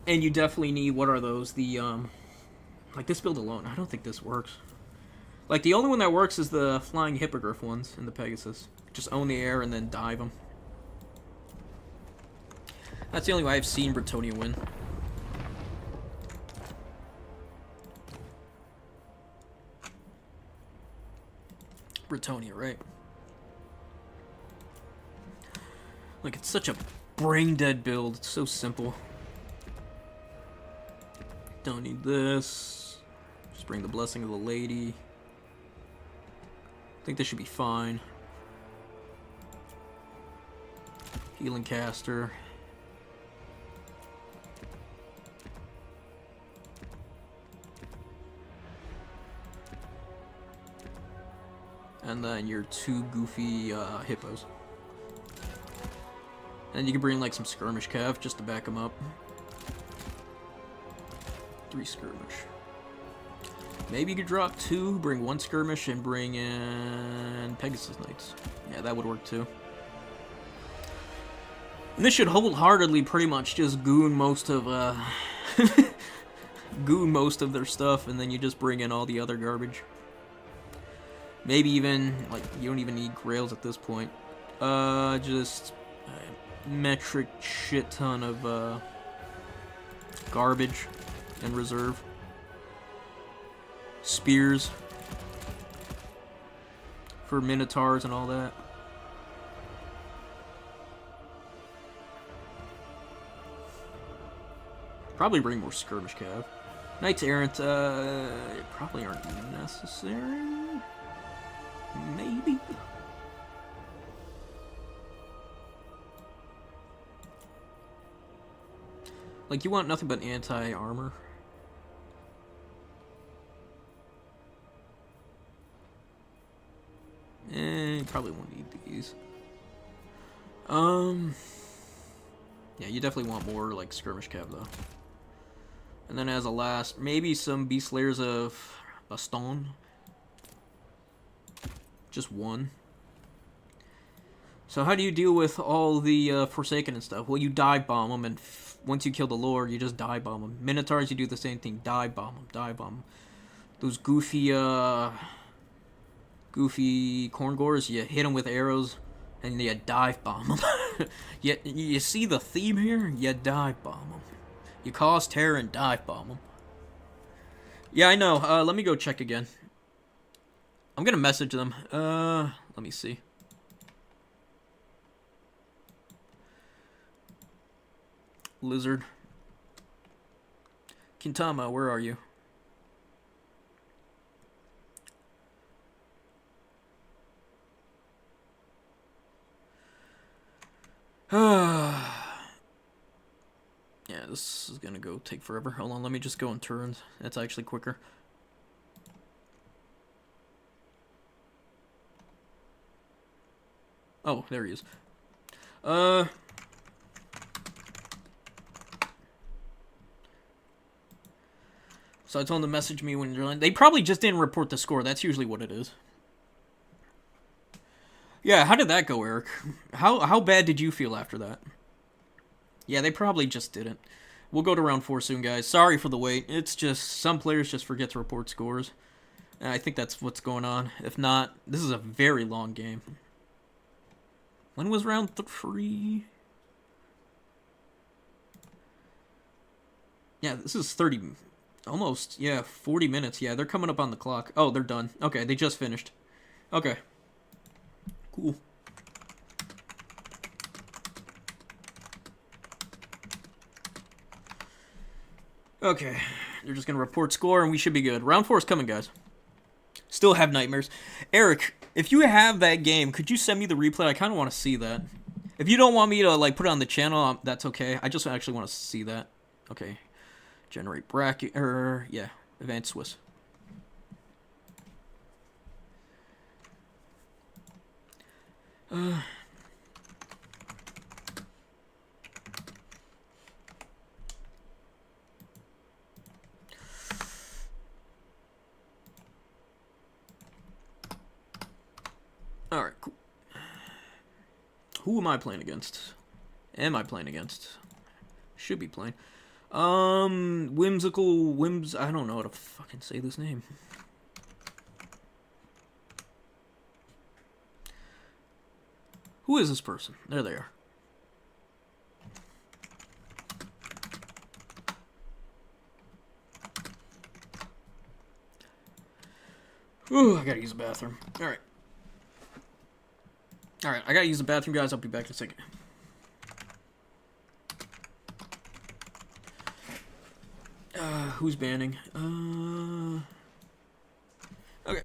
And you definitely need, what are those? The, like this build alone. I don't think this works. Like, the only one that works is the flying hippogriff ones in the Pegasus. Just own the air and then dive them. That's the only way I've seen Bretonnia win. Bretonnia, right? Like, it's such a brain-dead build. It's so simple. Don't need this. Just bring the Blessing of the Lady. I think this should be fine. Healing Caster. And then your 2 goofy hippos. And you can bring like some skirmish cav just to back them up. 3 skirmish. Maybe you could drop 2, bring 1 skirmish, and bring in Pegasus Knights. Yeah, that would work too. And this should wholeheartedly pretty much just goon most of goon most of their stuff, and then you just bring in all the other garbage. Maybe even, like, you don't even need grails at this point. Just a metric shit ton of garbage and reserve. Spears for Minotaurs and all that. Probably bring more skirmish cav. Knights Errant probably aren't necessary. Maybe. Like, you want nothing but anti-armor. You probably won't need these. Yeah, you definitely want more, like, skirmish cav, though. And then as a last, maybe some Beast Layers of Baston. Just 1. So how do you deal with all the Forsaken and stuff? Well, you dive bomb them, and once you kill the Lord, you just dive bomb them. Minotaurs, you do the same thing. Dive bomb them, dive bomb them. Those goofy, goofy Corngores, you hit them with arrows, and you dive bomb them. you see the theme here? You dive bomb them. You cause terror and dive bomb them. Yeah, I know. Let me go check again. I'm gonna message them. Let me see. Lizard. Kintama, where are you? Yeah, this is gonna go take forever. Hold on, let me just go in turns. That's actually quicker. Oh, there he is. So I told them to message me when you're done. They probably just didn't report the score. That's usually what it is. Yeah, how did that go, Eric? How bad did you feel after that? Yeah, they probably just didn't. We'll go to round 4 soon, guys. Sorry for the wait. It's just some players just forget to report scores. And I think that's what's going on. If not, this is a very long game. When was round 3? Yeah, this is 30... Almost, yeah, 40 minutes. Yeah, they're coming up on the clock. Oh, they're done. Okay, they just finished. Okay. Cool. Okay. They're just gonna report score, and we should be good. Round 4 is coming, guys. Still have nightmares. Eric, if you have that game, could you send me the replay? I kind of want to see that. If you don't want me to like put it on the channel, that's okay. I just actually want to see that. Okay. Generate bracket, yeah, advanced Swiss. Alright, cool. Who am I playing against? Am I playing against? Should be playing. I don't know how to fucking say this name. Who is this person? There they are. Ooh, I gotta use the bathroom. Alright. Alright, I gotta use the bathroom, guys. I'll be back in a second. Who's banning? Okay.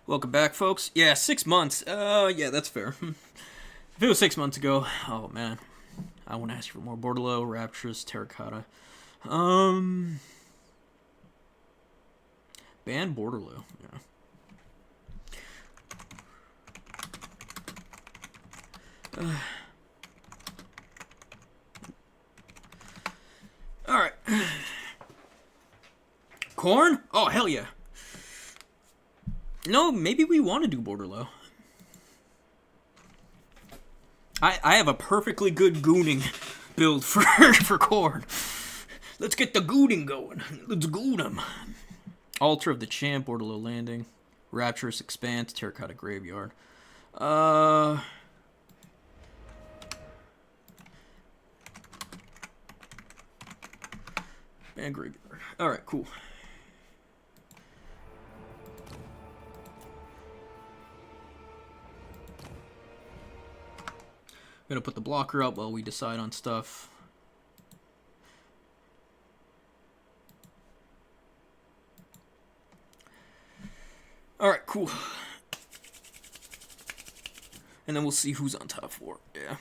Welcome back, folks. Yeah, 6 months. Yeah, that's fair. If it was 6 months ago, oh man, I want to ask you for more Bordello, Rapturous, Terracotta. Ban Bordello. Yeah. All right. Corn? Oh hell yeah. No, maybe we want to do Borderlow. I have a perfectly good gooning build for corn. Let's get the gooning going. Let's goon him. Altar of the Champ, Borderlow Landing, Rapturous Expanse, Terracotta Graveyard. And Graveyard. Alright, cool. I'm gonna put the blocker up while we decide on stuff. Alright, cool. And then we'll see who's on top 4. Yeah.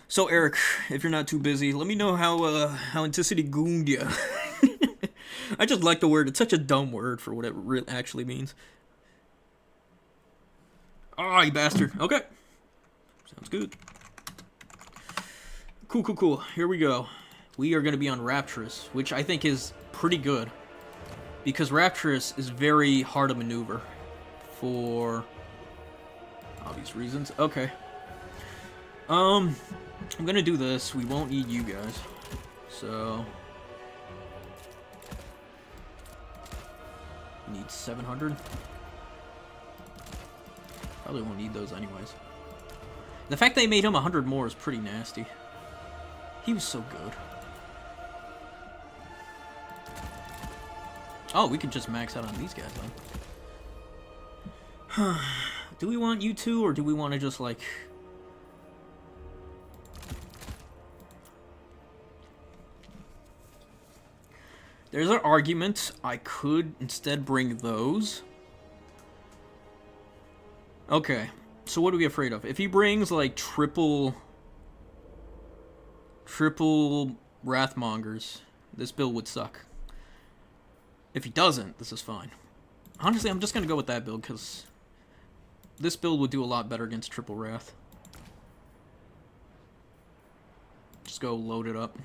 So, Eric, if you're not too busy, let me know how Anticity gooned ya. I just like the word. It's such a dumb word for what it actually means. Oh, you bastard. Okay. Sounds good. Cool, cool, cool. Here we go. We are going to be on Rapturous, which I think is pretty good. Because Rapturous is very hard to maneuver. For obvious reasons. Okay. I'm going to do this. We won't need you guys. So... need 700. Probably won't need those anyways. The fact they made him 100 more is pretty nasty. He was so good. Oh, we could just max out on these guys then. Do we want you two, or do we want to just, like... There's an argument. I could instead bring those. Okay. So what are we afraid of? If he brings, like, triple Wrathmongers, this build would suck. If he doesn't, this is fine. Honestly, I'm just going to go with that build, because this build would do a lot better against triple Wrath. Just go load it up.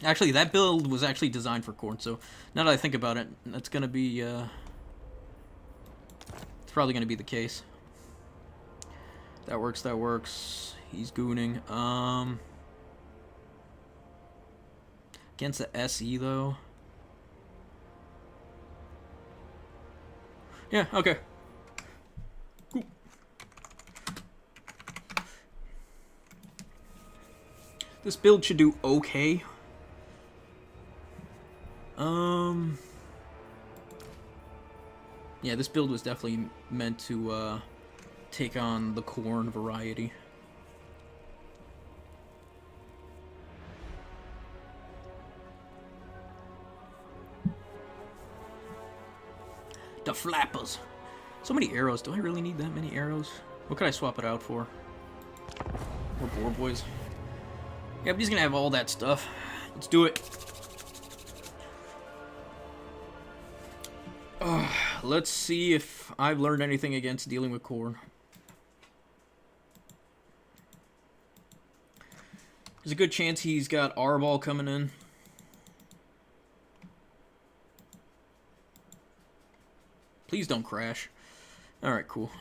Actually, that build was actually designed for Khorne, so now that I think about it, that's going to be, it's probably going to be the case. That works, that works. He's gooning. Against the SE, though. Yeah, okay. Cool. This build should do okay. Yeah, this build was definitely meant to take on the Khorne variety. The flappers. So many arrows. Do I really need that many arrows? What could I swap it out for? Or boar boys. Yeah, I'm just gonna have all that stuff. Let's do it. Let's see if I've learned anything against dealing with Khorne. There's a good chance he's got R-Ball coming in. Please don't crash. Alright, cool.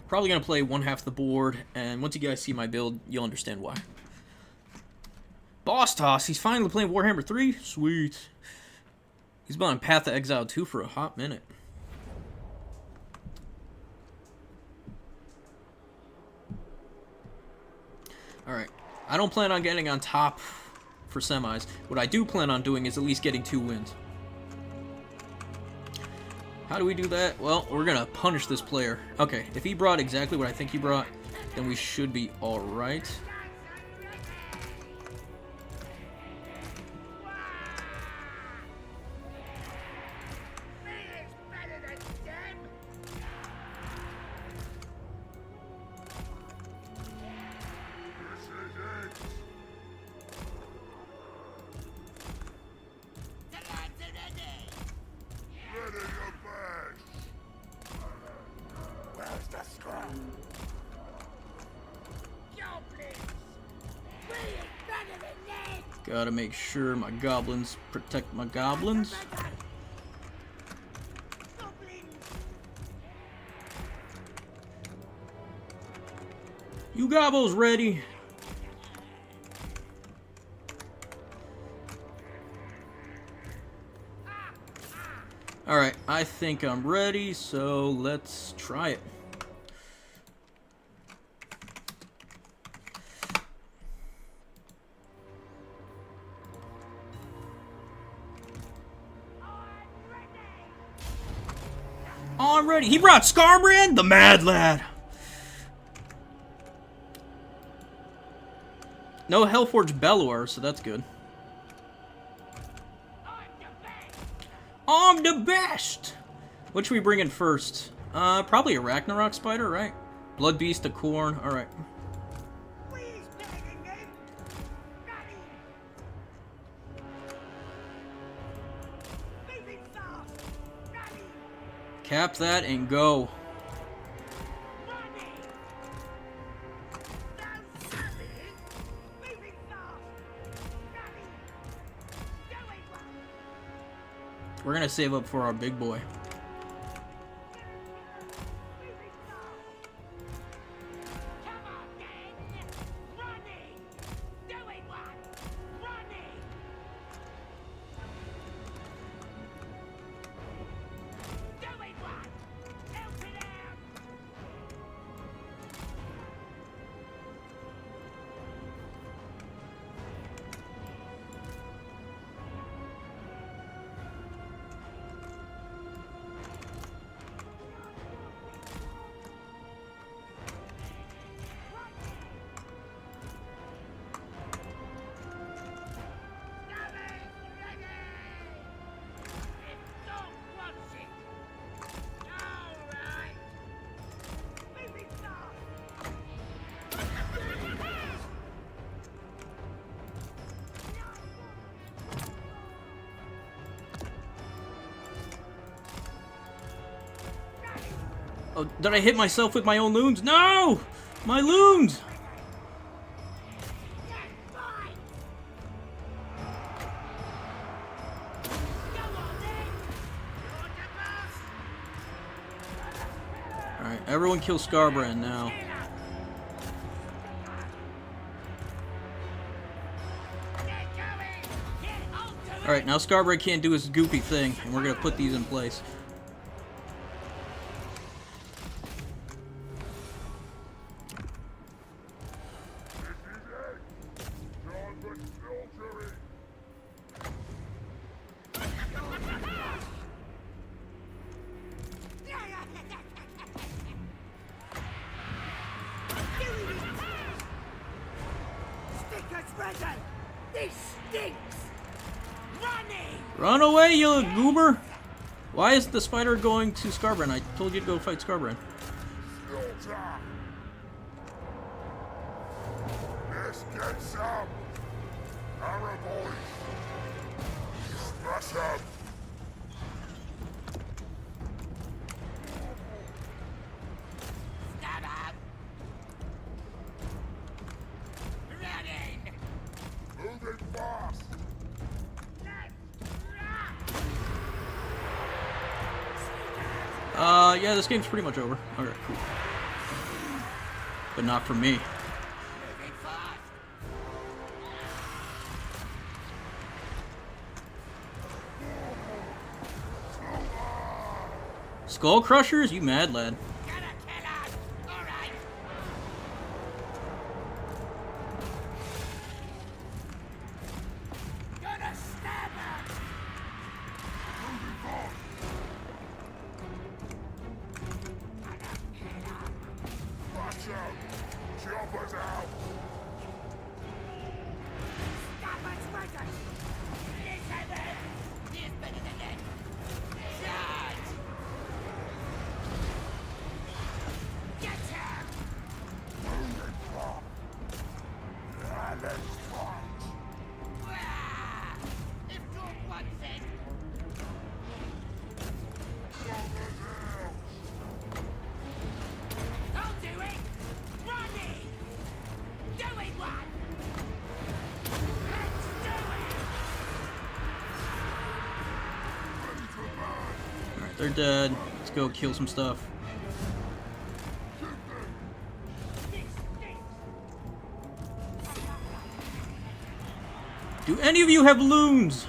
Probably going to play one half the board, and once you guys see my build, you'll understand why. Boss Toss, he's finally playing Warhammer 3? Sweet. He's been on Path of Exile 2 for a hot minute. Alright. I don't plan on getting on top for semis. What I do plan on doing is at least getting 2 wins. How do we do that? Well, we're gonna punish this player. Okay, if he brought exactly what I think he brought, then we should be alright. Gotta make sure my goblins protect my goblins. You gobbles ready? Alright, I think I'm ready, so let's try it. Oh, I'm ready. He brought Skarbrand, the mad lad. No Hellforged Bellower, so that's good. I'm the best! What should we bring in first? Probably a Ragnarok Spider, right? Blood Beast, a Khorne, alright. Cap that and go. We're gonna save up for our big boy. Oh, did I hit myself with my own loons? No! My loons! Alright, everyone kill Scarbrand now. Alright, now Scarbrand can't do his goofy thing, and we're gonna put these in place. This stinks! Running! Run away, you goober! Why is the spider going to Scarbrand? I told you to go fight Scarbrand. Let's get some! Arrow boys! Smash them! Stab up! Running! Moving fast! Yeah, this game's pretty much over. Alright, cool. But not for me. Moving fast! Skull Crushers? You mad, lad. Gonna kill us! Alright! Gonna stab us! Watch out! Chopper's out! Stab us, Spartan! Elizabeth! He's better than that! Charge! Get him! Moving fast! Yeah, let's fight! Wah! If George wants it! Chopper's out! I'll do it! Running! Doing one! Let's do it! Ready for bed! Alright, they're dead. Let's go kill some stuff. This stinks! Do any of you have loons?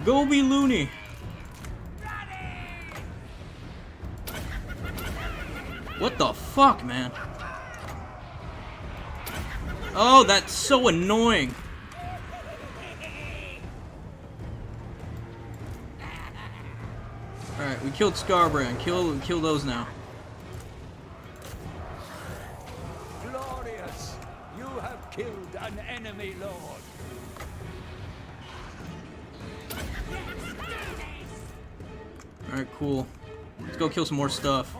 Go be loony. What the fuck, man? Oh, that's so annoying. Alright, we killed Scarbrand. Kill those now. Glorious! You have killed an enemy lord. Alright, cool. Let's go kill some more stuff.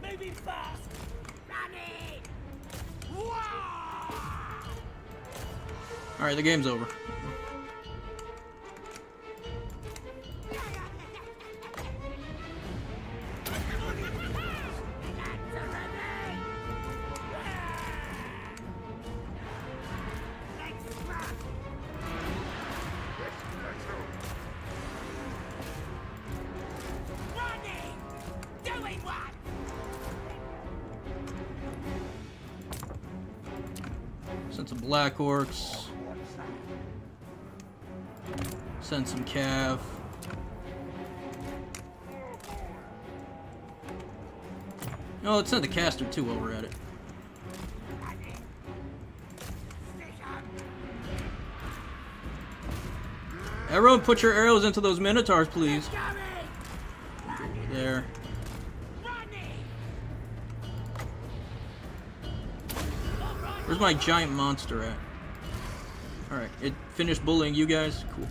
Moving fast! Running! Alright, the game's over. Running! Doing one! Send some Black Orcs. Send some Cav. No, let's send the caster too while we're at it. Everyone put your arrows into those minotaurs, please. There. Where's my giant monster at? Alright, it finished bullying you guys? Cool.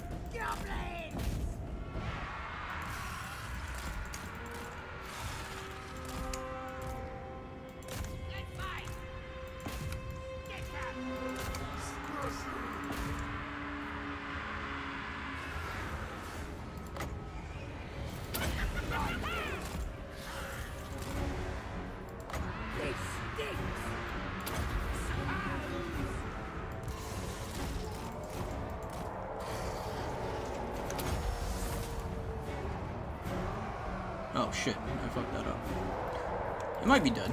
Oh shit, I fucked that up. He might be dead.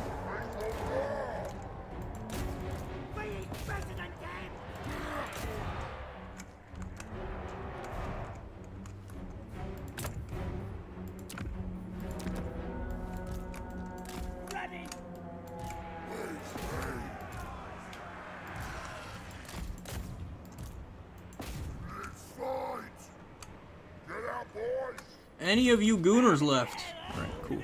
We President Game! Running! Let's fight! Get out, boys! Any of you gooners left? Alright, cool.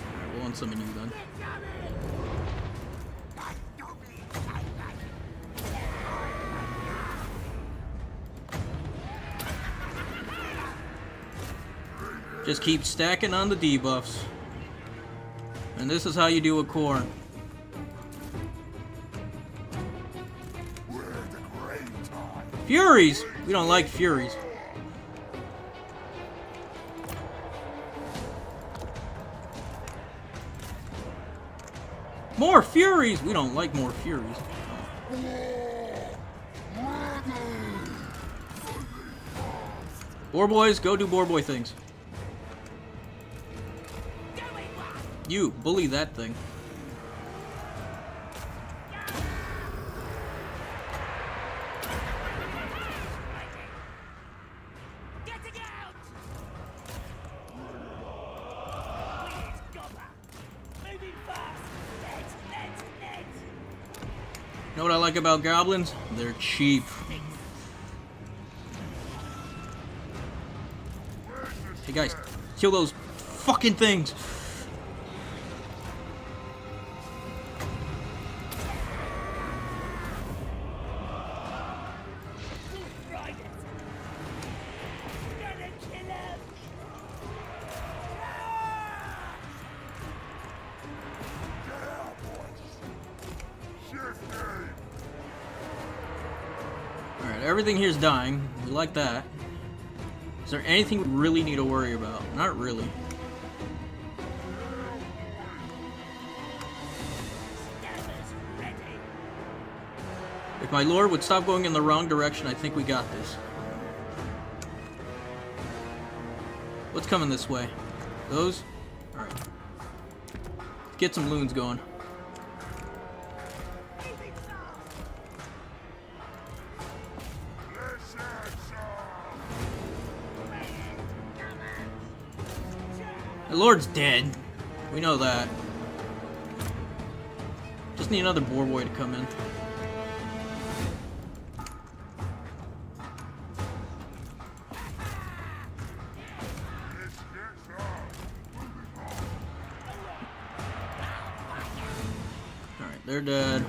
Alright, we'll unsummon you then. Just keep stacking on the debuffs. And this is how you do a core. We're the great time. Furies! We don't like Furies. More Furies! We don't like more Furies. Boar boys, go do boar boy things. You, bully that thing. Getting out! Where's Gobber? Moving fast! Let's! You know what I like about goblins? They're cheap. Hey guys, kill those fucking things! Right it! Gonna kill him! Get out, boys! Shifty! Alright, everything here's dying. We like that. Is there anything we really need to worry about? Not really. Scabbers ready! If my lord would stop going in the wrong direction, I think we got this. What's coming this way? Those? Alright. Get some loons going. Moving fast! Let's have some! The lord's dead. We know that. Just need another boar boy to come in. Let's get some! Alright, they're dead.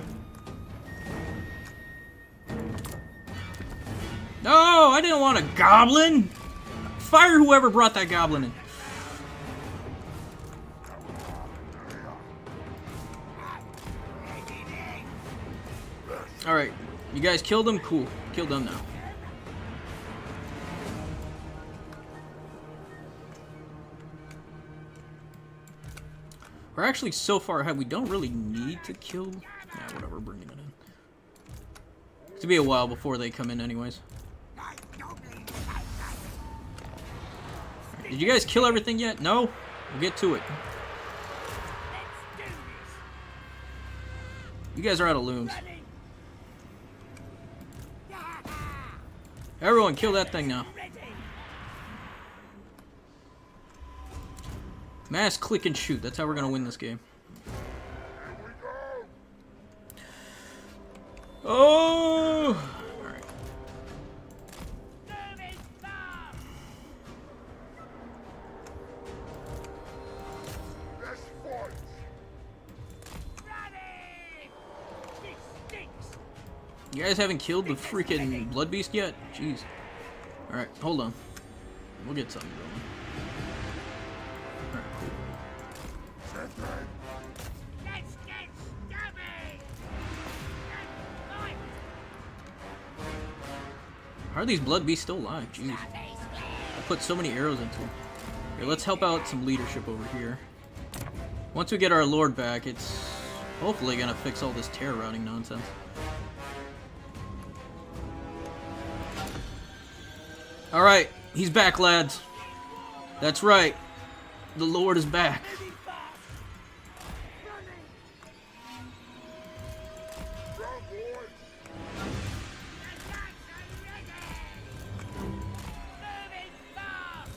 No, I didn't want a goblin! Fire whoever brought that goblin in. Alright, you guys killed them? Cool. Kill them now. We're actually so far ahead, we don't really need to kill... Nah, whatever, bring it in. It's gonna be a while before they come in anyways. Did you guys kill everything yet? No? We'll get to it. Let's do this! You guys are out of loons. Running! Everyone kill that thing now. Ready! Mass click and shoot. That's how we're gonna win this game. Here we go! Oh! Alright. Moving fast! Let's fight! Running! This stinks! You guys haven't killed the freaking blood beast yet? Jeez. Alright, hold on. We'll get something going. Alright, cool. Shifty! Let's get stubby! How are these blood beasts still alive? Jeez. I put so many arrows into them. Here, let's help out some leadership over here. Once we get our lord back, it's hopefully gonna fix all this terror routing nonsense. Alright, he's back, lads. That's right. The Lord is back. Run, boys! Moving fast!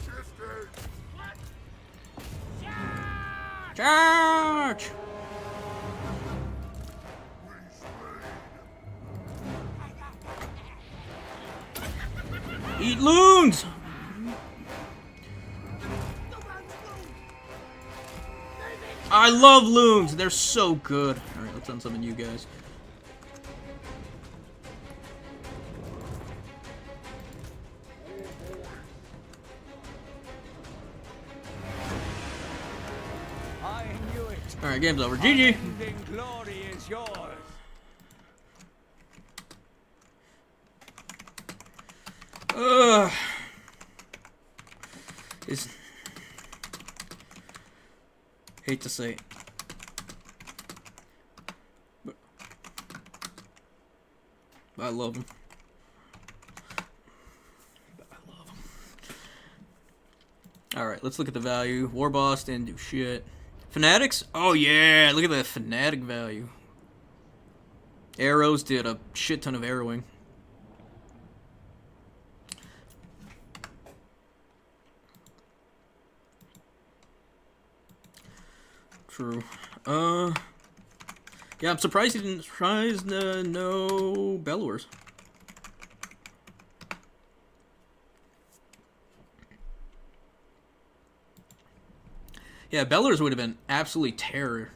Shifting! Charge! Charge! We Eat loons! I love loons! They're so good. Alright, let's unsummon you guys. I knew it. Alright, game's over. GG! Unending glory is yours. Is hate to say it. But I love him. Alright, let's look at the value. War Boss didn't do shit. Fanatics? Oh yeah, look at that Fanatic value. Arrows did a shit ton of arrowing. True. Yeah, I'm surprised he didn't try no Bellowers. Yeah, Bellers would have been absolutely terror.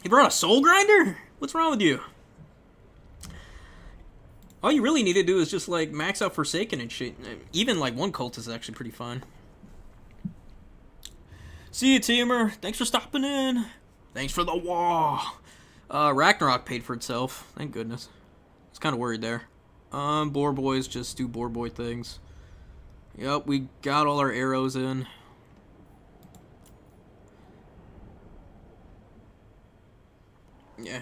He brought a Soul Grinder? What's wrong with you? All you really need to do is just, like, max out Forsaken and shit. Even, like, one cult is actually pretty fine. See you, Teamer. Thanks for stopping in. Thanks for the WAAAAGH. Ragnarok paid for itself. Thank goodness. I was kind of worried there. Boar boys just do boar boy things. Yep, we got all our arrows in. Yeah.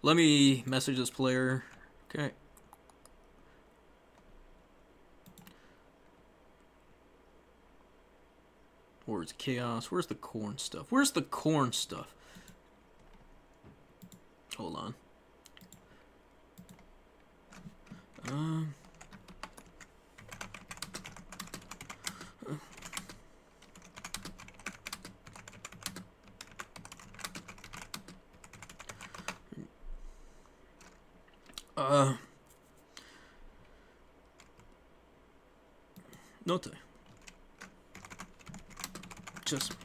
Let me message this player. Okay. Where's Chaos? Where's the corn stuff? Where's the corn stuff? Hold on. Note. Just.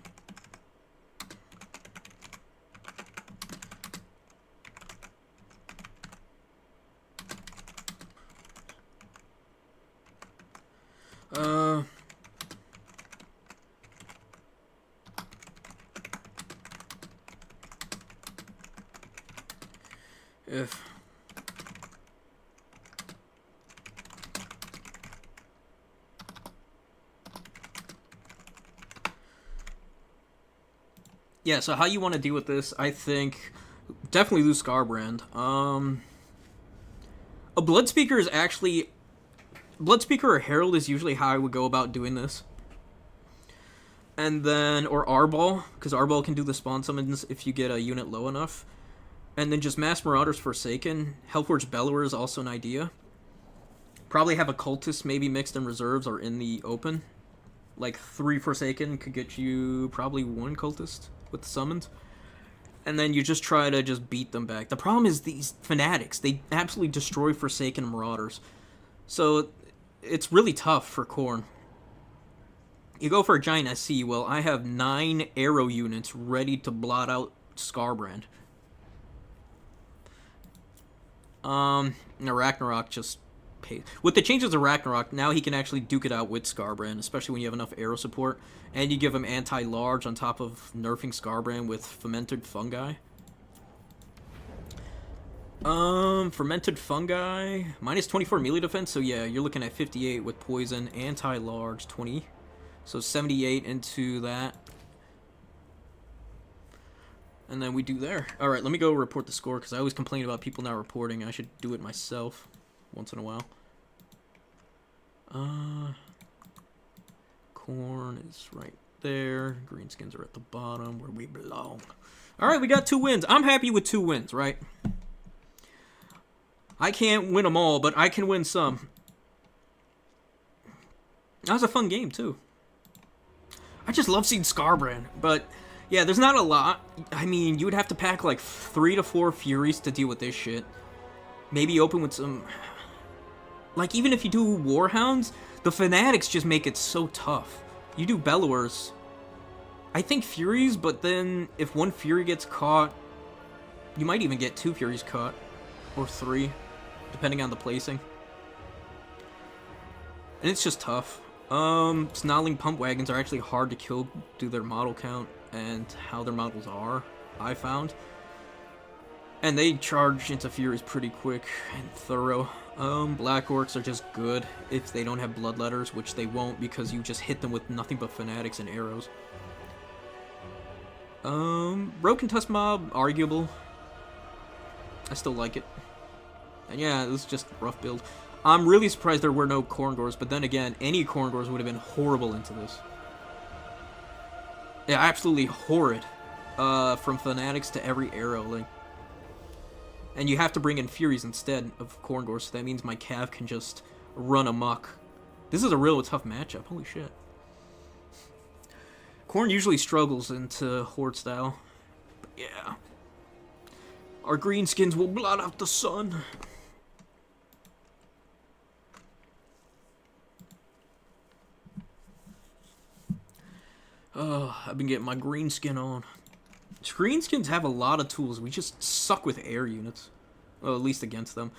If yeah, so how you want to deal with this, I think definitely lose Scarbrand. A Blood Speaker is actually Blood Speaker or Herald is usually how I would go about doing this. And then or Arbol, because Arbol can do the spawn summons if you get a unit low enough. And then just Mass Marauders Forsaken. Hellforge Bellower is also an idea. Probably have a Cultist maybe mixed in reserves or in the open. Like 3 Forsaken could get you probably 1 Cultist with the summons. And then you just try to just beat them back. The problem is these Fanatics. They absolutely destroy Forsaken and Marauders. So it's really tough for Khorne. You go for a Giant SC. Well, I have 9 arrow units ready to blot out Scarbrand. Ragnarok just pays. With the changes of Ragnarok, now he can actually duke it out with Scarbrand, especially when you have enough arrow support. And you give him anti-large on top of nerfing Scarbrand with Fermented Fungi. Fermented Fungi, minus 24 melee defense, so yeah, you're looking at 58 with Poison, anti-large, 20. So 78 into that. And then we do there. Alright, let me go report the score, because I always complain about people not reporting. I should do it myself once in a while. Corn is right there. Greenskins are at the bottom, where we belong. Alright, we got 2 wins. I'm happy with 2 wins, right? I can't win them all, but I can win some. That was a fun game, too. I just love seeing Scarbrand, but yeah, there's not a lot. I mean, you would have to pack like 3 to 4 Furies to deal with this shit. Maybe open with some... Like, even if you do Warhounds, the Fanatics just make it so tough. You do Bellowers. I think Furies, but then if 1 Fury gets caught, you might even get 2 Furies caught. Or 3, depending on the placing. And it's just tough. Snarling Pump Wagons are actually hard to kill due to their model count and how their models are, I found. And they charge into Furies pretty quick and thorough. Black Orcs are just good if they don't have Bloodletters, which they won't because you just hit them with nothing but Fanatics and arrows. Broken Tusk Mob, arguable. I still like it. And yeah, this is just a rough build. I'm really surprised there were no Korngors, but then again, any Korngors would have been horrible into this. Yeah, absolutely horrid. From Fanatics to every arrow, like. And you have to bring in Furies instead of Korngors, so that means my Cav can just run amok. This is a real tough matchup, holy shit. Khorne usually struggles into Horde style. But yeah. Our greenskins will blot out the sun. Oh, I've been getting my greenskin on. Greenskins have a lot of tools. We just suck with air units. Well, at least against them.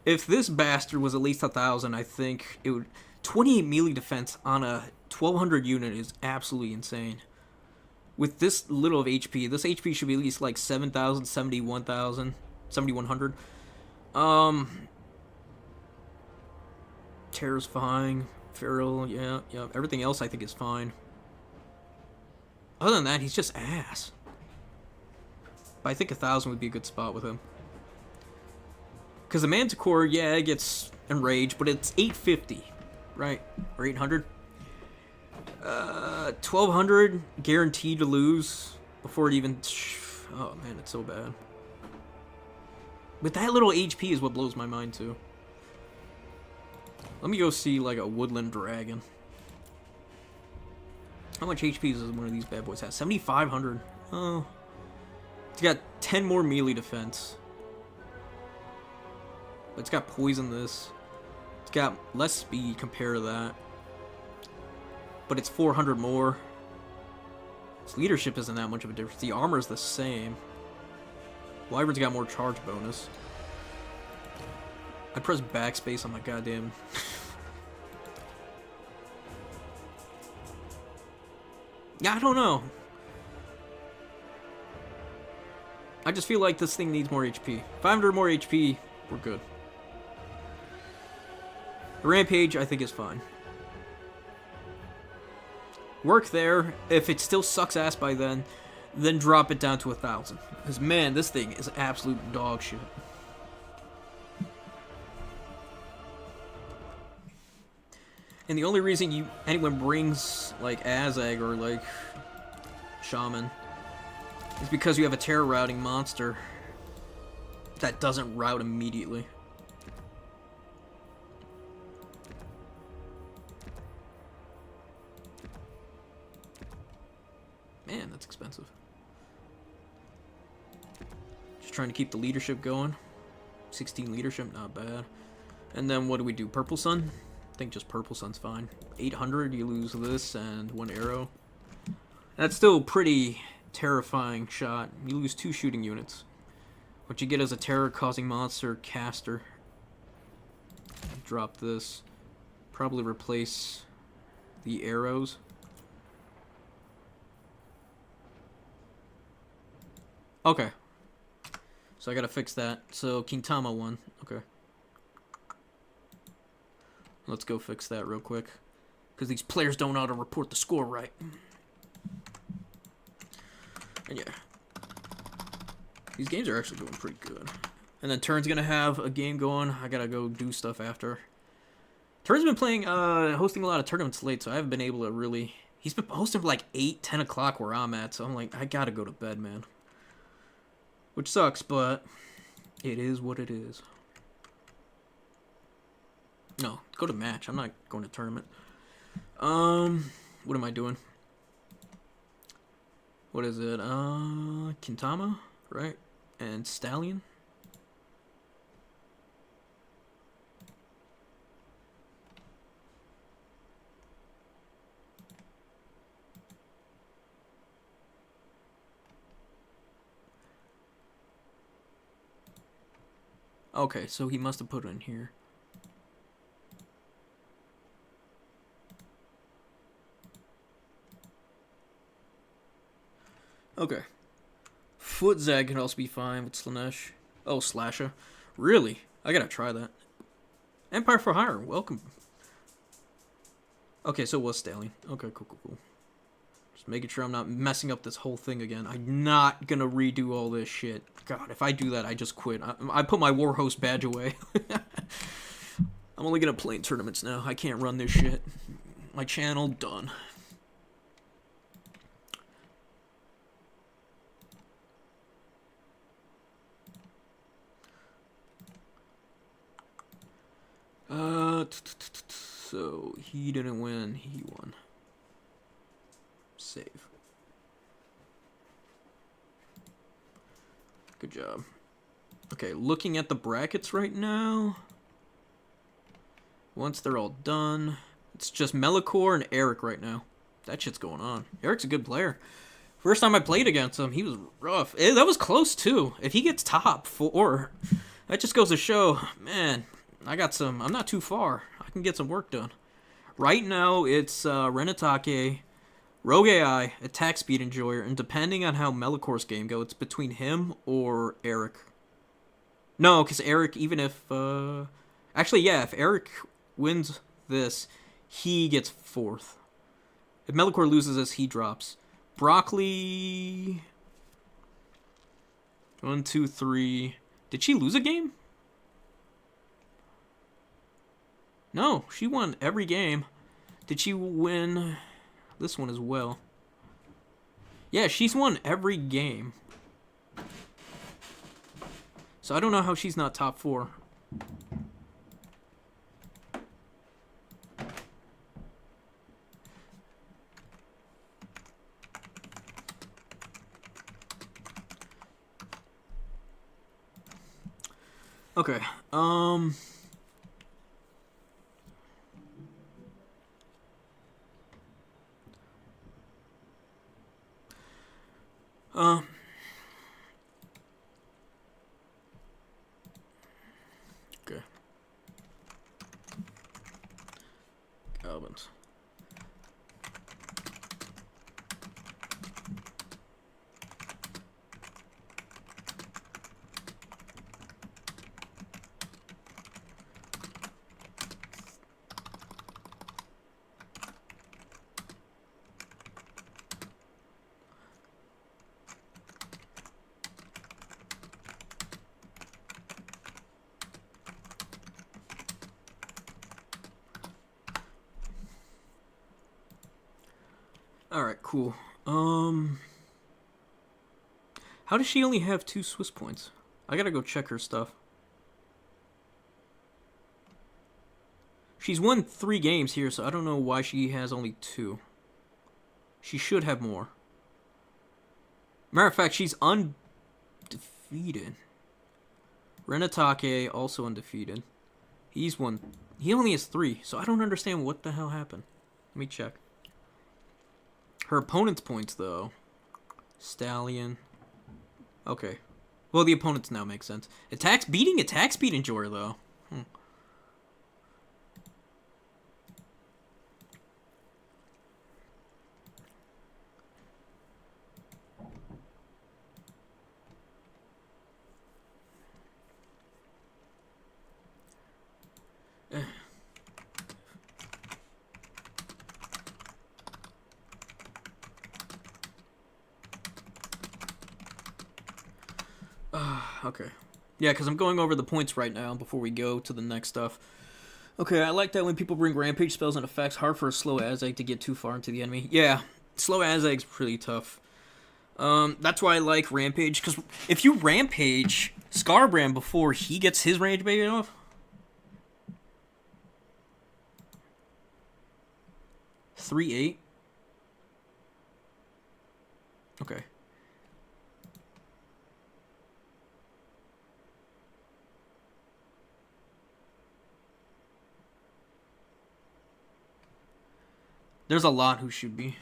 If this bastard was at least 1,000, I think it would... 28 melee defense on a 1,200 unit is absolutely insane. With this little of HP, this HP should be at least like 7,000, 71,000, 7,100. Terror's fine. Feral, yeah. Everything else I think is fine. Other than that, he's just ass. But I think 1,000 would be a good spot with him. Because the Manticore, yeah, it gets enraged, but it's 850, right? Or 800. 1,200 guaranteed to lose before it even... Oh, man, it's so bad. But that little HP is what blows my mind, too. Let me go see, like, a Woodland Dragon. How much HP does one of these bad boys have? 7,500. Oh. It's got 10 more melee defense. But it's got poison this. It's got less speed compared to that. But it's 400 more. Its leadership isn't that much of a difference. The armor is the same. Wyvern's got more charge bonus. I press backspace on my goddamn... Yeah, I don't know. I just feel like this thing needs more HP. 500 more HP, we're good. The Rampage, I think, is fine. Work there. If it still sucks ass by then drop it down to 1,000. Because, man, this thing is absolute dog shit. And the only reason anyone brings, like, WAAAAGH or, like, Shaman is because you have a terror routing monster that doesn't route immediately. Man, that's expensive. Just trying to keep the leadership going. 16 leadership, not bad. And then what do we do? Purple Sun? I think just Purple Sun's fine. 800, you lose this and 1 arrow. That's still a pretty terrifying shot. You lose 2 shooting units. What you get is a terror-causing monster caster. Drop this. Probably replace the arrows. Okay. So I gotta fix that. So Kintama won. Okay. Let's go fix that real quick. Because these players don't know how to report the score right. And yeah. These games are actually going pretty good. And then Turn's gonna have a game going. I gotta go do stuff after. Turn's been playing, hosting a lot of tournaments late, so I haven't been able to really... He's been hosting for like 8, 10 o'clock where I'm at, so I'm like, I gotta go to bed, man. Which sucks, but it is what it is. No, go to match. I'm not going to tournament. What am I doing? What is it? Kintama, right? And Stallion. Okay, so he must have put it in here. Okay. Foot Zag can also be fine with Slanesh. Oh, Slasher. Really? I gotta try that. Empire for Hire, welcome. Okay, so it was Stallion. Okay, cool. Just making sure I'm not messing up this whole thing again. I'm not gonna redo all this shit. God, if I do that, I just quit. I put my Warhost badge away. I'm only gonna play in tournaments now. I can't run this shit. My channel, done. So he didn't win, he won. Save. Good job. Okay, looking at the brackets right now. Once they're all done, it's just Melikor and Eric right now. That shit's going on. Eric's a good player. First time I played against him, he was rough. That was close too. If he gets top 4, that just goes to show, man, I'm not too far. I can get some work done. Right now, it's Renatake, Rogue AI, Attack Speed Enjoyer, and depending on how Melikor's game goes, it's between him or Eric. No, because Eric, even if... Actually, yeah, if Eric wins this, he gets 4th. If Melikor loses this, he drops. Broccoli... 1, 2, 3... Did she lose a game? No, she won every game. Did she win this one as well? Yeah, she's won every game. So I don't know how she's not top 4. Okay, okay. Albans. Alright, cool. How does she only have 2 Swiss points? I gotta go check her stuff. She's won 3 games here, so I don't know why she has only 2. She should have more. Matter of fact, she's undefeated. Renatake, also undefeated. He only has 3, so I don't understand what the hell happened. Let me check. Her opponent's points, though. Stallion. Okay. Well, the opponents now make sense. Beating Attack Speed Enjoyer, though. Okay. Yeah, because I'm going over the points right now before we go to the next stuff. Okay, I like that when people bring rampage spells and effects, hard for a slow Azag to get too far into the enemy. Yeah, slow Azag's pretty tough. That's why I like rampage, because if you rampage Scarbrand before he gets his rage bait off, three eight. Okay. There's a lot who should be.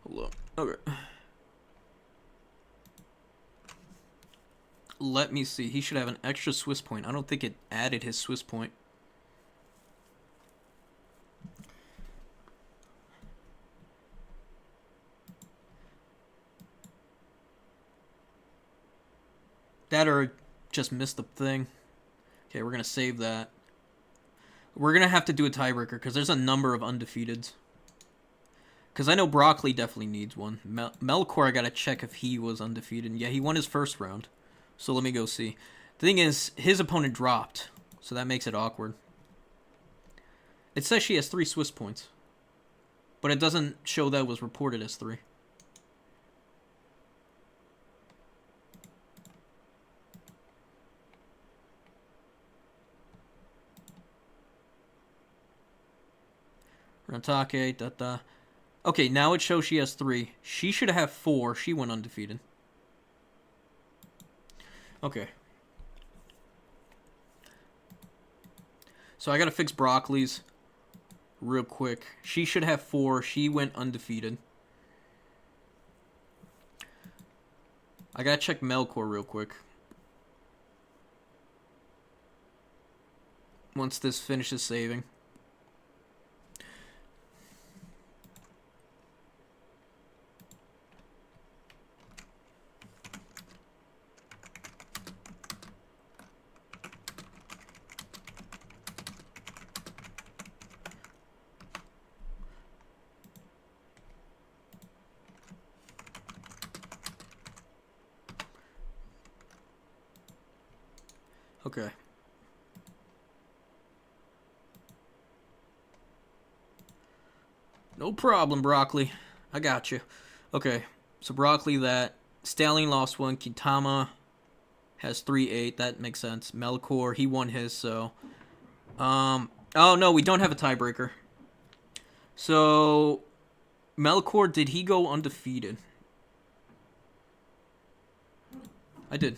Hold up. Okay. Let me see. He should have an extra Swiss point. I don't think it added his Swiss point. That or just missed the thing. Okay, we're going to save that. We're going to have to do a tiebreaker because there's a number of undefeateds. Because I know Broccoli definitely needs one. Melkor, I got to check if he was undefeated. Yeah, he won his first round. So let me go see. The thing is, his opponent dropped. So that makes it awkward. It says she has 3 Swiss points. But it doesn't show that it was reported as 3. Rantake, da. Okay, now it shows she has 3. She should have 4. She went undefeated. Okay. So I gotta fix Broccoli's real quick. She should have 4. She went undefeated. I gotta check Melkor real quick. Once this finishes saving. Okay. No problem, Broccoli. I got you. Okay, so Broccoli that. Stallion lost 1. Kitama has 3-8. That makes sense. Melkor, he won his, so... Oh, no, we don't have a tiebreaker. So... Melkor, did he go undefeated? I did.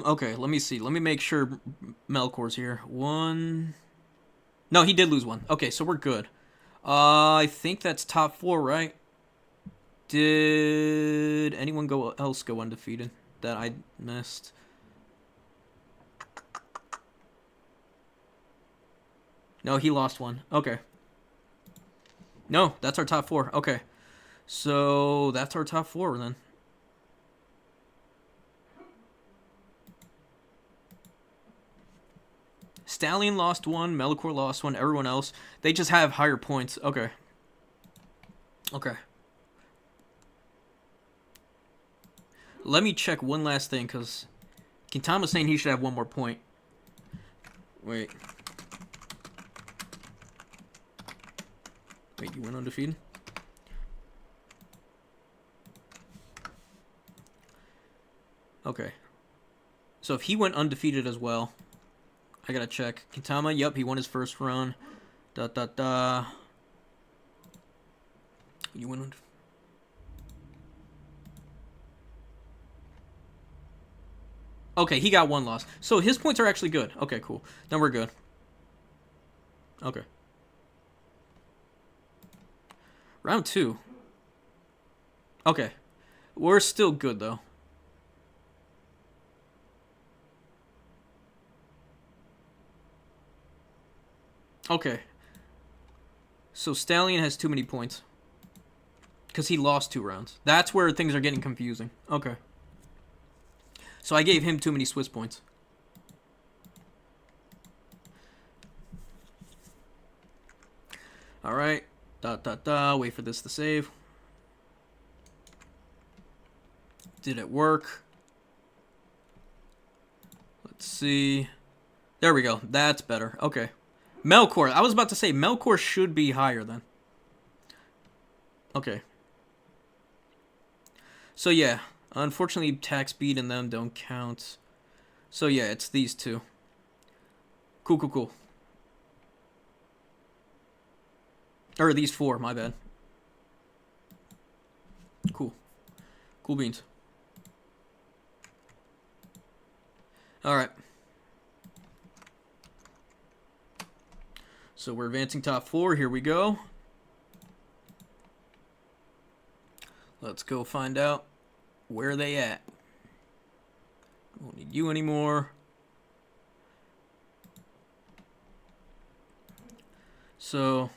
Okay, let me see. Let me make sure Melkor's here. 1... No, he did lose 1. Okay, so we're good. I think that's top 4, right? Did anyone else go undefeated that I missed? No, he lost 1. Okay. No, that's our top 4. Okay. So, that's our top 4 then. Stallion lost 1, Melkor lost 1, everyone else, they just have higher points. Okay. Okay. Let me check one last thing, because Kintama's saying he should have 1 more point. Wait. Wait, you went undefeated? Okay. So if he went undefeated as well... I gotta check. Kintama, yep, he won his first run. You win. Okay, he got 1 loss. So his points are actually good. Okay, cool. Then we're good. Okay. Round 2. Okay. We're still good, though. Okay. So Stallion has too many points. Because he lost 2 rounds. That's where things are getting confusing. Okay. So I gave him too many Swiss points. Alright. Wait for this to save. Did it work? Let's see. There we go. That's better. Okay. Melkor. I was about to say, Melkor should be higher then. Okay. So yeah. Unfortunately, attack speed and them don't count. So yeah, it's these two. Cool. Or these 4, my bad. Cool beans. Alright. So we're advancing top 4. Here we go. Let's go find out where they at. Won't need you anymore. So...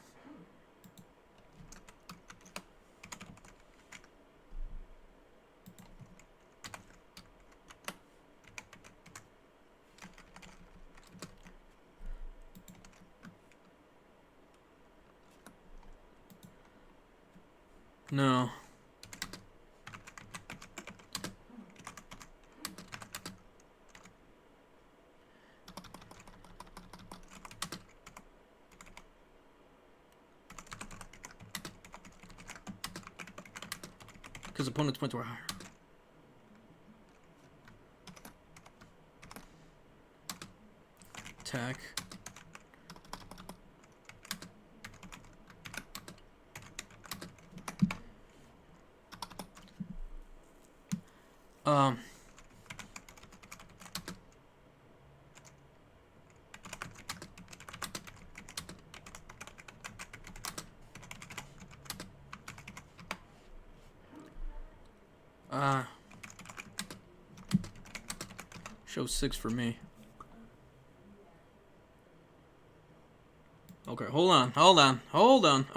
No. Because opponent's points were higher. Attack. Show 6 for me. Okay, hold on.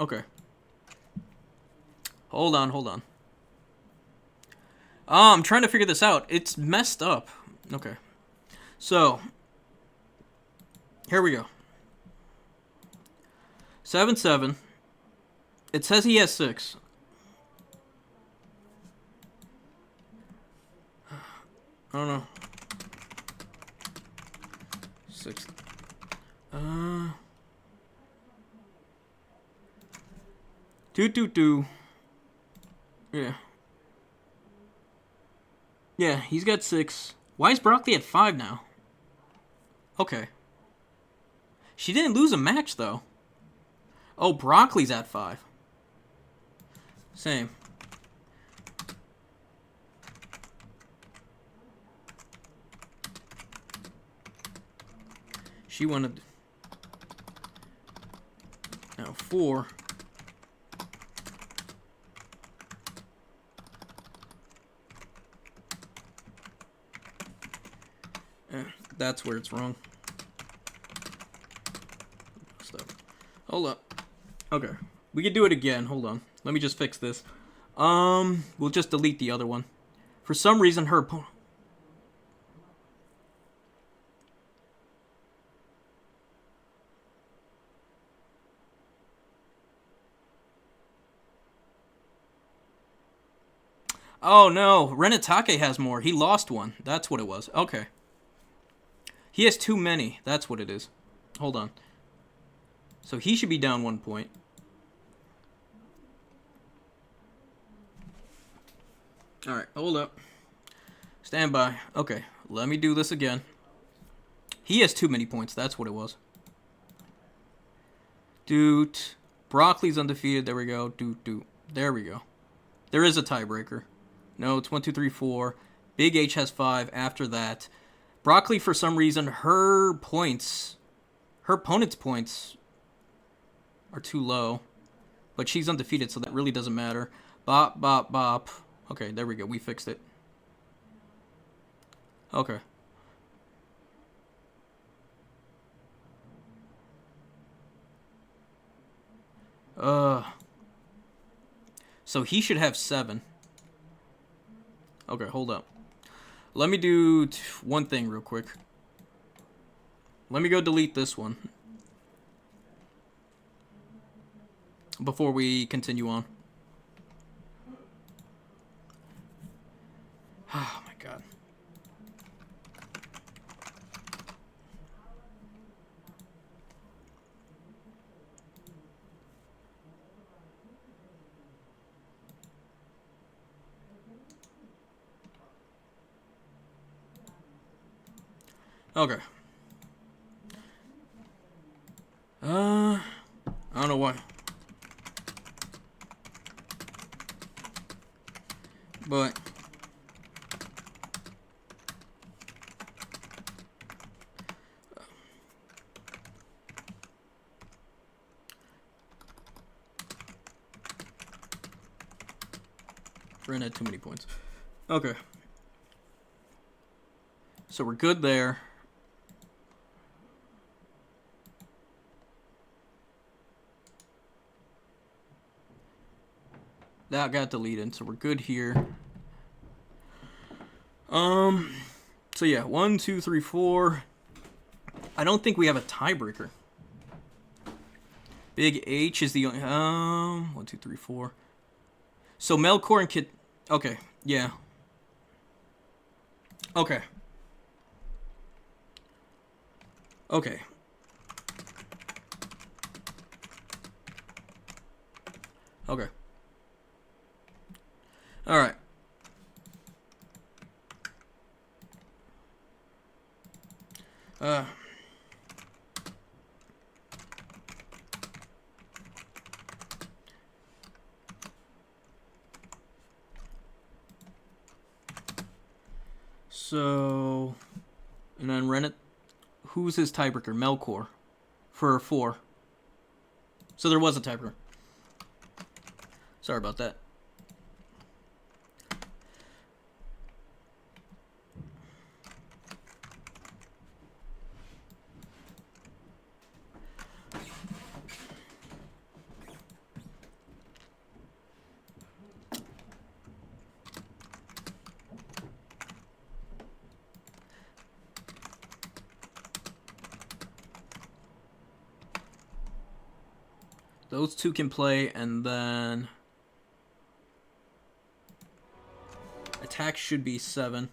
Okay. Hold on. I'm trying to figure this out. It's messed up. Okay. So, here we go. 7-7. It says he has 6. I don't know. 6. Yeah. Yeah, he's got 6. Why is Broccoli at 5 now? Okay. She didn't lose a match, though. Oh, Broccoli's at 5. Same. She wanted... Now, 4. That's where it's wrong. Stop. Hold up. Okay. We can do it again. Hold on. Let me just fix this. We'll just delete the other one. For some reason, her opponent... Oh, no. Renatake has more. He lost one. That's what it was. Okay. He has too many. That's what it is. Hold on. So he should be down 1 point. Alright, hold up. Stand by. Okay, let me do this again. He has too many points. That's what it was. Doot. Broccoli's undefeated. There we go. Doot. There we go. There is a tiebreaker. No, it's 1, 2, 3, 4. Big H has 5 after that. Broccoli, for some reason, her opponent's points are too low. But she's undefeated, so that really doesn't matter. Bop. Okay, there we go. We fixed it. Okay. So he should have 7. Okay, hold up. Let me do one thing real quick. Let me go delete this one before we continue on. Oh my god. Okay. I don't know why. But Ren had too many points. Okay. So we're good there. That got deleted, so we're good here. So yeah, 1, 2, 3, 4. I don't think we have a tiebreaker. Big H is the only 1, 2, 3, 4. So Melkor and Kit. Okay, yeah. Okay. Okay. Okay. All right. So, and then Rennet. Who's his tiebreaker? Melkor. For 4. So there was a tiebreaker. Sorry about that. Those two can play, and then attack should be 7.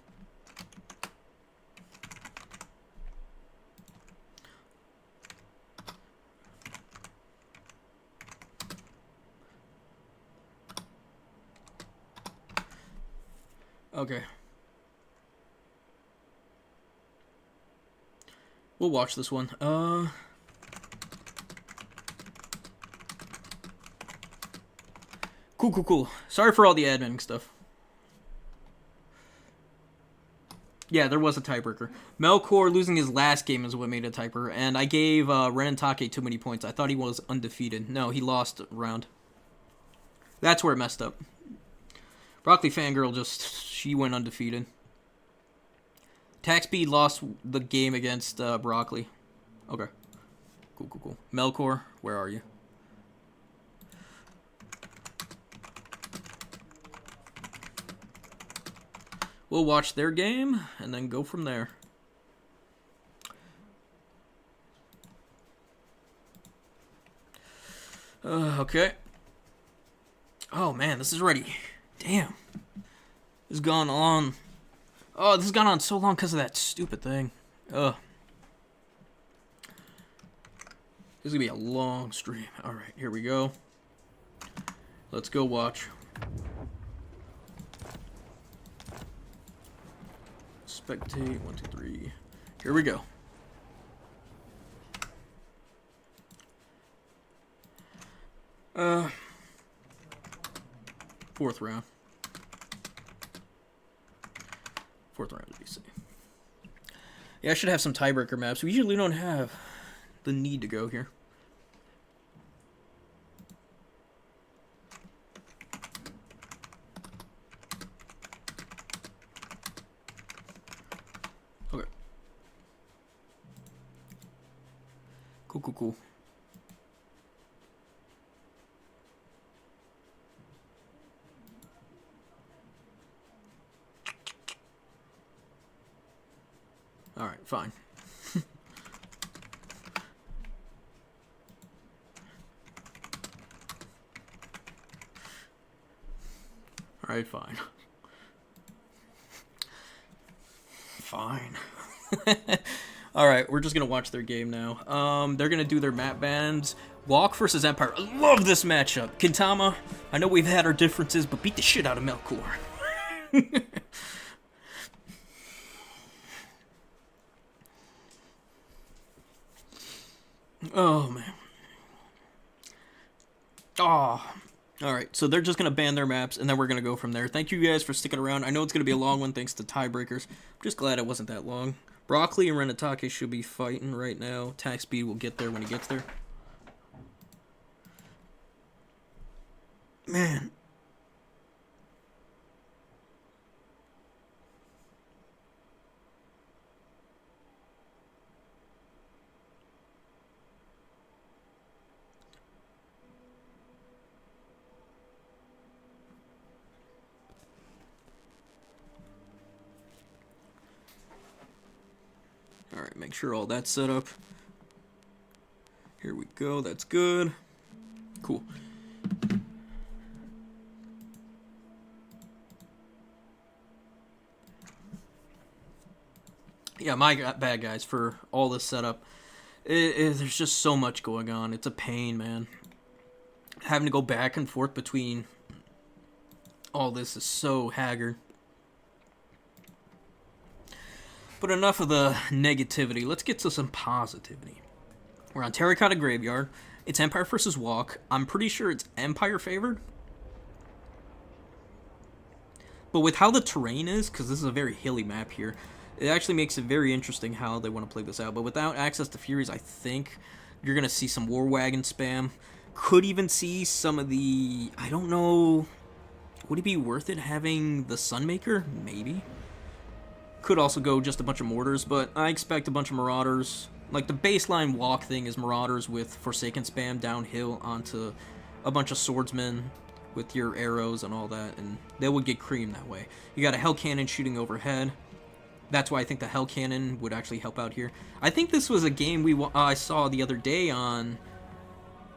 Okay. We'll watch this one. Cool. Sorry for all the admin stuff. Yeah, there was a tiebreaker. Melkor losing his last game is what made a tiebreaker, and I gave Renentake too many points. I thought he was undefeated. No, he lost a round. That's where it messed up. Broccoli Fangirl she went undefeated. Taxby lost the game against Broccoli. Okay. Cool. Melkor, where are you? We'll watch their game and then go from there. Okay. Oh man, this is ready. Damn. This has gone on. Oh, this has gone on so long because of that stupid thing. Ugh. This is gonna be a long stream. Alright, here we go. Let's go watch. Spectate, 1, 2, 3. Here we go. Fourth round of BC. Yeah, I should have some tiebreaker maps. We usually don't have the need to go here. Cool, cool, cool. Alright, fine. Alright, fine. Fine. Alright, we're just gonna watch their game now. They're gonna do their map bans. WAAAAGH versus Empire. I love this matchup. Kintama, I know we've had our differences, but beat the shit out of Melkor. Oh, man. Oh. Alright, so they're just going to ban their maps, and then we're going to go from there. Thank you guys for sticking around. I know it's going to be a long one thanks to tiebreakers. I'm just glad it wasn't that long. Broccoli and Renatake should be fighting right now. Attack speed will get there when he gets there. Man. Alright, make sure all that's set up. Here we go, that's good. Cool. Yeah, my bad, guys, for all this setup. There's just so much going on. It's a pain, man. Having to go back and forth between all this is so haggard. But enough of the negativity. Let's get to some positivity. We're on Terracotta Graveyard. It's Empire versus WAAAAGH. I'm pretty sure it's Empire favored. But with how the terrain is, because this is a very hilly map here, it actually makes it very interesting how they want to play this out. But without access to Furies, I think you're going to see some War Wagon spam. Could even see some of the... I don't know... Would it be worth it having the Sunmaker? Maybe. Could also go just a bunch of mortars, but I expect a bunch of Marauders. Like, the baseline walk thing is Marauders with Forsaken spam downhill onto a bunch of Swordsmen with your arrows and all that, and they would get creamed that way. You got a Hell Cannon shooting overhead. That's why I think the Hell Cannon would actually help out here. I think this was a game I saw the other day on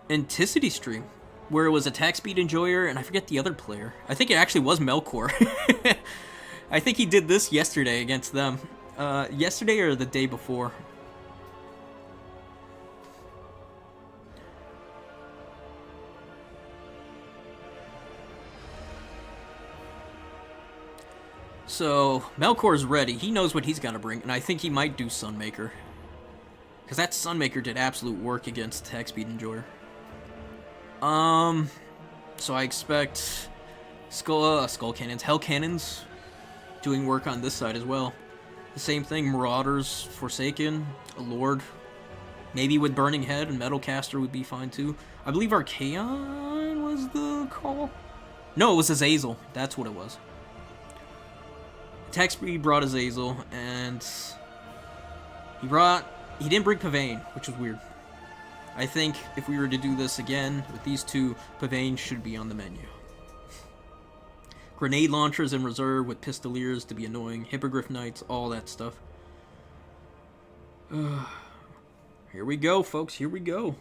Anticity stream, where it was Attack Speed Enjoyer, and I forget the other player. I think it actually was Melkor. I think he did this yesterday against them. Yesterday or the day before. So, Melkor's ready. He knows what he's got to bring, and I think he might do Sunmaker. Because that Sunmaker did absolute work against Attack Speed Enjoyer. So I expect Skull Cannons, Hell Cannons doing work on this side as well. The same thing, Marauders, Forsaken, a Lord. Maybe with Burning Head and Metal Caster would be fine too. I believe Archaon was the call. No, it was Azazel. That's what it was. Attack Speed brought Azazel, and he didn't bring Pavane, which was weird. I think if we were to do this again with these two, Pavane should be on the menu. Grenade launchers in reserve with Pistoliers to be annoying. Hippogriff Knights, all that stuff. Here we go, folks. Here we go.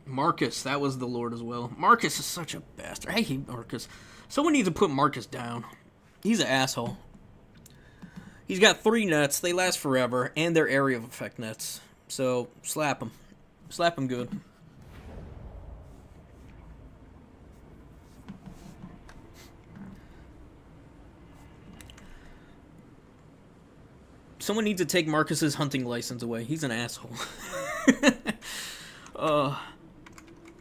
Marcus, that was the Lord as well. Marcus is such a bastard. I hate Marcus. Someone needs to put Marcus down. He's an asshole. He's got 3 nets. They last forever, and they're area of effect nets. So, slap him. Slap him good. Someone needs to take Marcus's hunting license away. He's an asshole.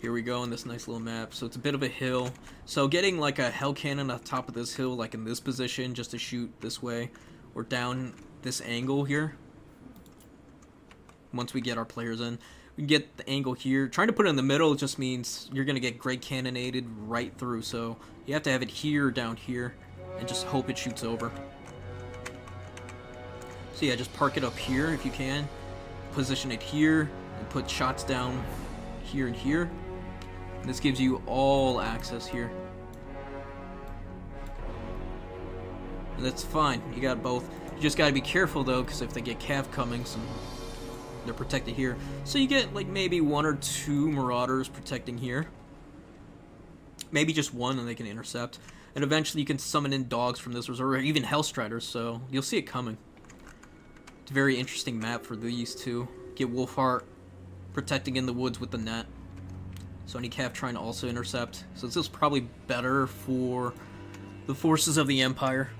Here we go on this nice little map. So it's a bit of a hill. So getting like a Hell Cannon on top of this hill, like in this position, just to shoot this way, or down this angle here, once we get our players in, We can get the angle here. Trying to put it in the middle just means you're going to get great cannonaded right through. So you have to have it here or down here and just hope it shoots over. So yeah, just park it up here if you can. Position it here and put shots down here and here. And this gives you all access here. And that's fine. You got both. You just got to be careful though, because if they get cav coming, they're protected here. So you get like maybe 1 or 2 marauders protecting here. Maybe just 1 and they can intercept. And eventually you can summon in dogs from this reserve, or even Hellstriders, so you'll see it coming. It's a very interesting map for these two. Get Wolfheart protecting in the woods with the net. So any cav trying to also intercept. So this is probably better for the forces of the Empire.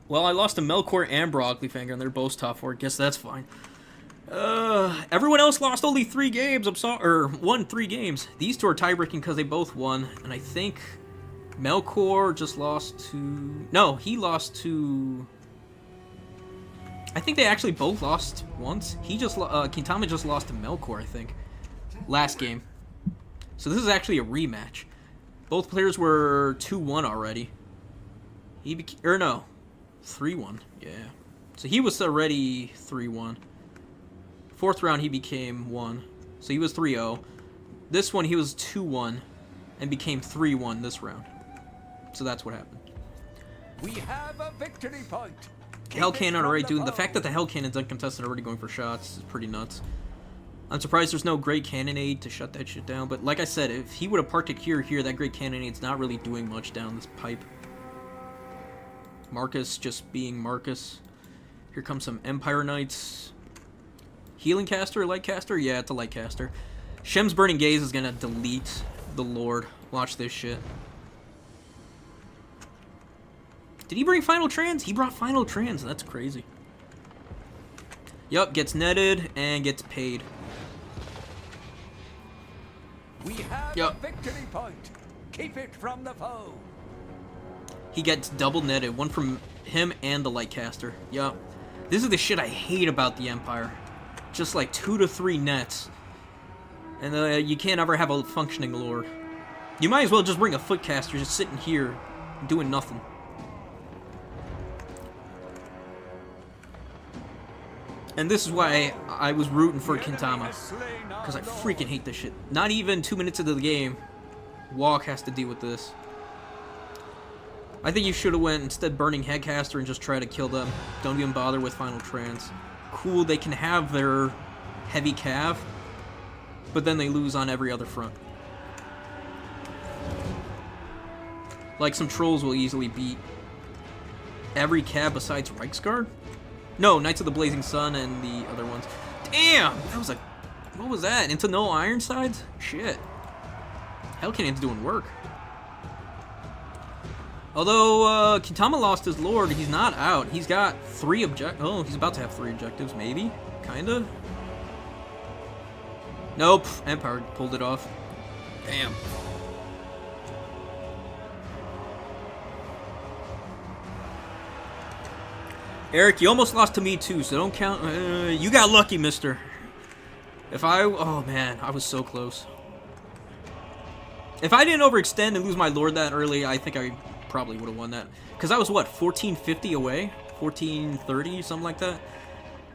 Well, I lost to Melkor and Brogleyfinger, and they're both top 4. Guess that's fine. Everyone else lost only 3 games. I'm sorry, or won 3 games. These two are tiebreaking because they both won, and I think Melkor just lost to. No, he lost to. I think they actually both lost once. He just Kintama just lost to Melkor, I think, last game. So this is actually a rematch. Both players were 2-1 already. Or no. 3-1, yeah. So he was already 3-1. 4th round he became 1. So he was 3-0. This one he was 2-1 and became 3-1 this round. So that's what happened. We have a victory point. Hell Cannon already doing the fact that the Hell Cannon's uncontested already going for shots is pretty nuts. I'm surprised there's no Great Cannonade to shut that shit down, but like I said, if he would have parked it here, that Great Cannonade's not really doing much down this pipe. Marcus just being Marcus. Here comes some Empire Knights. Healing caster, light caster? Yeah, it's a light caster. Shem's Burning Gaze is gonna delete the Lord. Watch this shit. Did he bring Final Trans? He brought Final Trans. That's crazy. Yup, gets netted and gets paid. We have a victory point. Keep it from the foe. He gets double netted, one from him and the Lightcaster. Yup. This is the shit I hate about the Empire. Just like 2 to 3 nets. And you can't ever have a functioning Lord. You might as well just bring a Footcaster just sitting here doing nothing. And this is why I was rooting for Kintama. Because I freaking hate this shit. Not even 2 minutes into the game, WAAAAGH has to deal with this. I think you should have went instead burning Headcaster and just try to kill them. Don't even bother with Final Trans. Cool, they can have their heavy cav, but then they lose on every other front. Like some trolls will easily beat every cav besides Reiksguard? No, Knights of the Blazing Sun and the other ones. Damn! That was a... What was that? Into no Ironsides? Shit. Hell Cannon's doing work. Although, Kintama lost his Lord, he's not out. He's got 3 objectives. Oh, he's about to have 3 objectives, maybe? Kinda? Nope. Empire pulled it off. Damn. Eric, you almost lost to me too, so don't count. You got lucky, mister. Oh man, I was so close. If I didn't overextend and lose my Lord that early, I think I probably would have won that. Because I was, what, 1450 away? 1430, something like that?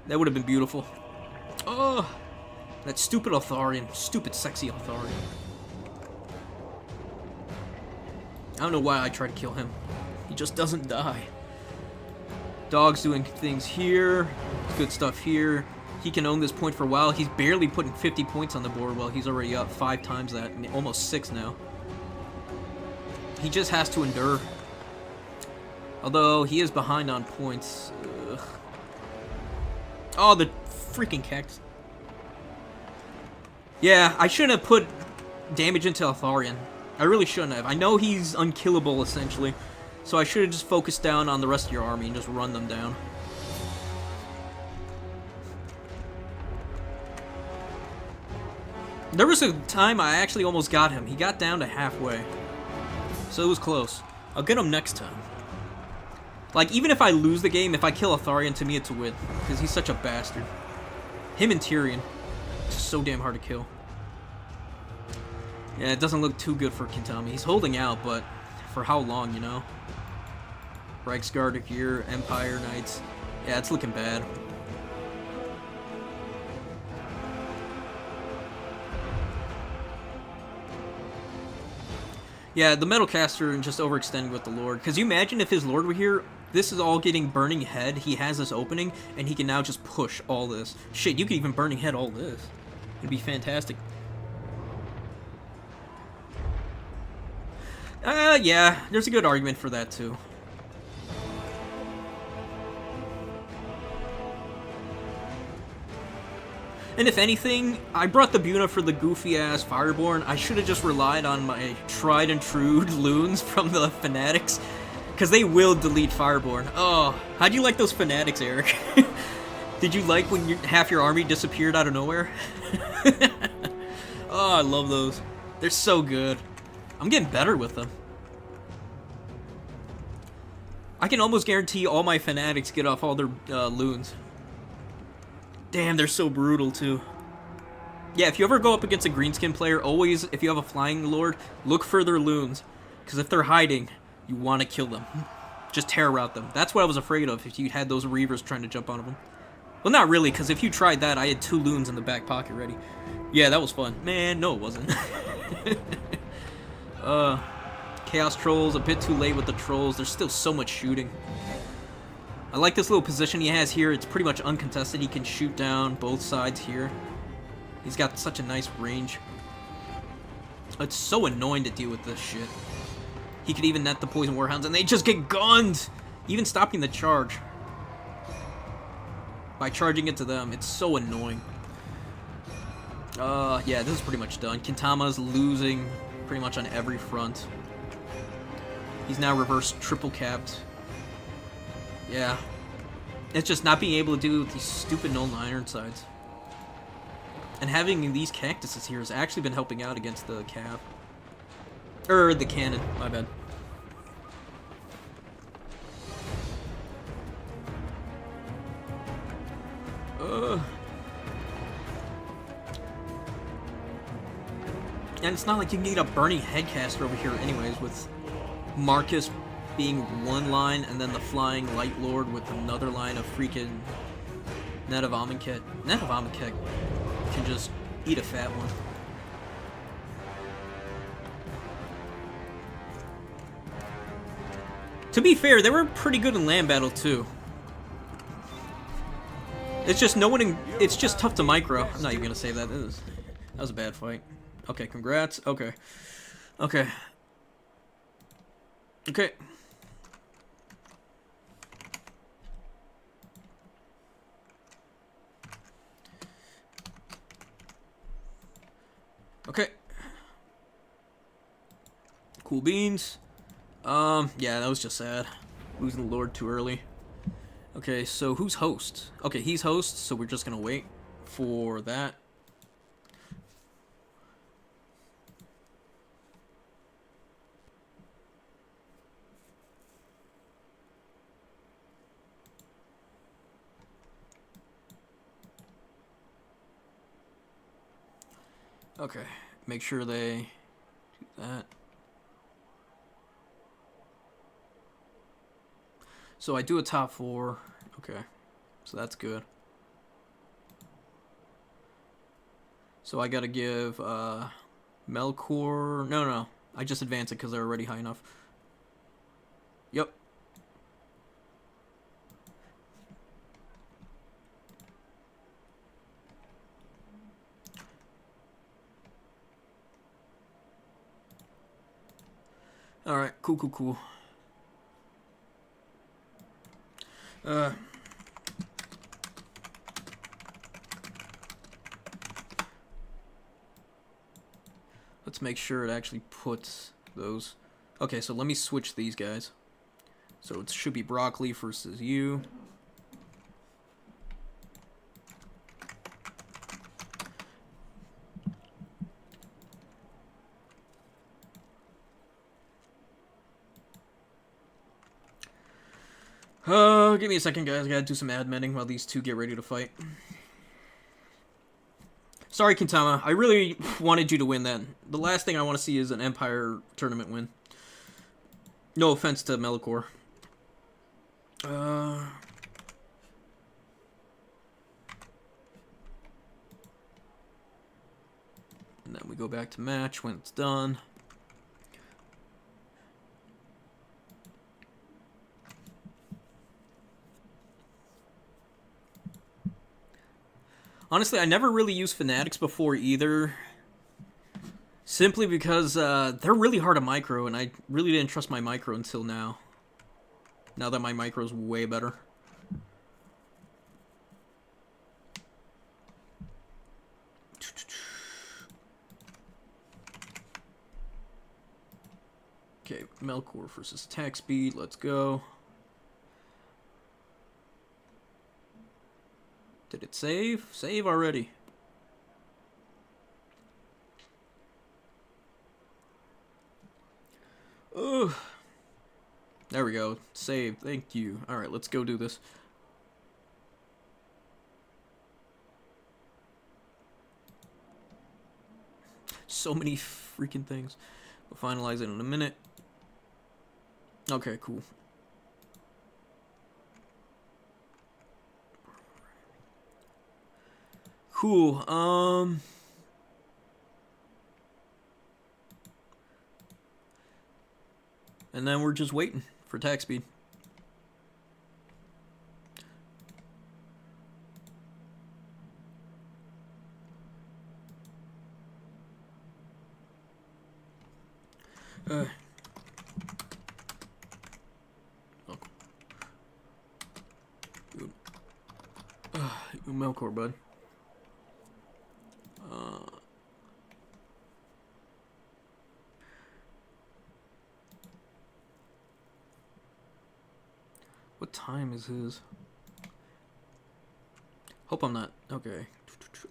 That would have been beautiful. Oh, that stupid Authorian. Stupid, sexy Authorian. I don't know why I try to kill him. He just doesn't die. Dog's doing things here. Good stuff here. He can own this point for a while. He's barely putting 50 points on the board while he's already up 5 times that. Almost 6 now. He just has to endure. Although, he is behind on points. Ugh. Oh, the freaking Kex. Yeah, I shouldn't have put damage into Altharion. I really shouldn't have. I know he's unkillable, essentially. So I should have just focused down on the rest of your army and just run them down. There was a time I actually almost got him. He got down to halfway. So it was close. I'll get him next time. Like, even if I lose the game, if I kill Atharion, to me it's a win. Because he's such a bastard. Him and Tyrion. It's so damn hard to kill. Yeah, it doesn't look too good for Kintami. He's holding out, but for how long, you know? Reiksguard here, Empire Knights. Yeah, it's looking bad. Yeah, the Metalcaster and just overextending with the Lord. Because you imagine if his Lord were here, this is all getting Burning Head. He has this opening, and he can now just push all this. Shit, you could even Burning Head all this. It'd be fantastic. Yeah, there's a good argument for that, too. And if anything, I brought the Buna for the goofy-ass Fireborn. I should have just relied on my tried-and-true loons from the Fanatics. Because they will delete Fireborn. Oh, how'd you like those Fanatics, Eric? Did you like when half your army disappeared out of nowhere? Oh, I love those. They're so good. I'm getting better with them. I can almost guarantee all my Fanatics get off all their loons. Damn, they're so brutal, too. Yeah, if you ever go up against a Greenskin player, always, if you have a Flying Lord, look for their loons. Because if they're hiding, you want to kill them. Just terror out them. That's what I was afraid of, if you had those Reavers trying to jump onto them. Well, not really, because if you tried that, I had 2 loons in the back pocket ready. Yeah, that was fun. Man, no, it wasn't. Chaos Trolls, a bit too late with the Trolls. There's still so much shooting. I like this little position he has here. It's pretty much uncontested. He can shoot down both sides here. He's got such a nice range. It's so annoying to deal with this shit. He could even net the Poison Warhounds, and they just get gunned! Even stopping the charge. By charging into them, it's so annoying. Yeah, this is pretty much done. Kintama's losing pretty much on every front. He's now reverse triple capped. Yeah. It's just not being able to do these stupid Nuln Ironsides. And having these cactuses here has actually been helping out against the cav. The cannon, my bad. And it's not like you need a Burning Headcaster over here anyways, with Marcus being one line, and then the Flying Light Lord with another line of freaking Net of Amonkhet. Net of Amonkhet can just eat a fat one. To be fair, they were pretty good in land battle too. It's just it's just tough to micro. I'm not even gonna say that. That was a bad fight. Okay, congrats. Okay. Okay. Okay. Okay. Cool beans. Yeah, that was just sad. Losing the Lord too early. Okay, so who's host? Okay, he's host, so we're just gonna wait for that. Okay, make sure they do that. So I do a top 4. Okay, so that's good. So I gotta give Melkor. No, I just advance it because they're already high enough. Yep. Alright, cool. Let's make sure it actually puts those. Okay, so let me switch these guys. So it should be Broccoli versus you. Give me a second, guys. I gotta do some adminning while these two get ready to fight. Sorry, Kintama. I really wanted you to win that. The last thing I want to see is an Empire tournament win. No offense to Melikor. And then we go back to match when it's done. Honestly, I never really used Fanatics before either. Simply because they're really hard to micro, and I really didn't trust my micro until now. Now that my micro's way better. Okay, Melikor versus attack speed. Let's go. Did it save? Save already. Ugh. There we go. Save. Thank you. Alright, let's go do this. So many freaking things. We'll finalize it in a minute. Okay, cool. Cool. And then we're just waiting for attack speed. Melkor, bud. What time is his? Hope I'm not. Okay.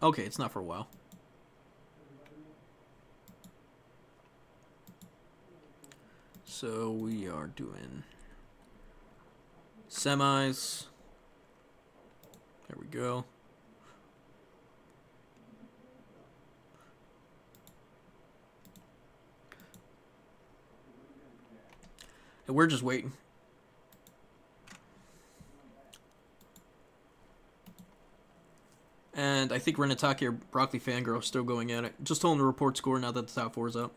Okay, it's not for a while. So we are doing semis. There we go. And we're just waiting. And I think Renataki or Broccoli Fangirl are still going at it. Just told him to report score now that the top 4 is up.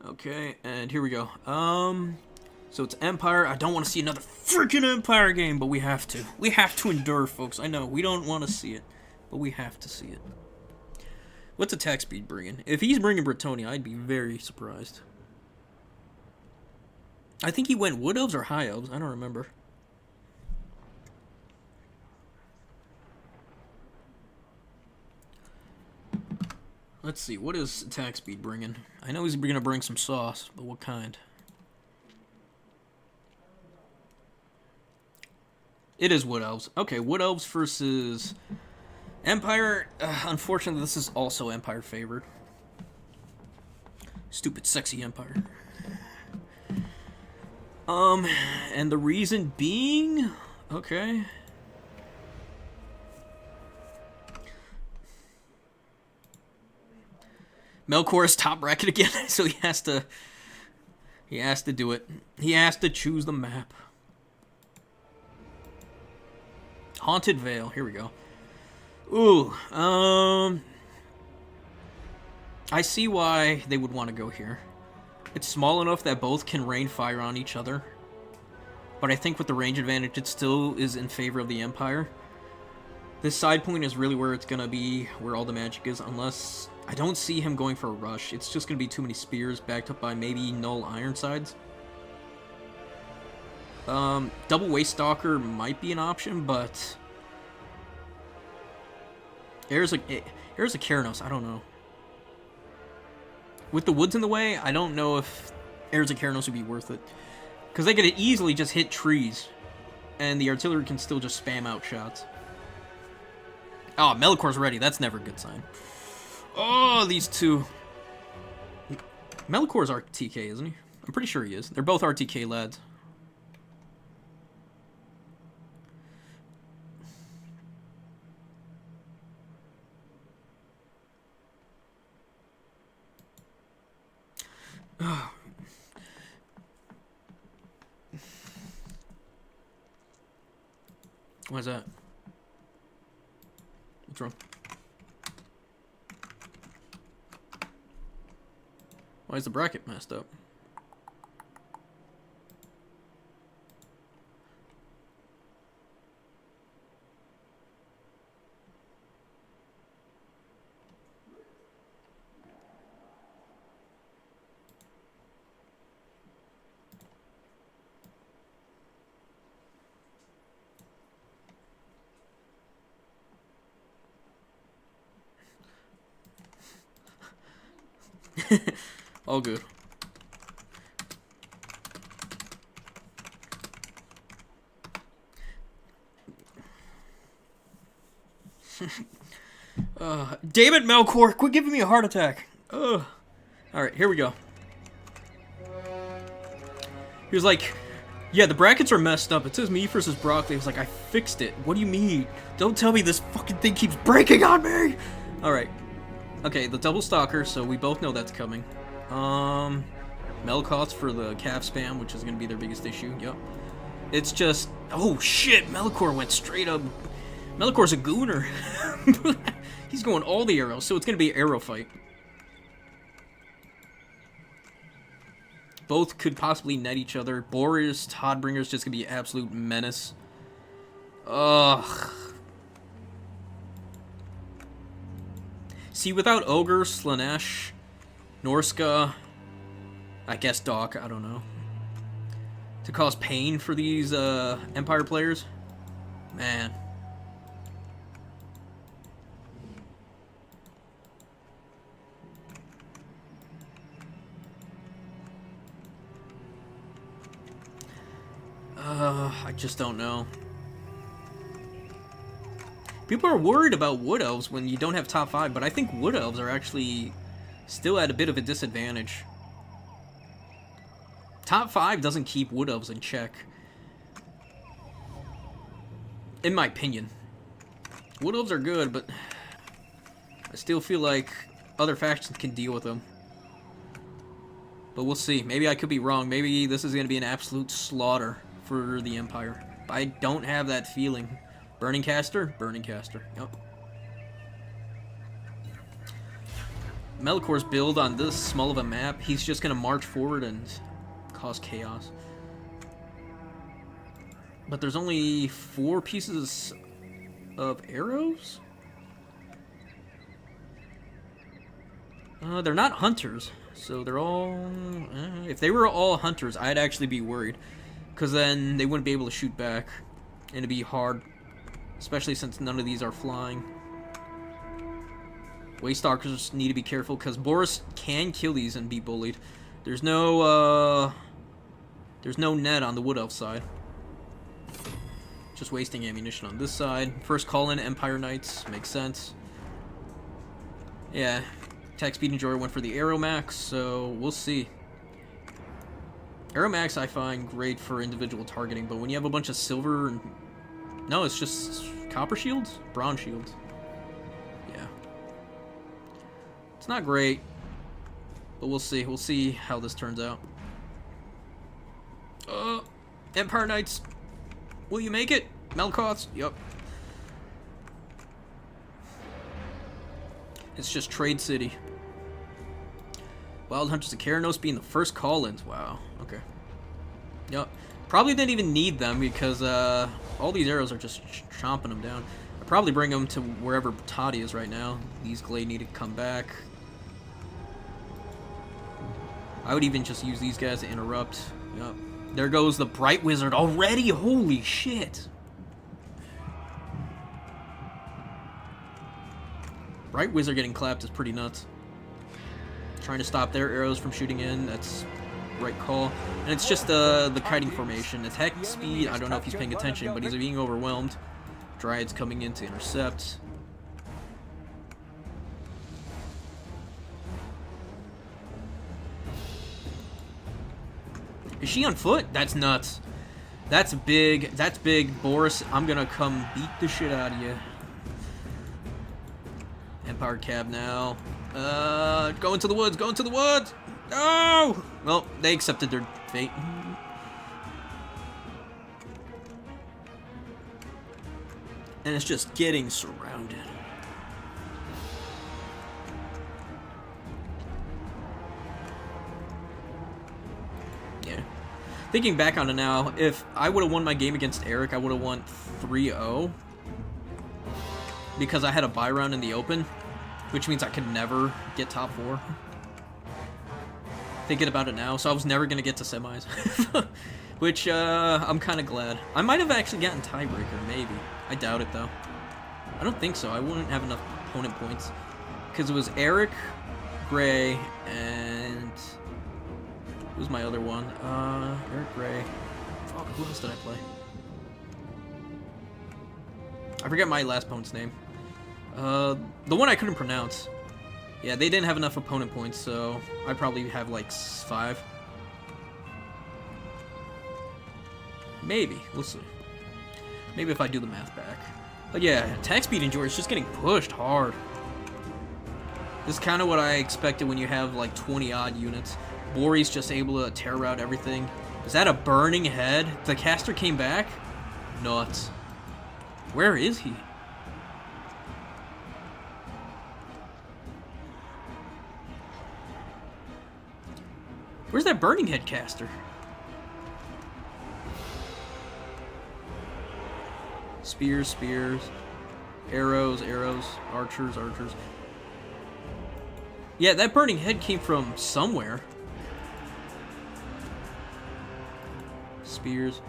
Okay, and here we go. So it's Empire. I don't want to see another freaking Empire game, but we have to. We have to endure, folks. I know, we don't want to see it, but we have to see it. What's attack speed bringing? If he's bringing Bretonnia, I'd be very surprised. I think he went Wood Elves or High Elves. I don't remember. Let's see, what is attack speed bringing? I know he's going to bring some sauce, but what kind? It is Wood Elves. Okay, Wood Elves versus Empire. Unfortunately, this is also Empire favored. Stupid, sexy Empire. And the reason being... Okay... Melkor is top bracket again, so he has to do it. He has to choose the map. Haunted Vale, here we go. Ooh, I see why they would want to go here. It's small enough that both can rain fire on each other. But I think with the range advantage, it still is in favor of the Empire. This side point is really where it's going to be, where all the magic is, unless... I don't see him going for a rush. It's just going to be too many spears backed up by maybe null Ironsides. Double Waste Stalker might be an option, but... Here's a Keranos, I don't know. With the woods in the way, I don't know if Heirs of Keranos would be worth it. Because they could easily just hit trees, and the artillery can still just spam out shots. Oh, Melikor's ready. That's never a good sign. Oh, these two. Melikor's RTK, isn't he? I'm pretty sure he is. They're both RTK lads. Why's that? What's wrong? Why is the bracket messed up? All good. Damn it, Melkor! Quit giving me a heart attack. Ugh. All right, here we go. He was like, "Yeah, the brackets are messed up. It says me versus Brock." He was like, "I fixed it. What do you mean? Don't tell me this fucking thing keeps breaking on me." All right. Okay, the double stalker, so we both know that's coming. Melkoth's for the calf spam, which is going to be their biggest issue. Yep. It's just... Oh, shit! Melkor went straight up... Melkor's a gooner. He's going all the arrows, so it's going to be an arrow fight. Both could possibly net each other. Boris, Toddbringer's just going to be an absolute menace. Ugh. See, without Ogre, Slanesh, Norska, I guess Doc, I don't know, to cause pain for these Empire players, man. I just don't know. People are worried about Wood Elves when you don't have top 5, but I think Wood Elves are actually still at a bit of a disadvantage. Top 5 doesn't keep Wood Elves in check. In my opinion. Wood Elves are good, but I still feel like other factions can deal with them. But we'll see. Maybe I could be wrong. Maybe this is going to be an absolute slaughter for the Empire. But I don't have that feeling. Burning Caster? Burning Caster. Yep. Melkor's build on this small of a map, he's just going to march forward and cause chaos. But there's only 4 pieces of arrows? They're not hunters. So they're all... if they were all hunters, I'd actually be worried. Because then they wouldn't be able to shoot back. And it'd be hard. Especially since none of these are flying. Waystalkers need to be careful because Boris can kill these and be bullied. There's no net on the Wood Elf side. Just wasting ammunition on this side. First call in Empire Knights. Makes sense. Yeah. Attack Speed and Joy went for the Arrow Max, so we'll see. Arrow Max I find great for individual targeting, but when you have a bunch of silver and... No, it's just copper shields? Bronze shields. Yeah. It's not great, but we'll see. We'll see how this turns out. Empire Knights. Will you make it? Melkoths? Yup. It's just Trade City. Wild Hunters of Keranos being the first call-ins. Wow. Okay. Yup. Probably didn't even need them because all these arrows are just chomping them down. I'd probably bring them to wherever Toddy is right now. These Glade need to come back. I would even just use these guys to interrupt. Yup. There goes the Bright Wizard already. Holy shit. Bright Wizard getting clapped is pretty nuts. Trying to stop their arrows from shooting in. That's right call. And it's just the kiting formation. Attack speed, I don't know if he's paying attention, but he's being overwhelmed. Dryad's coming in to intercept. Is she on foot? That's nuts. That's big. That's big. Boris, I'm gonna come beat the shit out of you. Empire Cab now. Go into the woods. Go into the woods. No! Well, they accepted their fate. And it's just getting surrounded. Yeah. Thinking back on it now, if I would have won my game against Eric, I would have won 3-0. Because I had a bye round in the open, which means I could never get top 4. Thinking about it now, so I was never going to get to semis. Which, I'm kind of glad. I might have actually gotten tiebreaker, maybe. I doubt it, though. I don't think so. I wouldn't have enough opponent points. Because it was Eric, Gray, and... who's my other one? Eric, Gray. Fuck, who else did I play? I forget my last opponent's name. The one I couldn't pronounce. Yeah, they didn't have enough opponent points, so I probably have like 5. Maybe. We'll see. Maybe if I do the math back. But yeah, attack speed and George is just getting pushed hard. This is kind of what I expected when you have like 20 odd units. Bori's just able to tear out everything. Is that a burning head? The caster came back? Nuts. Where is he? Where's that burning head caster? Spears, spears. Arrows, arrows. Archers, archers. Yeah, that burning head came from somewhere. Spears.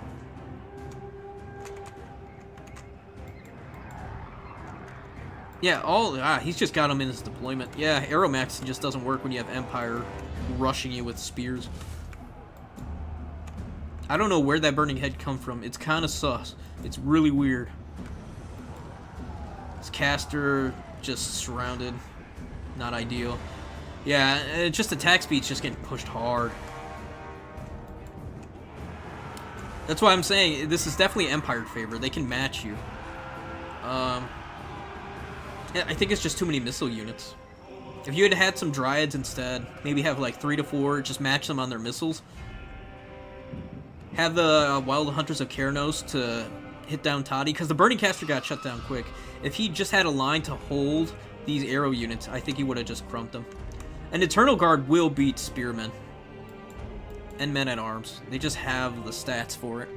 Yeah, he's just got him in his deployment. Yeah, Aeromax just doesn't work when you have Empire rushing you with spears. I don't know where that burning head come from. It's kind of sus. It's really weird. This caster just surrounded. Not ideal. Yeah, just attack speed's just getting pushed hard. That's why I'm saying this is definitely Empire favor. They can match you. I think it's just too many missile units. If you had had some Dryads instead, maybe have like 3 to 4, just match them on their missiles. Have the Wild Hunters of Keranos to hit down Toddy, because the Burning Caster got shut down quick. If he just had a line to hold these arrow units, I think he would have just crumped them. And Eternal Guard will beat Spearmen. And Men-at-Arms. They just have the stats for it.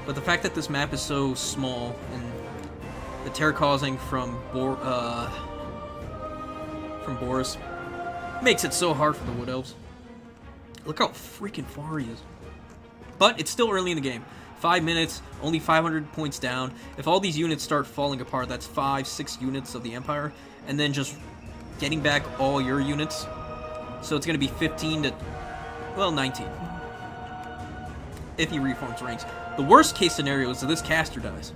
But the fact that this map is so small and the terror causing from Boris makes it so hard for the Wood Elves. Look how freaking far he is. But it's still early in the game. 5 minutes, only 500 points down. If all these units start falling apart, that's 5-6 units of the Empire, and then just getting back all your units. So it's going to be 15 to, well, 19. If he reforms ranks. The worst case scenario is that this caster dies,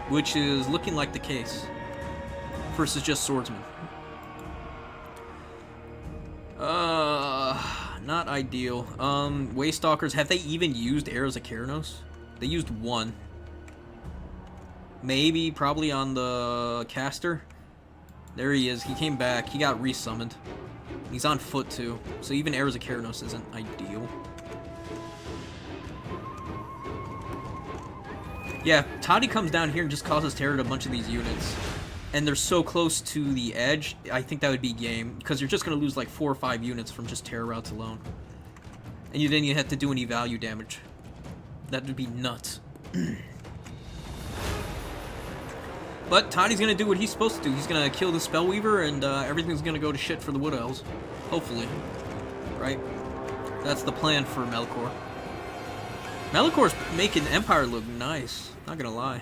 which is looking like the case, versus just swordsman. Not ideal. Waystalkers, have they even used Arrows of Keranos? They used 1. Maybe, probably on the caster. There he is. He came back. He got resummoned. He's on foot too, so even Arrows of Keranos isn't ideal. Yeah, Toddy comes down here and just causes terror to a bunch of these units. And they're so close to the edge, I think that would be game. Because you're just going to lose like 4 or 5 units from just terror routes alone. And then you have to do any value damage. That would be nuts. But Toddy's going to do what he's supposed to do. He's going to kill the Spellweaver and everything's going to go to shit for the Wood Elves. Hopefully. Right? That's the plan for Melkor. Melkor's making Empire look nice. Not gonna lie.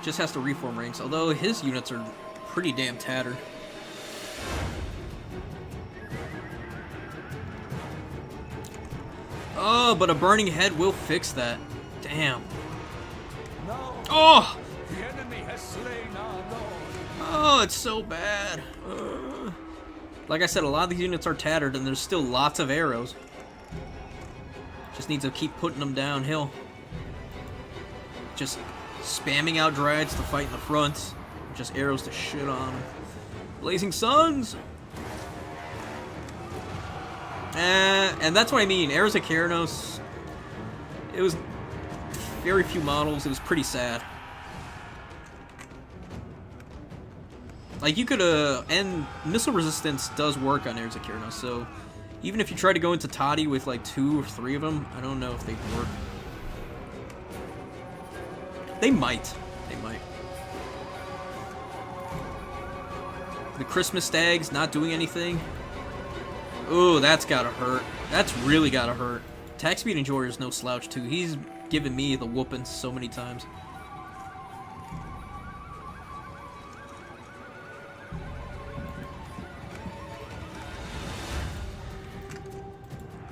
Just has to reform ranks, although his units are pretty damn tattered. Oh, but a burning head will fix that. Damn. No, Oh! the enemy has slain our lord. Oh, it's so bad. Like I said, a lot of these units are tattered, and there's still lots of arrows. Just needs to keep putting them downhill. just spamming out Dryads to fight in the front. Just arrows to shit on. Blazing Suns! And that's what I mean. Arrows of Keranos, it was very few models. It was pretty sad. Like, you could, and missile resistance does work on Arrows of Keranos, so even if you try to go into Toddy with like 2 or 3 of them, I don't know if they'd work. They might. They might. The Christmas Stags not doing anything. Ooh, that's gotta hurt. That's really gotta hurt. Attack Speed Enjoyer is no slouch, too. He's given me the whooping so many times.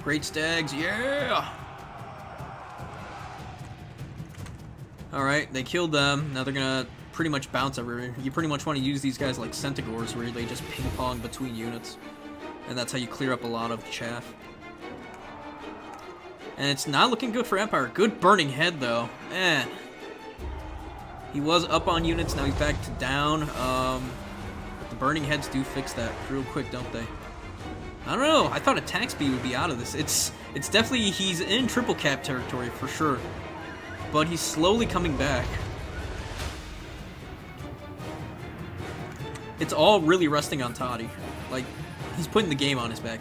Great Stags, yeah! Alright, they killed them. Now they're gonna pretty much bounce everywhere. You pretty much want to use these guys like Centigores, where they just ping-pong between units. And that's how you clear up a lot of chaff. And it's not looking good for Empire. Good Burning Head, though. Man. He was up on units, now he's back to down. But the Burning Heads do fix that real quick, don't they? I don't know. I thought attack speed would be out of this. It's definitely, he's in triple cap territory for sure. But he's slowly coming back. It's all really resting on Toddy. Like, he's putting the game on his back.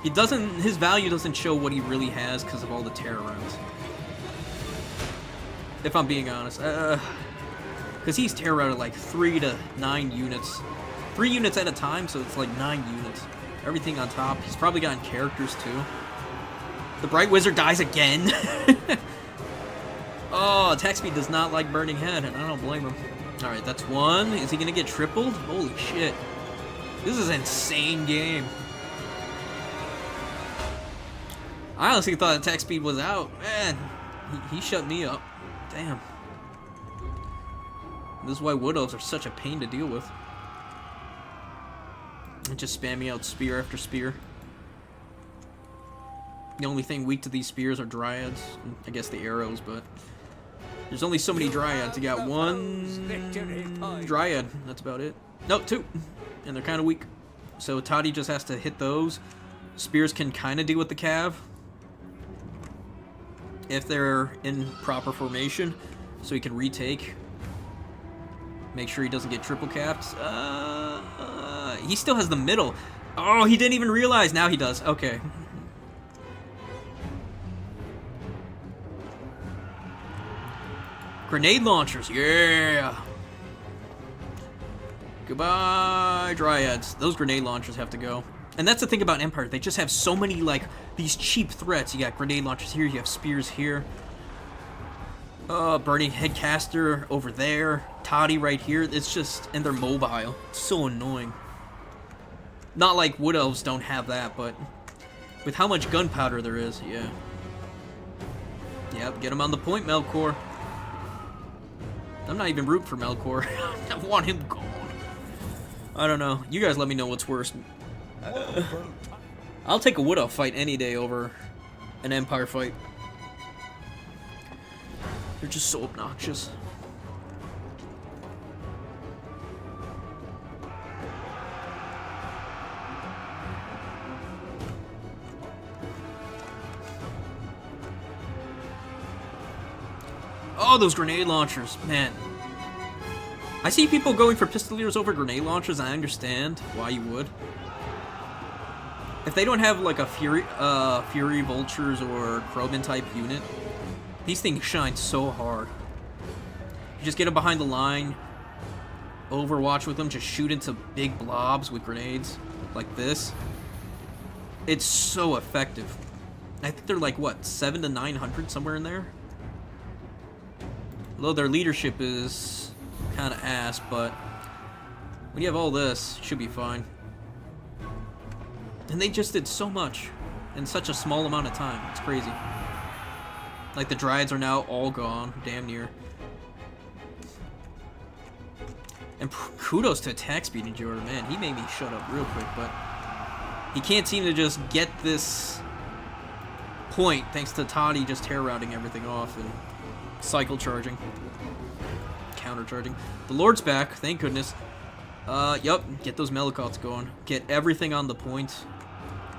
He doesn't, his value doesn't show what he really has because of all the terror rounds. If I'm being honest. Because he's terror routed like 3 to 9 units. 3 units at a time, so it's like 9 units. Everything on top. He's probably gotten characters too. The Bright Wizard dies again. Oh, attack speed does not like Burning Head, and I don't blame him. Alright, that's 1. Is he gonna get tripled? Holy shit. This is an insane game. I honestly thought attack speed was out. Man, he shut me up. Damn. This is why Wood Elves are such a pain to deal with. Just spamming out spear after spear. The only thing weak to these spears are Dryads. I guess the arrows, but there's only so many Dryads. You got 1 Dryad. That's about it. No, 2. And they're kind of weak. So Toddy just has to hit those. Spears can kind of deal with the Cav if they're in proper formation, so he can retake. Make sure he doesn't get triple capped. He still has the middle. Oh, he didn't even realize. Now he does. Okay. Grenade launchers. Yeah. Goodbye, Dryads. Those grenade launchers have to go. And that's the thing about Empire. They just have so many, like, these cheap threats. You got grenade launchers here. You have spears here. Burning Headcaster over there. Toddy right here. It's just... And they're mobile. It's so annoying. Not like Wood Elves don't have that, but... With how much gunpowder there is, yeah. Yep, get him on the point, Melkor. I'm not even rooting for Melkor. I want him gone. I don't know. You guys let me know what's worse. I'll take a Wood Elf fight any day over an Empire fight. They're just so obnoxious. Oh, those grenade launchers, man. I see people going for Pistoliers over grenade launchers, and I understand why you would. If they don't have like a Fury Vultures or Krobin type unit, these things shine so hard. You just get them behind the line, overwatch with them, just shoot into big blobs with grenades like this. It's so effective. I think they're like, what, 700 to 900, somewhere in there? Although their leadership is kind of ass, but when you have all this, it should be fine. And they just did so much in such a small amount of time. It's crazy. Like, the Dryads are now all gone, damn near. And kudos to attack speed in Jordan. Man, he made me shut up real quick, but he can't seem to just get this point thanks to Toddy just terror routing everything off. And Cycle charging. Counter charging. The Lord's back, thank goodness. Yup, get those Melicots going. Get everything on the point.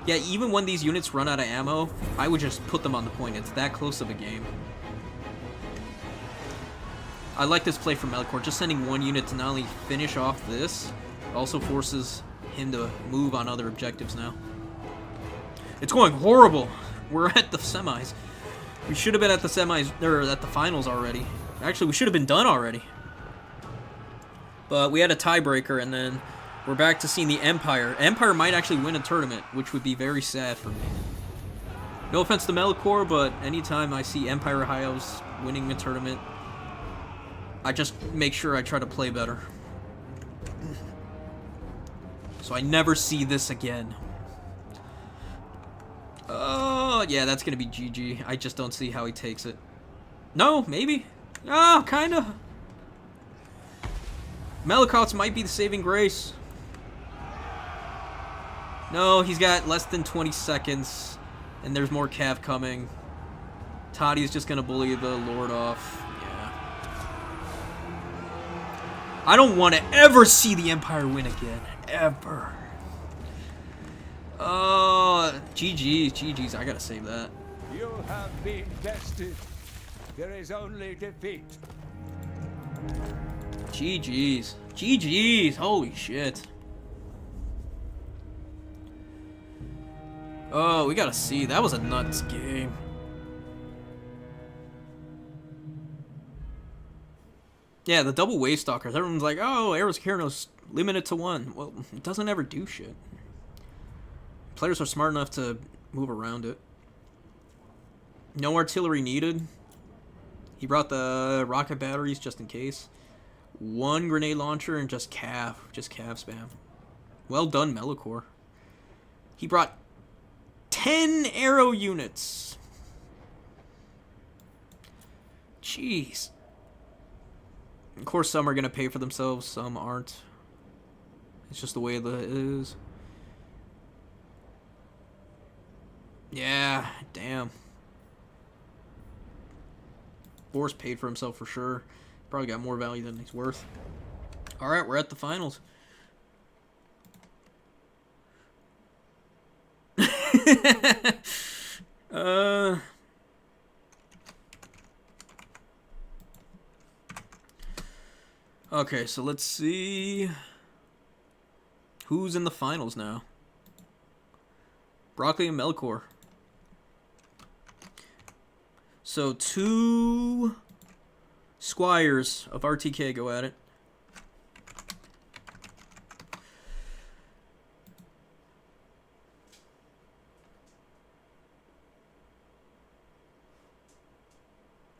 Yeah, even when these units run out of ammo, I would just put them on the point. It's that close of a game. I like this play from Melicor. Just sending one unit to not only finish off this, also forces him to move on other objectives now. It's going horrible. We're at the semis. We should have been at the semis, or at the finals already. Actually, we should have been done already. But we had a tiebreaker, and then we're back to seeing the Empire. Empire might actually win a tournament, which would be very sad for me. No offense to Melicor, but anytime I see Empire High Elves winning a tournament, I just make sure I try to play better. So I never see this again. Oh, yeah, that's going to be GG. I just don't see how he takes it. No, maybe. Oh, kind of. Melicots might be the saving grace. No, he's got less than 20 seconds, and there's more cav coming. Toddy's just going to bully the Lord off. Yeah. I don't want to ever see the Empire win again. Ever. GG's. I gotta save that. You have been bested. There is only defeat. GG's. Holy shit. Oh, we gotta see. That was a nuts game. Yeah, the double wave stalkers. Everyone's like, oh, Eros Keranos limited to 1. Well, it doesn't ever do shit. Players are smart enough to move around it. No artillery needed. He brought the rocket batteries just in case. 1 grenade launcher and just cav spam. Well done, Melicor. He brought 10 arrow units. Jeez. Of course, some are going to pay for themselves, some aren't. It's just the way that it is. Yeah, damn. Boris paid for himself for sure. Probably got more value than he's worth. Alright, we're at the finals. Okay, so let's see who's in the finals now. Broccoli and Melicor. So 2 squires of RTK go at it.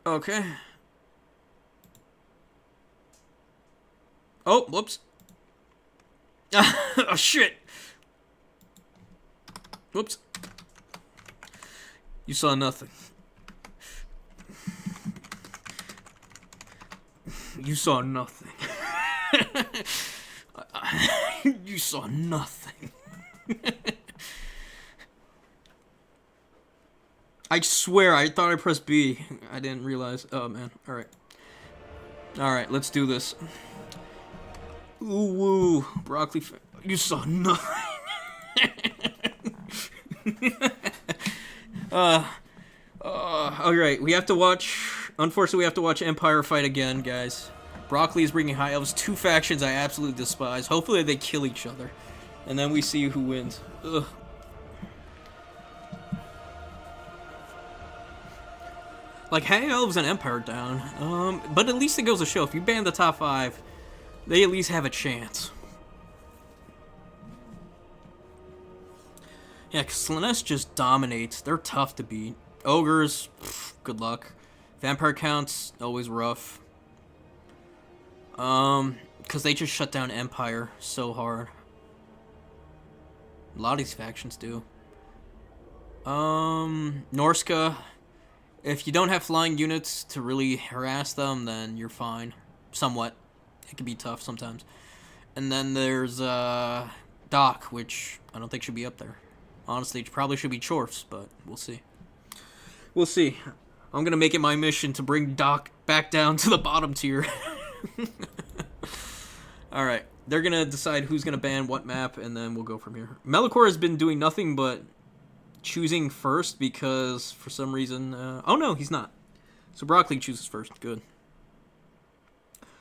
Okay. Oh, whoops. Oh, shit. Whoops. You saw nothing. You saw nothing. You saw nothing. I swear, I thought I pressed B. I didn't realize. Oh, man. Alright. Alright, let's do this. Ooh, woo. Broccoli. You saw nothing. Alright, we have to watch. Unfortunately, we have to watch Empire fight again, guys. Broccoli is bringing High Elves, 2 factions I absolutely despise. Hopefully they kill each other. And then we see who wins. Ugh. Like, High Elves and Empire down. But at least it goes to show, if you ban the top 5, they at least have a chance. Yeah, because Slaanesh just dominates. They're tough to beat. Ogres, pff, good luck. Vampire counts, always rough. Because they just shut down Empire so hard. A lot of these factions do. Norska, if you don't have flying units to really harass them, then you're fine. Somewhat. It can be tough sometimes. And then there's, Doc, which I don't think should be up there. Honestly, it probably should be Chorfs, but we'll see. We'll see. I'm gonna make it my mission to bring Doc back down to the bottom tier. Alright, they're gonna decide who's gonna ban what map, and then we'll go from here. Melicor has been doing nothing but choosing first because, for some reason... oh no, he's not. So Broccoli chooses first. Good.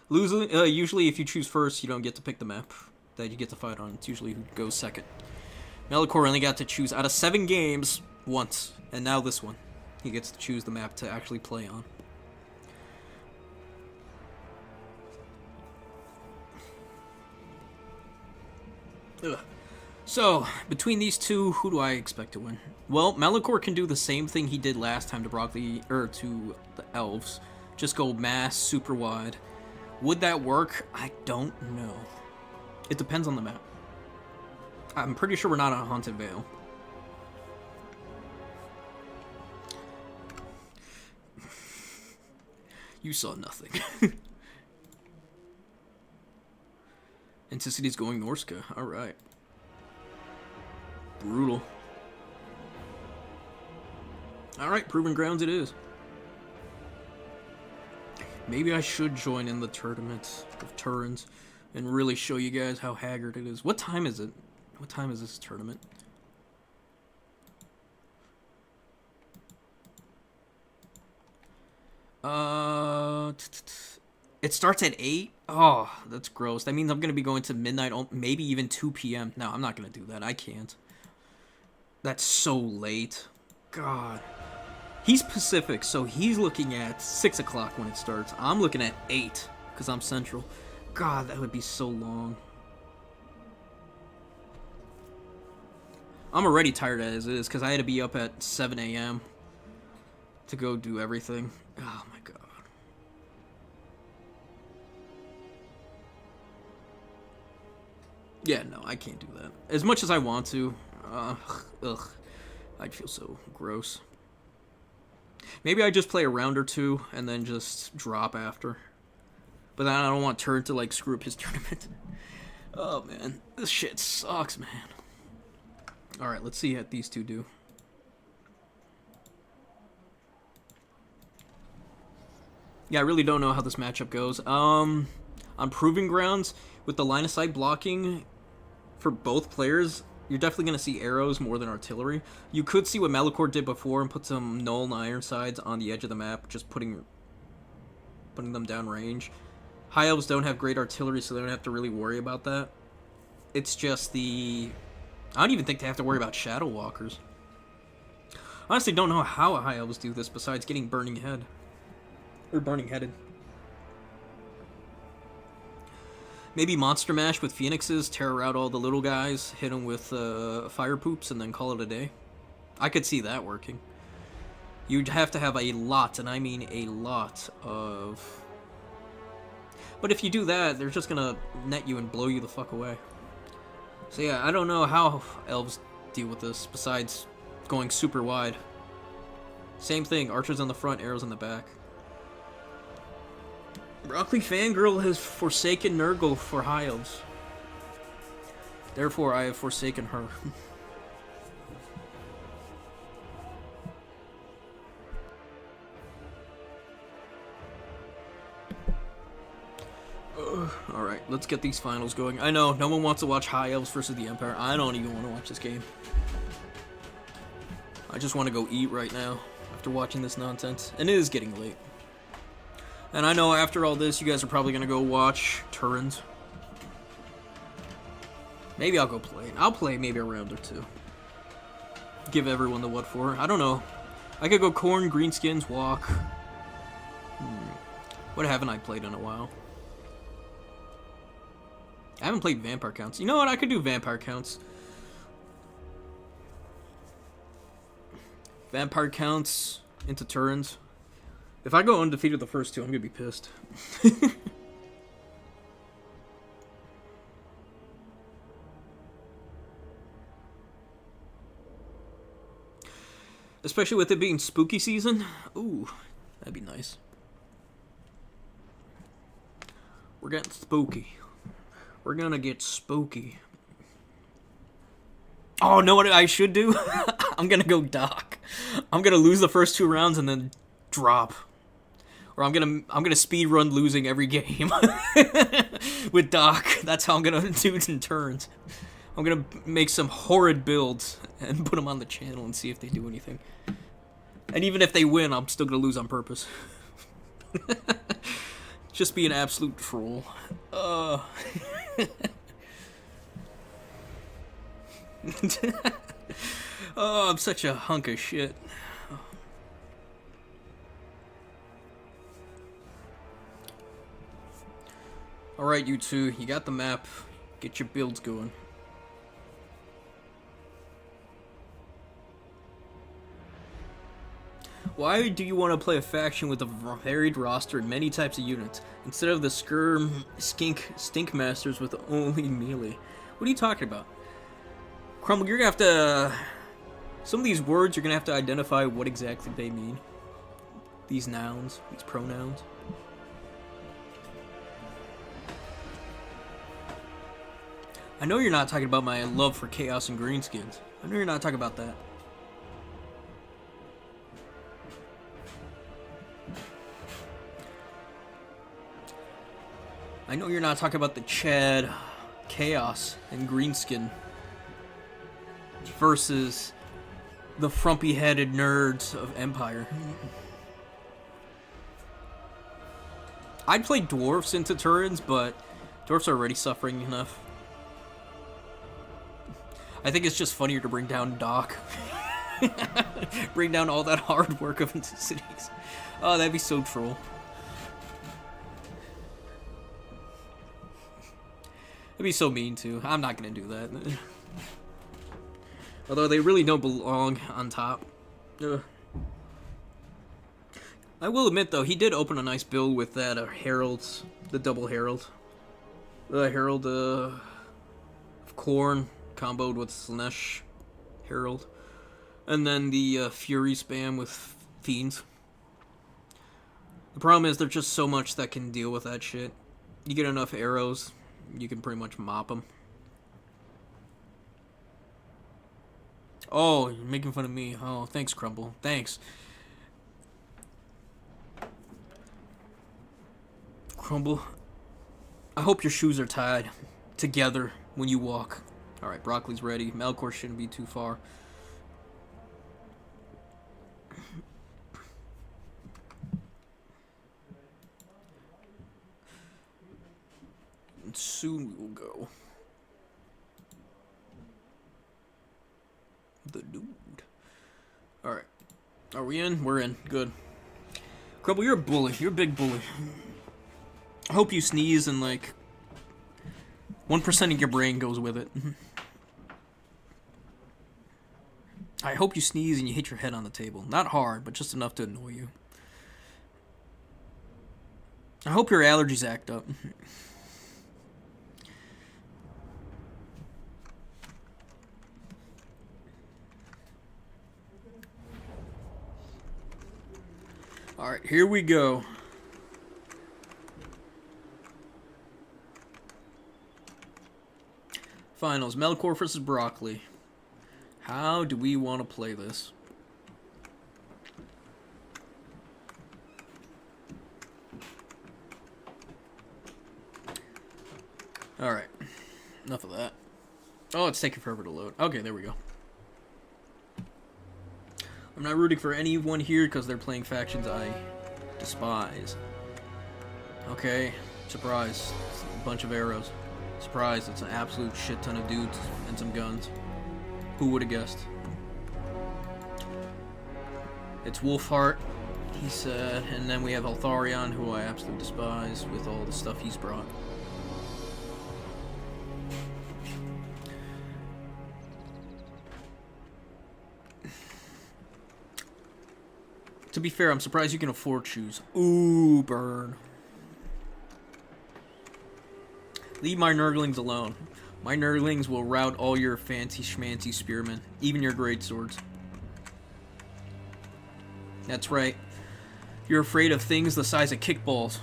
Usually if you choose first, you don't get to pick the map that you get to fight on. It's usually who goes second. Melicor only got to choose out of 7 games once, and now this one. He gets to choose the map to actually play on. Ugh. So, between these two, who do I expect to win? Well, Melicor can do the same thing he did last time to Broccoli, or to the Elves. Just go mass, super wide. Would that work? I don't know. It depends on the map. I'm pretty sure we're not on Haunted Vale. You saw nothing. Anticity's going Norska. Alright. Brutal. Alright, Proven Grounds it is. Maybe I should join in the tournament of Turns and really show you guys how haggard it is. What time is it? What time is this tournament? It starts at 8? Oh, that's gross. That means I'm going to be going to midnight, maybe even 2 p.m. No, I'm not going to do that. I can't. That's so late. God. He's Pacific, so he's looking at 6 o'clock when it starts. I'm looking at 8, because I'm Central. God, that would be so long. I'm already tired as it is, because I had to be up at 7 a.m. to go do everything. Oh my god. Yeah, no, I can't do that. As much as I want to, ugh, I'd feel so gross. Maybe I just play a round or two and then just drop after. But then I don't want Turd to like screw up his tournament. Oh man, this shit sucks, man. Alright, let's see what these two do. Yeah, I really don't know how this matchup goes. On Proving Grounds, with the line of sight blocking for both players, you're definitely going to see arrows more than artillery. You could see what Melicor did before and put some Null and Iron Sides on the edge of the map, just putting them down range. High Elves don't have great artillery, so they don't have to really worry about that. It's just the... I don't even think they have to worry about Shadow Walkers. Honestly, don't know how High Elves do this besides getting Burning Head. Or Burning Headed. Maybe Monster Mash with Phoenixes, terror out all the little guys, hit them with Fire Poops, and then call it a day. I could see that working. You'd have to have a lot, and I mean a lot of... But if you do that, they're just gonna net you and blow you the fuck away. So yeah, I don't know how Elves deal with this, besides going super wide. Same thing, archers on the front, arrows in the back. Broccoli Fangirl has forsaken Nurgle for High Elves. Therefore, I have forsaken her. Alright, let's get these finals going. I know, no one wants to watch High Elves versus the Empire. I don't even want to watch this game. I just want to go eat right now after watching this nonsense. And it is getting late. And I know after all this, you guys are probably going to go watch Turns. Maybe I'll go play. I'll play maybe a round or two. Give everyone the what for. I don't know. I could go Corn, Greenskins, Walk. What haven't I played in a while? I haven't played Vampire Counts. You know what? I could do Vampire Counts. Vampire Counts into Turns. If I go undefeated the first two, I'm gonna be pissed. Especially with it being spooky season. Ooh, that'd be nice. We're getting spooky. We're gonna get spooky. Oh, know what I should do? I'm gonna go Doc. I'm gonna lose the first 2 rounds and then drop. Or I'm gonna speed run losing every game with Doc. That's how I'm gonna do it in turns. I'm gonna make some horrid builds and put them on the channel and see if they do anything. And even if they win, I'm still gonna lose on purpose. Just be an absolute troll. Oh, I'm such a hunk of shit. Alright, you two, you got the map. Get your builds going. Why do you want to play a faction with a varied roster and many types of units, instead of the stink masters with only melee? What are you talking about? Crumble, you're gonna have to... Some of these words, you're gonna have to identify what exactly they mean. These nouns, these pronouns. I know you're not talking about my love for Chaos and Greenskins. I know you're not talking about that. I know you're not talking about the Chad, Chaos, and Greenskin versus the frumpy-headed nerds of Empire. I'd play dwarves into turns, but dwarves are already suffering enough. I think it's just funnier to bring down Doc. Bring down all that hard work of into cities. Oh, that'd be so troll. It'd be so mean too. I'm not gonna do that. Although they really don't belong on top. Ugh. I will admit though, he did open a nice build with that Heralds, the double Herald. The Herald of Khorne comboed with Slanesh Herald. And then the Fury spam with Fiends. The problem is there's just so much that can deal with that shit. You get enough arrows, you can pretty much mop them. Oh, you're making fun of me. Oh, thanks, Crumble. Thanks. Crumble, I hope your shoes are tied together when you walk. Alright, Broccoli's ready. Melkor shouldn't be too far. And soon we will go. The dude. Alright. Are we in? We're in. Good. Crumble, you're a bully. You're a big bully. I hope you sneeze and like 1% of your brain goes with it. I hope you sneeze and you hit your head on the table. Not hard, but just enough to annoy you. I hope your allergies act up. Alright, here we go. Finals, Melkor versus Broccoli. How do we want to play this? Alright. Enough of that. Oh, it's taking forever to load. Okay, there we go. I'm not rooting for anyone here because they're playing factions I despise. Okay, surprise. It's a bunch of arrows. Surprise, it's an absolute shit ton of dudes and some guns. Who would have guessed? It's Wolfheart, he said, and then we have Altharion, who I absolutely despise with all the stuff he's brought. To be fair, I'm surprised you can afford shoes. Ooh, burn. Leave my Nurglings alone. My Nurglings will rout all your fancy schmancy spearmen, even your great swords. That's right. You're afraid of things the size of kickballs.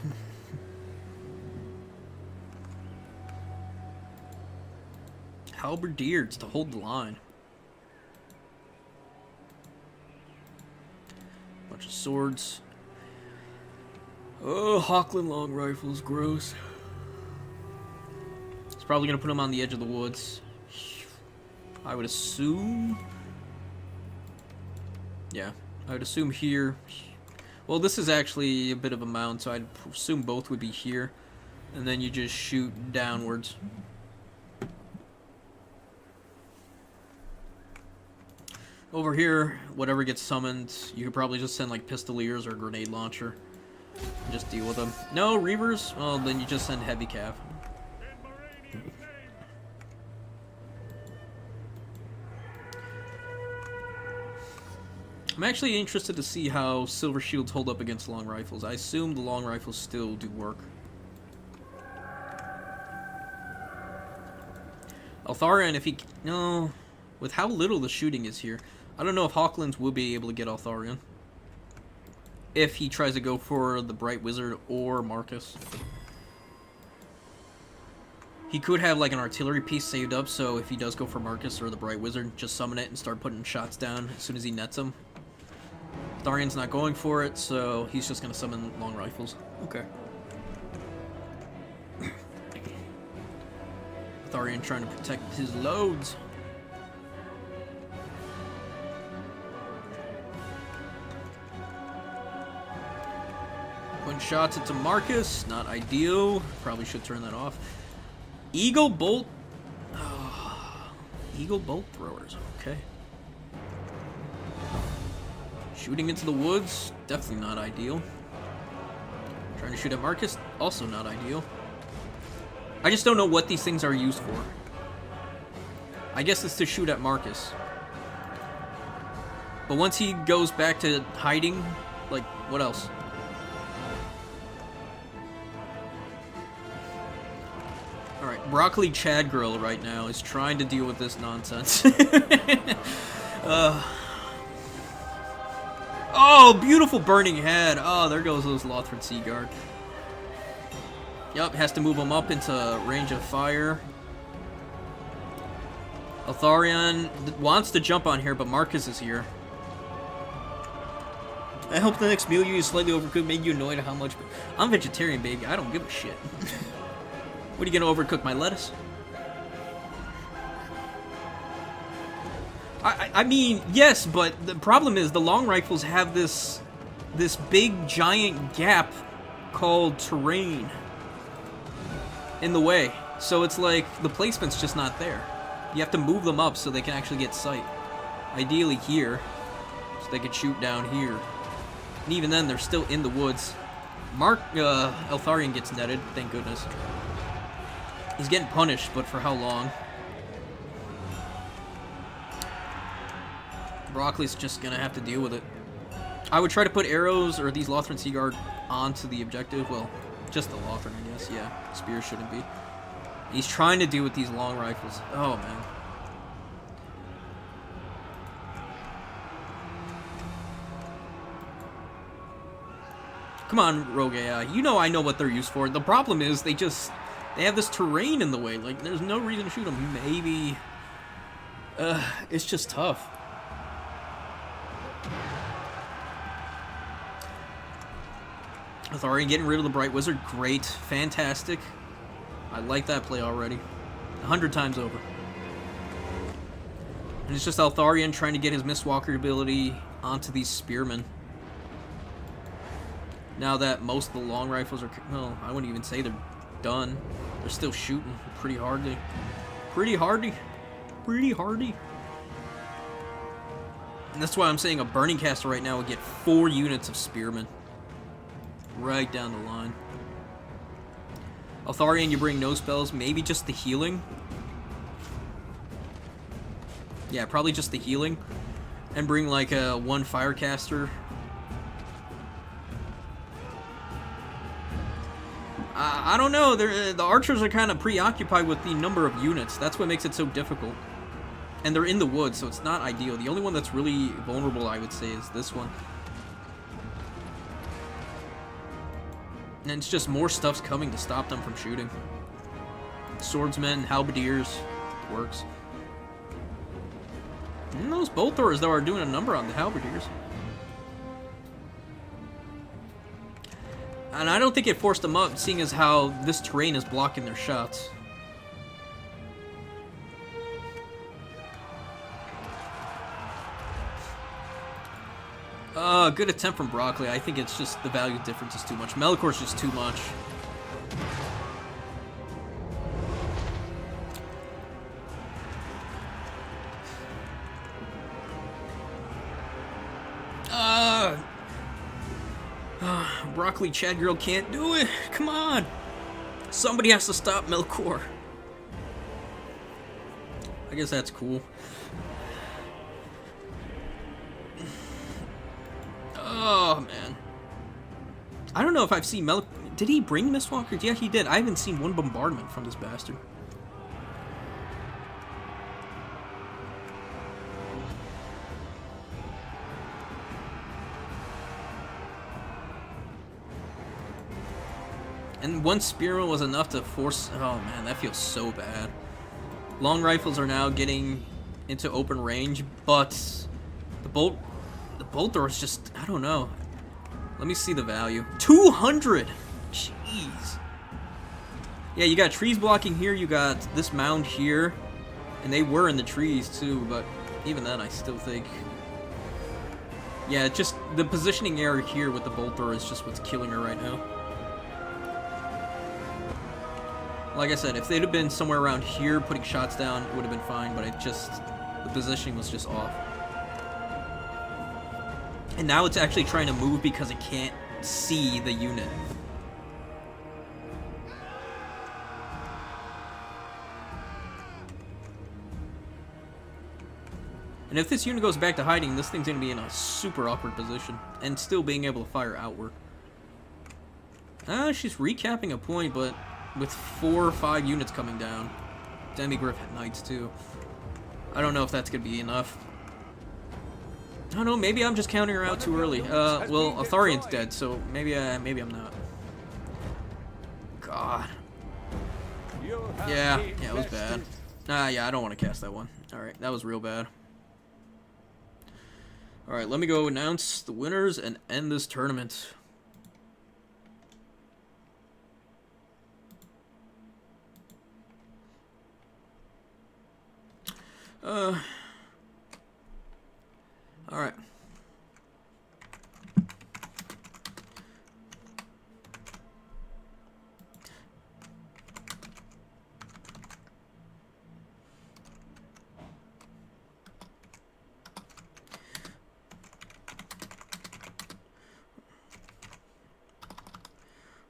Halberdiers to hold the line. Bunch of swords. Oh, Hockland long rifles, gross. It's probably gonna put him on the edge of the woods. I would assume. Yeah, I would assume here. Well, this is actually a bit of a mound, so I'd assume both would be here. And then you just shoot downwards. Over here, whatever gets summoned, you could probably just send like pistoliers or a grenade launcher. And just deal with them. No, Reavers? Well, then you just send heavy cav. I'm actually interested to see how silver shields hold up against long rifles. I assume the long rifles still do work. Altharian, if he... No, with how little the shooting is here, I don't know if Hawklands will be able to get Altharian. If he tries to go for the Bright Wizard or Marcus. He could have like an artillery piece saved up, so if he does go for Marcus or the Bright Wizard, just summon it and start putting shots down as soon as he nets them. Tharian's not going for it, so he's just going to summon long rifles. Okay. Tharian trying to protect his loads. Putting shots into Marcus, not ideal. Probably should turn that off. Eagle bolt. Oh, Eagle bolt throwers. Okay. Shooting into the woods, definitely not ideal. Trying to shoot at Marcus, also not ideal. I just don't know what these things are used for. I guess it's to shoot at Marcus. But once he goes back to hiding, like, what else? Alright, Broccoli Chad Grill right now is trying to deal with this nonsense. Oh, beautiful burning head. Oh, there goes those Lothran Seaguard. Yup, has to move him up into range of fire. Altharian wants to jump on here, but Marcus is here. I hope the next meal you eat slightly overcooked made you annoyed at how much... I'm vegetarian, baby. I don't give a shit. What, are you gonna overcook my lettuce? I mean, yes, but the problem is the long rifles have this big giant gap called terrain in the way. So it's like the placement's just not there. You have to move them up so they can actually get sight. Ideally here, so they could shoot down here. And even then, they're still in the woods. Altharian gets netted, thank goodness. He's getting punished, but for how long? Broccoli's just gonna have to deal with it. I would try to put arrows or these Lothran Seaguard onto the objective. Well, just the Lothran, I guess. Yeah, spears shouldn't be. He's trying to deal with these long rifles. Oh, man. Come on, WAAAAGH. You know I know what they're used for. The problem is they have this terrain in the way. Like, there's no reason to shoot them. Maybe. It's just tough. Altharian getting rid of the Bright Wizard. Great. Fantastic. I like that play already. 100 times over. And it's just Altharian trying to get his Mistwalker ability onto these spearmen. Now that most of the long rifles are... Well, I wouldn't even say they're done. They're still shooting pretty hardly. Pretty hardy. And that's why I'm saying a Burning Caster right now would get 4 units of spearmen. Right down the line. Altharian, you bring no spells. Maybe just the healing. Yeah, probably just the healing. And bring like a 1 Firecaster. I don't know. The archers are kind of preoccupied with the number of units. That's what makes it so difficult. And they're in the woods, so it's not ideal. The only one that's really vulnerable, I would say, is this one. And it's just more stuff's coming to stop them from shooting. Swordsmen, halberdiers, works. And those bolt throwers, though, are doing a number on the halberdiers. And I don't think it forced them up, seeing as how this terrain is blocking their shots. Good attempt from Broccoli. I think it's just the value difference is too much. Melicor's just too much. Broccoli Chad Girl can't do it. Come on. Somebody has to stop Melkor. I guess that's cool. Oh, man. I don't know if I've seen Did he bring Mistwalkers? Yeah, he did. I haven't seen one bombardment from this bastard. And one Spearman was enough to force... Oh, man, that feels so bad. Long rifles are now getting into open range, but the bolt thrower is just... I don't know. Let me see the value. 200! Jeez. Yeah, you got trees blocking here, you got this mound here, and they were in the trees, too, but even then, I still think... Yeah, just the positioning error here with the bolt thrower is just what's killing her right now. Like I said, if they'd have been somewhere around here putting shots down, it would have been fine, but it just... The positioning was just off. And now it's actually trying to move because it can't see the unit. And if this unit goes back to hiding, this thing's going to be in a super awkward position. And still being able to fire outward. She's recapping a point, but with 4 or 5 units coming down. Demigriff at Knights, too. I don't know if that's going to be enough. I don't know, maybe I'm just counting her out too early. Well, Atharian's dead, so maybe I'm not. God. Yeah, it was bad. Yeah, I don't want to cast that one. Alright, that was real bad. Alright, let me go announce the winners and end this tournament. Alright.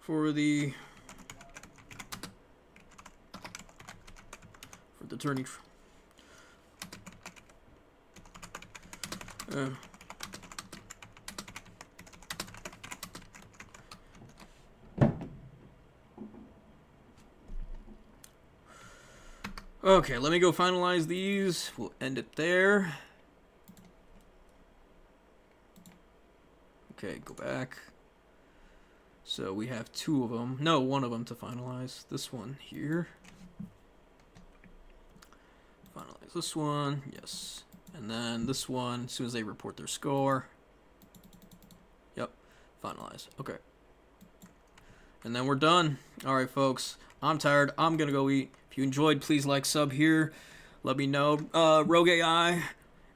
For the turning okay, let me go finalize these. We'll end it there. Okay, go back. So we have 2 of them. No, 1 of them to finalize. This one here. Finalize this one. Yes. And then this one, as soon as they report their score. Yep. Finalize. Okay. And then we're done. Alright, folks. I'm tired. I'm gonna go eat. If you enjoyed, please like, sub here. Let me know. WAAAAGH.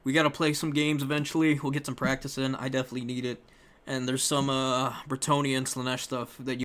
We gotta play some games eventually. We'll get some practice in. I definitely need it. And there's some Bretonnia and Slaanesh stuff that you